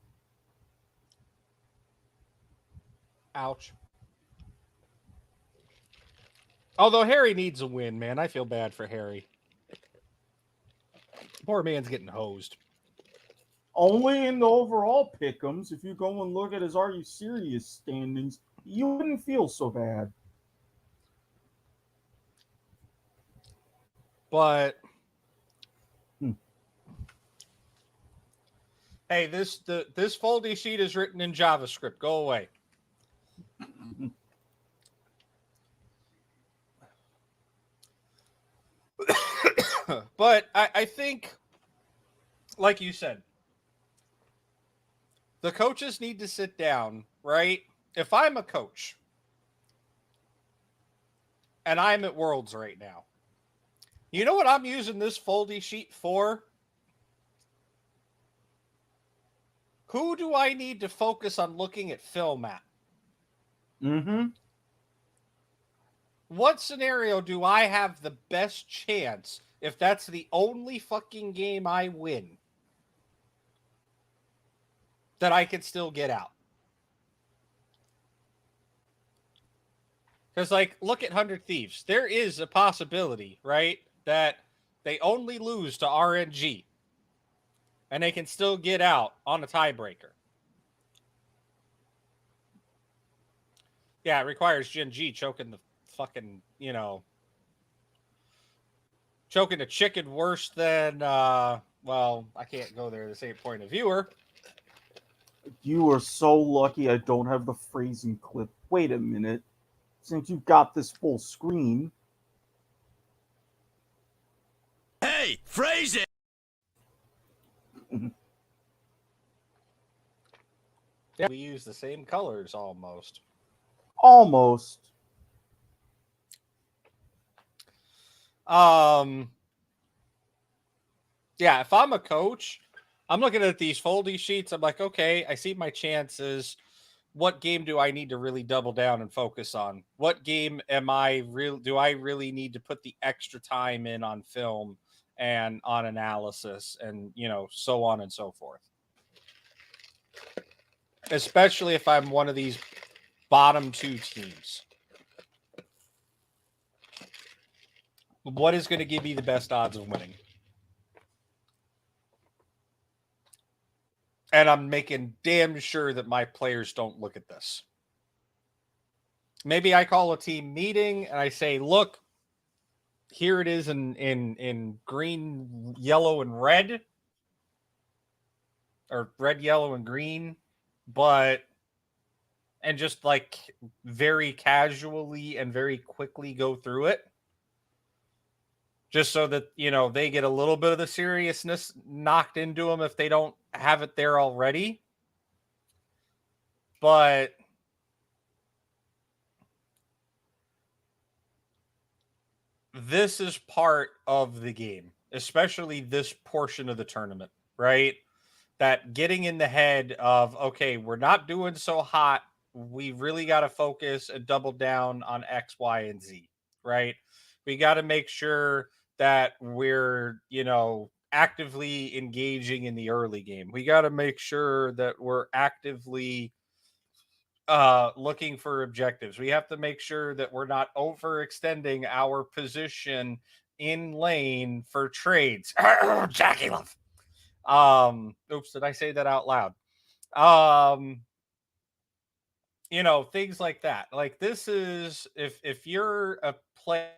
Speaker 1: Ouch. Although Harry needs a win, man. I feel bad for Harry. Poor man's getting hosed.
Speaker 2: Only in the overall pick'ems, if you go and look at his Are You Serious standings, you wouldn't feel so bad.
Speaker 1: But hey, this foldy sheet is written in JavaScript. Go away. But I think, like you said, the coaches need to sit down, right? If I'm a coach and I'm at Worlds right now, you know what I'm using this foldy sheet for? Who do I need to focus on looking at film at?
Speaker 2: Mm-hmm.
Speaker 1: What scenario do I have the best chance, if that's the only fucking game I win, that I can still get out? Because, like, look at 100 Thieves. There is a possibility, right, that they only lose to RNG and they can still get out on a tiebreaker. Yeah, it requires Gen G choking the fucking, choking the chicken worse than, well, I can't go there. This ain't point of viewer.
Speaker 2: You are so lucky I don't have the phrasing clip. Wait a minute. Since you've got this full screen.
Speaker 5: Hey, phrase it!
Speaker 1: Yeah, we use the same colors almost.
Speaker 2: Almost.
Speaker 1: Yeah, if I'm a coach, I'm looking at these foldy sheets. I'm like, okay, I see my chances. What game do I need to really double down and focus on? What game do I really need to put the extra time in on film and on analysis and, so on and so forth. Especially if I'm one of these bottom two teams. What is going to give me the best odds of winning? And I'm making damn sure that my players don't look at this. Maybe I call a team meeting and I say, look, here it is in green, yellow, and red. Or red, yellow, and green. And just like very casually and very quickly go through it. Just so that, they get a little bit of the seriousness knocked into them if they don't have it there already. But this is part of the game, especially this portion of the tournament, right? That getting in the head of, okay, we're not doing so hot. We really got to focus and double down on X, Y, and Z, right? We got to make sure that we're, actively engaging in the early game. We got to make sure that we're actively looking for objectives. We have to make sure that we're not overextending our position in lane for trades. Jackie Love. Oops, did I say that out loud? Things like that. Like, this is, if you're a player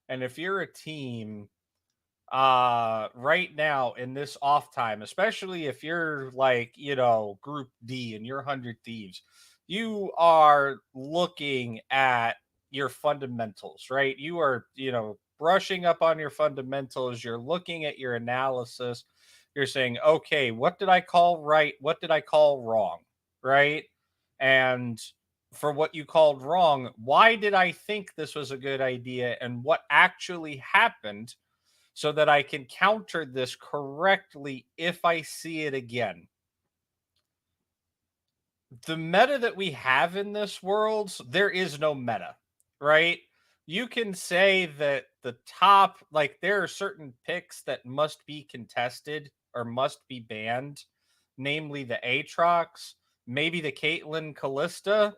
Speaker 1: and if you're a team right now in this off time, especially if you're like, group D and you're 100 Thieves, you are looking at your fundamentals, right? You are, brushing up on your fundamentals. You're looking at your analysis. you're saying, okay, what did I call right? What did I call wrong? Right? And for what you called wrong, why did I think this was a good idea and what actually happened so that I can counter this correctly if I see it again. The meta that we have in this world, there is no meta, right? You can say that the top, like there are certain picks that must be contested or must be banned, namely the Aatrox, maybe the Caitlyn Callista,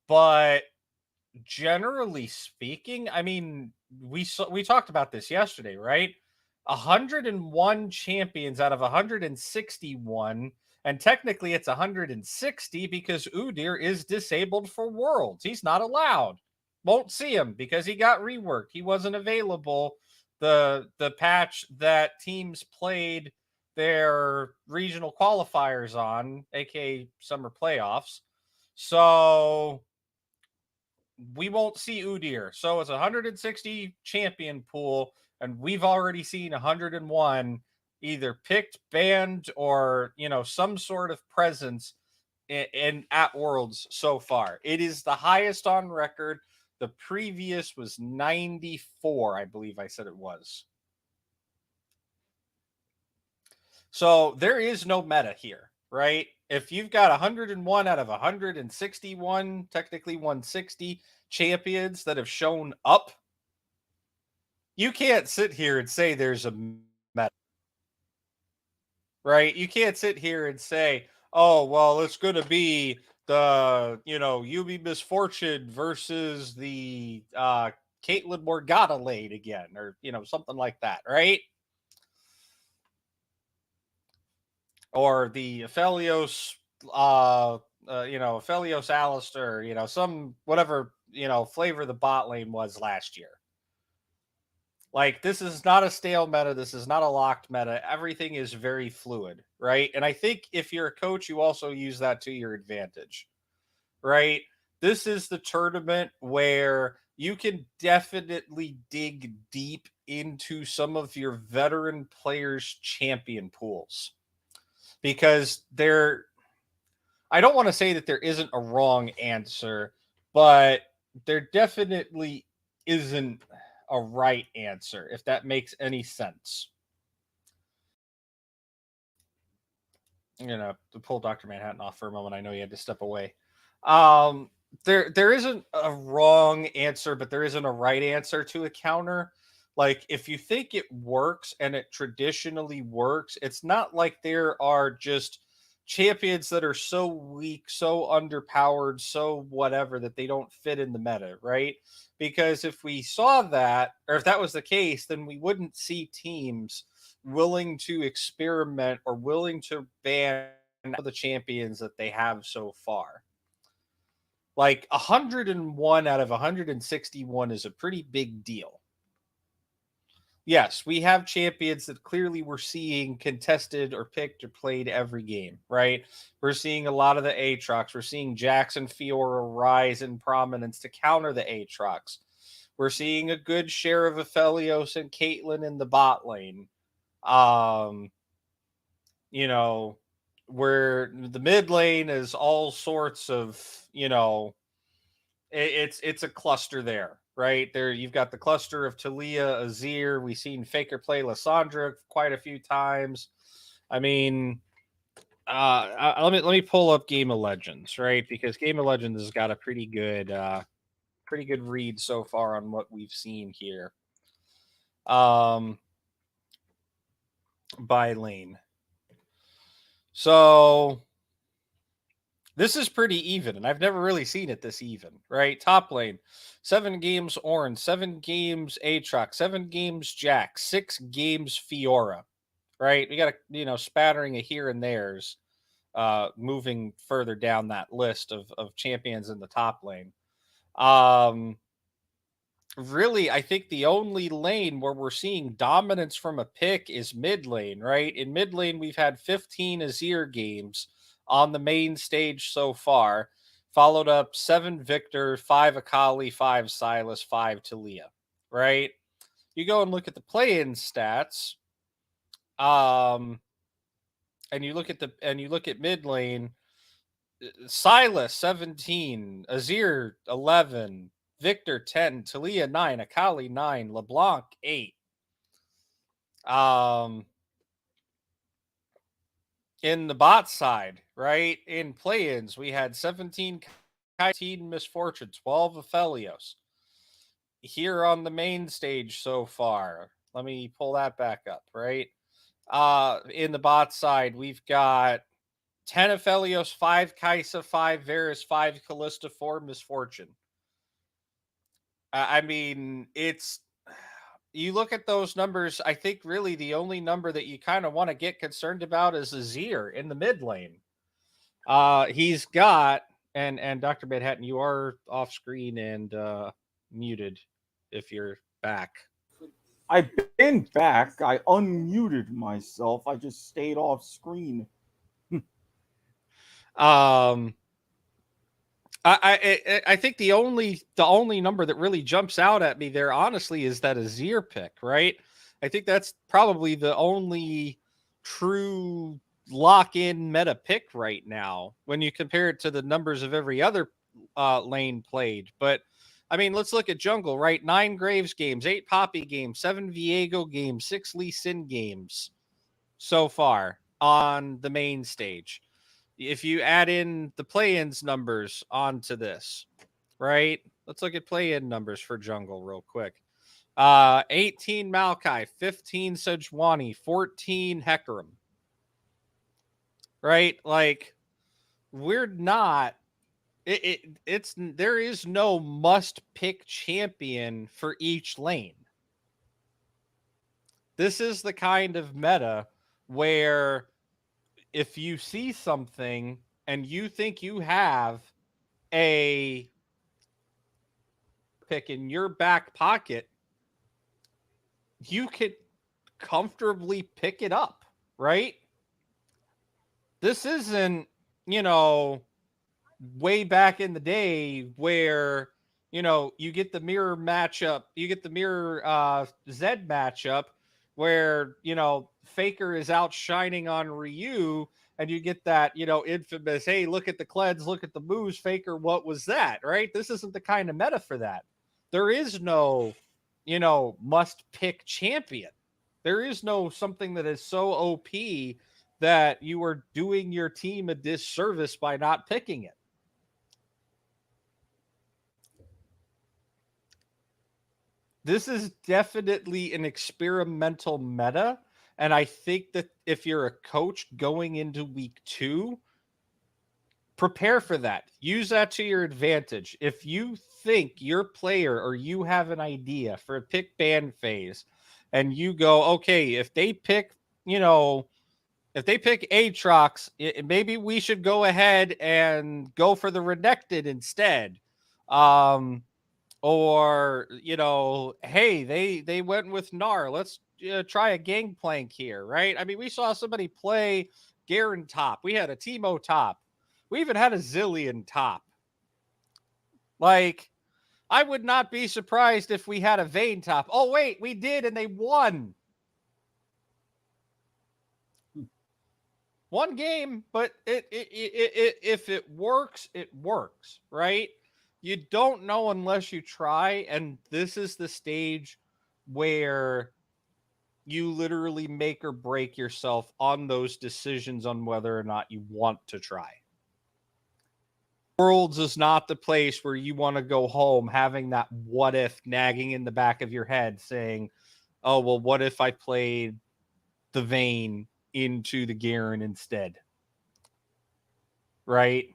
Speaker 1: but generally speaking, I mean, we talked about this yesterday, right? 101 champions out of 161, and technically it's 160 because Udyr is disabled for Worlds. He's not allowed. Won't see him because he got reworked. He wasn't available the patch that teams played their regional qualifiers on, aka summer playoffs. So we won't see Udyr. So it's 160 champion pool, and we've already seen 101 either picked, banned, or some sort of presence in at Worlds so far. It is the highest on record. The previous was 94, I believe I said it was. So there is no meta here, right? If you've got 101 out of 161, technically 160 champions that have shown up, you can't sit here and say there's a meta, right? You can't sit here and say, oh, well, it's going to be the, UB Misfortune versus the Caitlyn Morgana lane again, or, something like that, right? Or the Aphelios, Aphelios Alistair, some whatever, flavor the bot lane was last year. Like, this is not a stale meta. This is not a locked meta. Everything is very fluid, right? And I think if you're a coach, you also use that to your advantage, right? This is the tournament where you can definitely dig deep into some of your veteran players' champion pools. Because I don't want to say that there isn't a wrong answer, but there definitely isn't a right answer, if that makes any sense. To pull Dr. Manhattan off for a moment, I know you had to step away. There isn't a wrong answer, but there isn't a right answer to a counter. Like, if you think it works and it traditionally works, it's not like there are just champions that are so weak, so underpowered, so whatever that they don't fit in the meta, right? Because if we saw that, or if that was the case, then we wouldn't see teams willing to experiment or willing to ban the champions that they have so far. Like 101 out of 161 is a pretty big deal. Yes, we have champions that clearly we're seeing contested or picked or played every game, right? We're seeing a lot of the Aatrox. We're seeing Jackson Fiora rise in prominence to counter the Aatrox. We're seeing a good share of Aphelios and Caitlyn in the bot lane. Where the mid lane is all sorts of, it's a cluster there, right? There you've got the cluster of Talia, Azir. We've seen Faker play Lissandra quite a few times. I mean, let me pull up Game of Legends, right? Because Game of Legends has got a pretty good read so far on what we've seen here. By lane. So this is pretty even, and I've never really seen it this even, right? Top lane, 7 games Orange, 7 games Aatrox, 7 games Jack, 6 games Fiora, right? We got a spattering of here and there's moving further down that list of champions in the top lane. Really, I think the only lane where we're seeing dominance from a pick is mid lane, right? In mid lane, we've had 15 Azir games on the main stage so far, followed up 7 Victor, 5 Akali, 5 Silas, 5 Talia, right? You go and look at the play-in stats. and you look at mid lane, Silas 17, Azir 11, Victor 10, Talia 9, Akali 9, LeBlanc 8. In the bot side, right? In play-ins, we had 17 Misfortune, 12 Aphelios. Here on the main stage so far, let me pull that back up, right? In the bot side, we've got 10 Aphelios, 5 Kaisa, 5 Varus, 5 Callista, 4 Misfortune. I mean, it's... You look at those numbers, I think really the only number that you kind of want to get concerned about is Azir in the mid lane. He's got... And Dr. Manhattan, you are off screen and muted if you're back.
Speaker 2: I've been back. I unmuted myself. I just stayed off screen.
Speaker 1: I think the only number that really jumps out at me there, honestly, is that Azir pick, right? I think that's probably the only true lock-in meta pick right now when you compare it to the numbers of every other lane played. But I mean, let's look at jungle, right? 9 Graves games, 8 Poppy games, 7 Viego games, 6 Lee Sin games so far on the main stage. If you add in the play-ins numbers onto this, right? Let's look at play-in numbers for jungle real quick. 18 Maokai, 15 Sejuani, 14 Hecarim. Right? Like, we're not... There is no must-pick champion for each lane. This is the kind of meta where if you see something and you think you have a pick in your back pocket, you could comfortably pick it up, right? This isn't, way back in the day where, you get the mirror matchup, you get the mirror Zed matchup where, Faker is outshining on Ryu, and you get that, infamous, hey, look at the Kleds, look at the moves, Faker, what was that, right? This isn't the kind of meta for that. There is no, must-pick champion. There is no something that is so OP that you are doing your team a disservice by not picking it. This is definitely an experimental meta, and I think that if you're a coach going into week 2, prepare for that. Use that to your advantage. If you think your player or you have an idea for a pick ban phase, and you go, okay, if they pick, Aatrox, maybe we should go ahead and go for the Renekton instead. Or, hey, they went with Gnar. Let's try a Gangplank here, right? I mean, we saw somebody play Garen top. We had a Teemo top. We even had a Zillion top. Like, I would not be surprised if we had a Vayne top. Oh, wait, we did, and they won. One game, but if it works, it works, right? You don't know unless you try, and this is the stage where you literally make or break yourself on those decisions on whether or not you want to try. Worlds is not the place where you want to go home having that what if nagging in the back of your head saying, oh, well, what if I played the Vayne into the Garen instead? Right?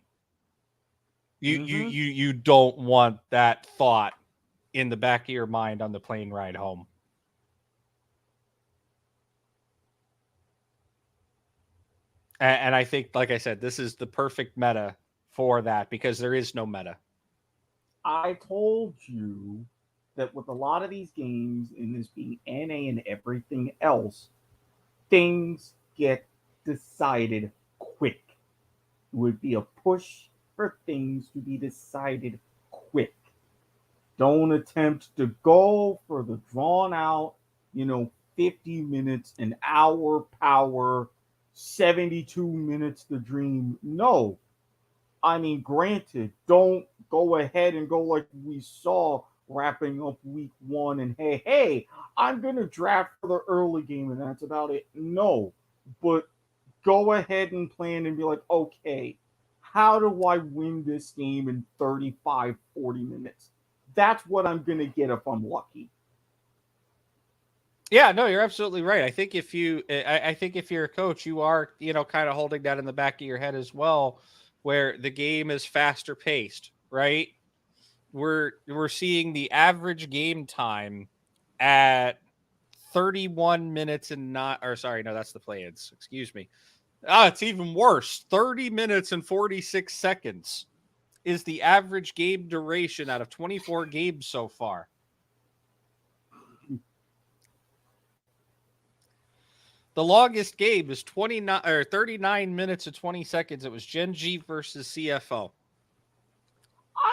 Speaker 1: You don't want that thought in the back of your mind on the plane ride home. And I think, like I said, this is the perfect meta for that because there is no meta.
Speaker 2: I told you that with a lot of these games, and this being NA and everything else, things get decided quick. It would be a push for things to be decided quick. Don't attempt to go for the drawn out, 50 minutes, an hour power 72 minutes to dream. No. I mean, granted, don't go ahead and go like we saw wrapping up week 1 and hey, I'm going to draft for the early game and that's about it. No. But go ahead and plan and be like, okay, how do I win this game in 35, 40 minutes? That's what I'm going to get if I'm lucky.
Speaker 1: Yeah, no, you're absolutely right. I think if you're a coach, you are, kind of holding that in the back of your head as well, where the game is faster paced, right? We're seeing the average game time at 31 minutes and that's the play-ins. Excuse me. It's even worse. 30 minutes and 46 seconds is the average game duration out of 24 games so far. The longest game is 39 minutes and 20 seconds. It was Gen G versus CFO.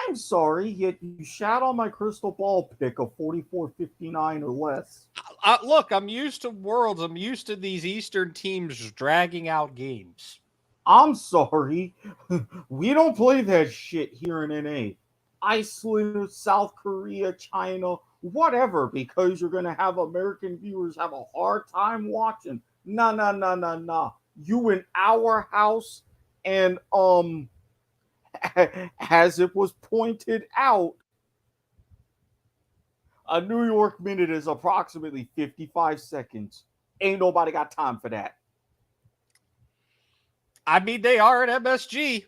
Speaker 2: I'm sorry, yet you shat on my crystal ball pick of 44-59 or less.
Speaker 1: Look, I'm used to Worlds. I'm used to these Eastern teams dragging out games.
Speaker 2: I'm sorry. We don't play that shit here in NA. Iceland, South Korea, China, whatever, because you're going to have American viewers have a hard time watching. Nah. You in our house, and as it was pointed out, a New York minute is approximately 55 seconds. Ain't nobody got time for that.
Speaker 1: I mean, they are at MSG.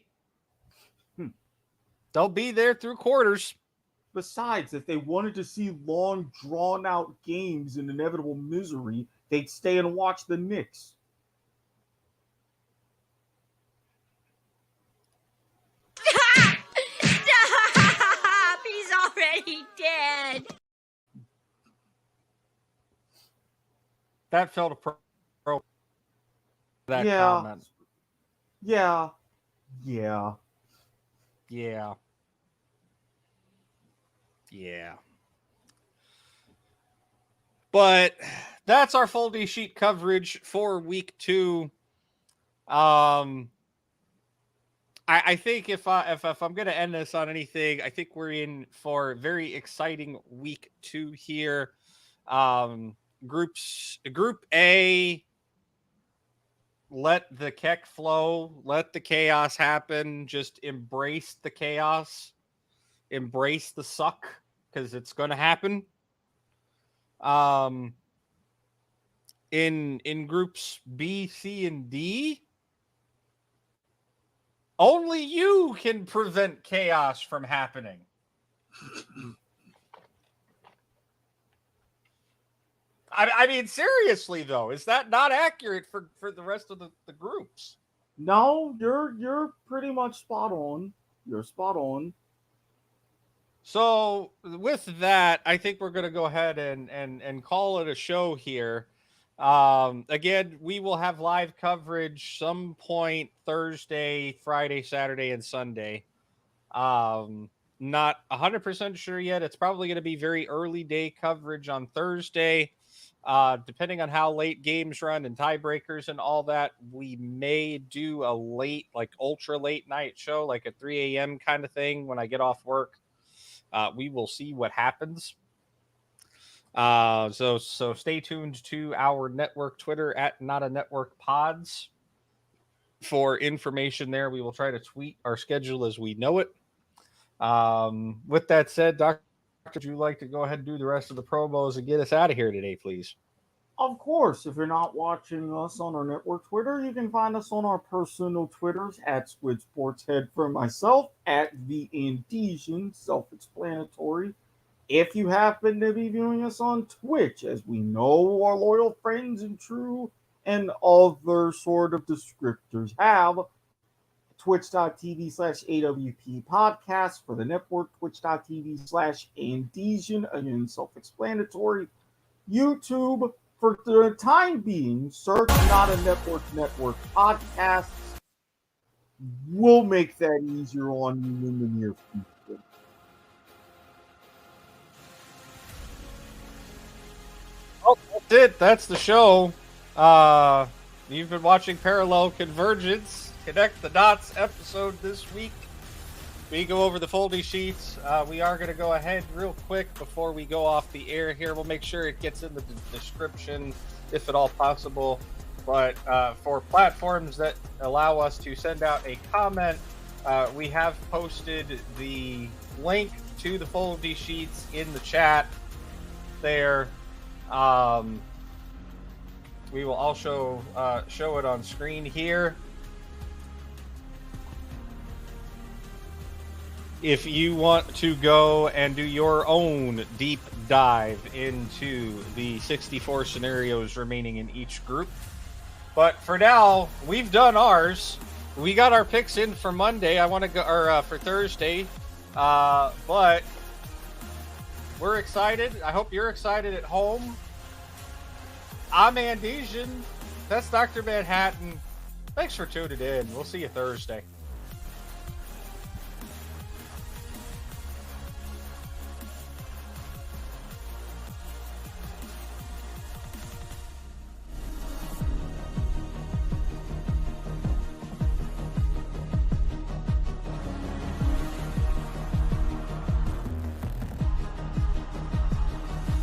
Speaker 1: They'll be there through quarters.
Speaker 2: Besides, if they wanted to see long, drawn-out games in inevitable misery, they'd stay and watch the Knicks.
Speaker 11: Stop! He's already dead.
Speaker 1: That felt a pro. That comment.
Speaker 2: Yeah.
Speaker 1: But that's our full D sheet coverage for week 2. I think if I'm going to end this on anything, I think we're in for a very exciting week 2 here. Group A, let the keck flow, let the chaos happen, just embrace the chaos, embrace the suck, because it's going to happen. In groups B, C, and D, only you can prevent chaos from happening. I mean, seriously though, is that not accurate for the rest of the groups?
Speaker 2: No, you're pretty much spot on. You're spot on.
Speaker 1: So with that, I think we're going to go ahead and call it a show here. Again, we will have live coverage some point Thursday, Friday, Saturday, and Sunday. Not 100% sure yet. It's probably going to be very early day coverage on Thursday. Depending on how late games run and tiebreakers and all that, we may do a late, like ultra late night show, like a 3 a.m. kind of thing when I get off work. We will see what happens. So stay tuned to our network Twitter at Not a Network Pods for information there. We will try to tweet our schedule as we know it. With that said, Doctor, would you like to go ahead and do the rest of the promos and get us out of here today, please?
Speaker 2: Of course, if you're not watching us on our network Twitter, you can find us on our personal Twitters at Squid Sports Head for myself, at the Andesian, self-explanatory. If you happen to be viewing us on Twitch, as we know our loyal friends and true and other sort of descriptors have, twitch.tv/AWP podcast for the network, twitch.tv/Andesian, again, self-explanatory. YouTube, for the time being, search Not a Network podcasts. We'll make that easier on you in the near future.
Speaker 1: Oh, that's it. That's the show. You've been watching Parallel Convergence, Connect the Dots episode this week. We go over the foldy sheets. We are going to go ahead real quick before we go off the air here. We'll make sure it gets in the description if at all possible. But for platforms that allow us to send out a comment, we have posted the link to the foldy sheets in the chat there. We will also show it on screen here. If you want to go and do your own deep dive into the 64 scenarios remaining in each group. But for now, we've done ours. We got our picks in for Monday. I want to go, or for Thursday. But we're excited. I hope you're excited at home. I'm Andesian. That's Dr. Manhattan. Thanks for tuning in. We'll see you Thursday.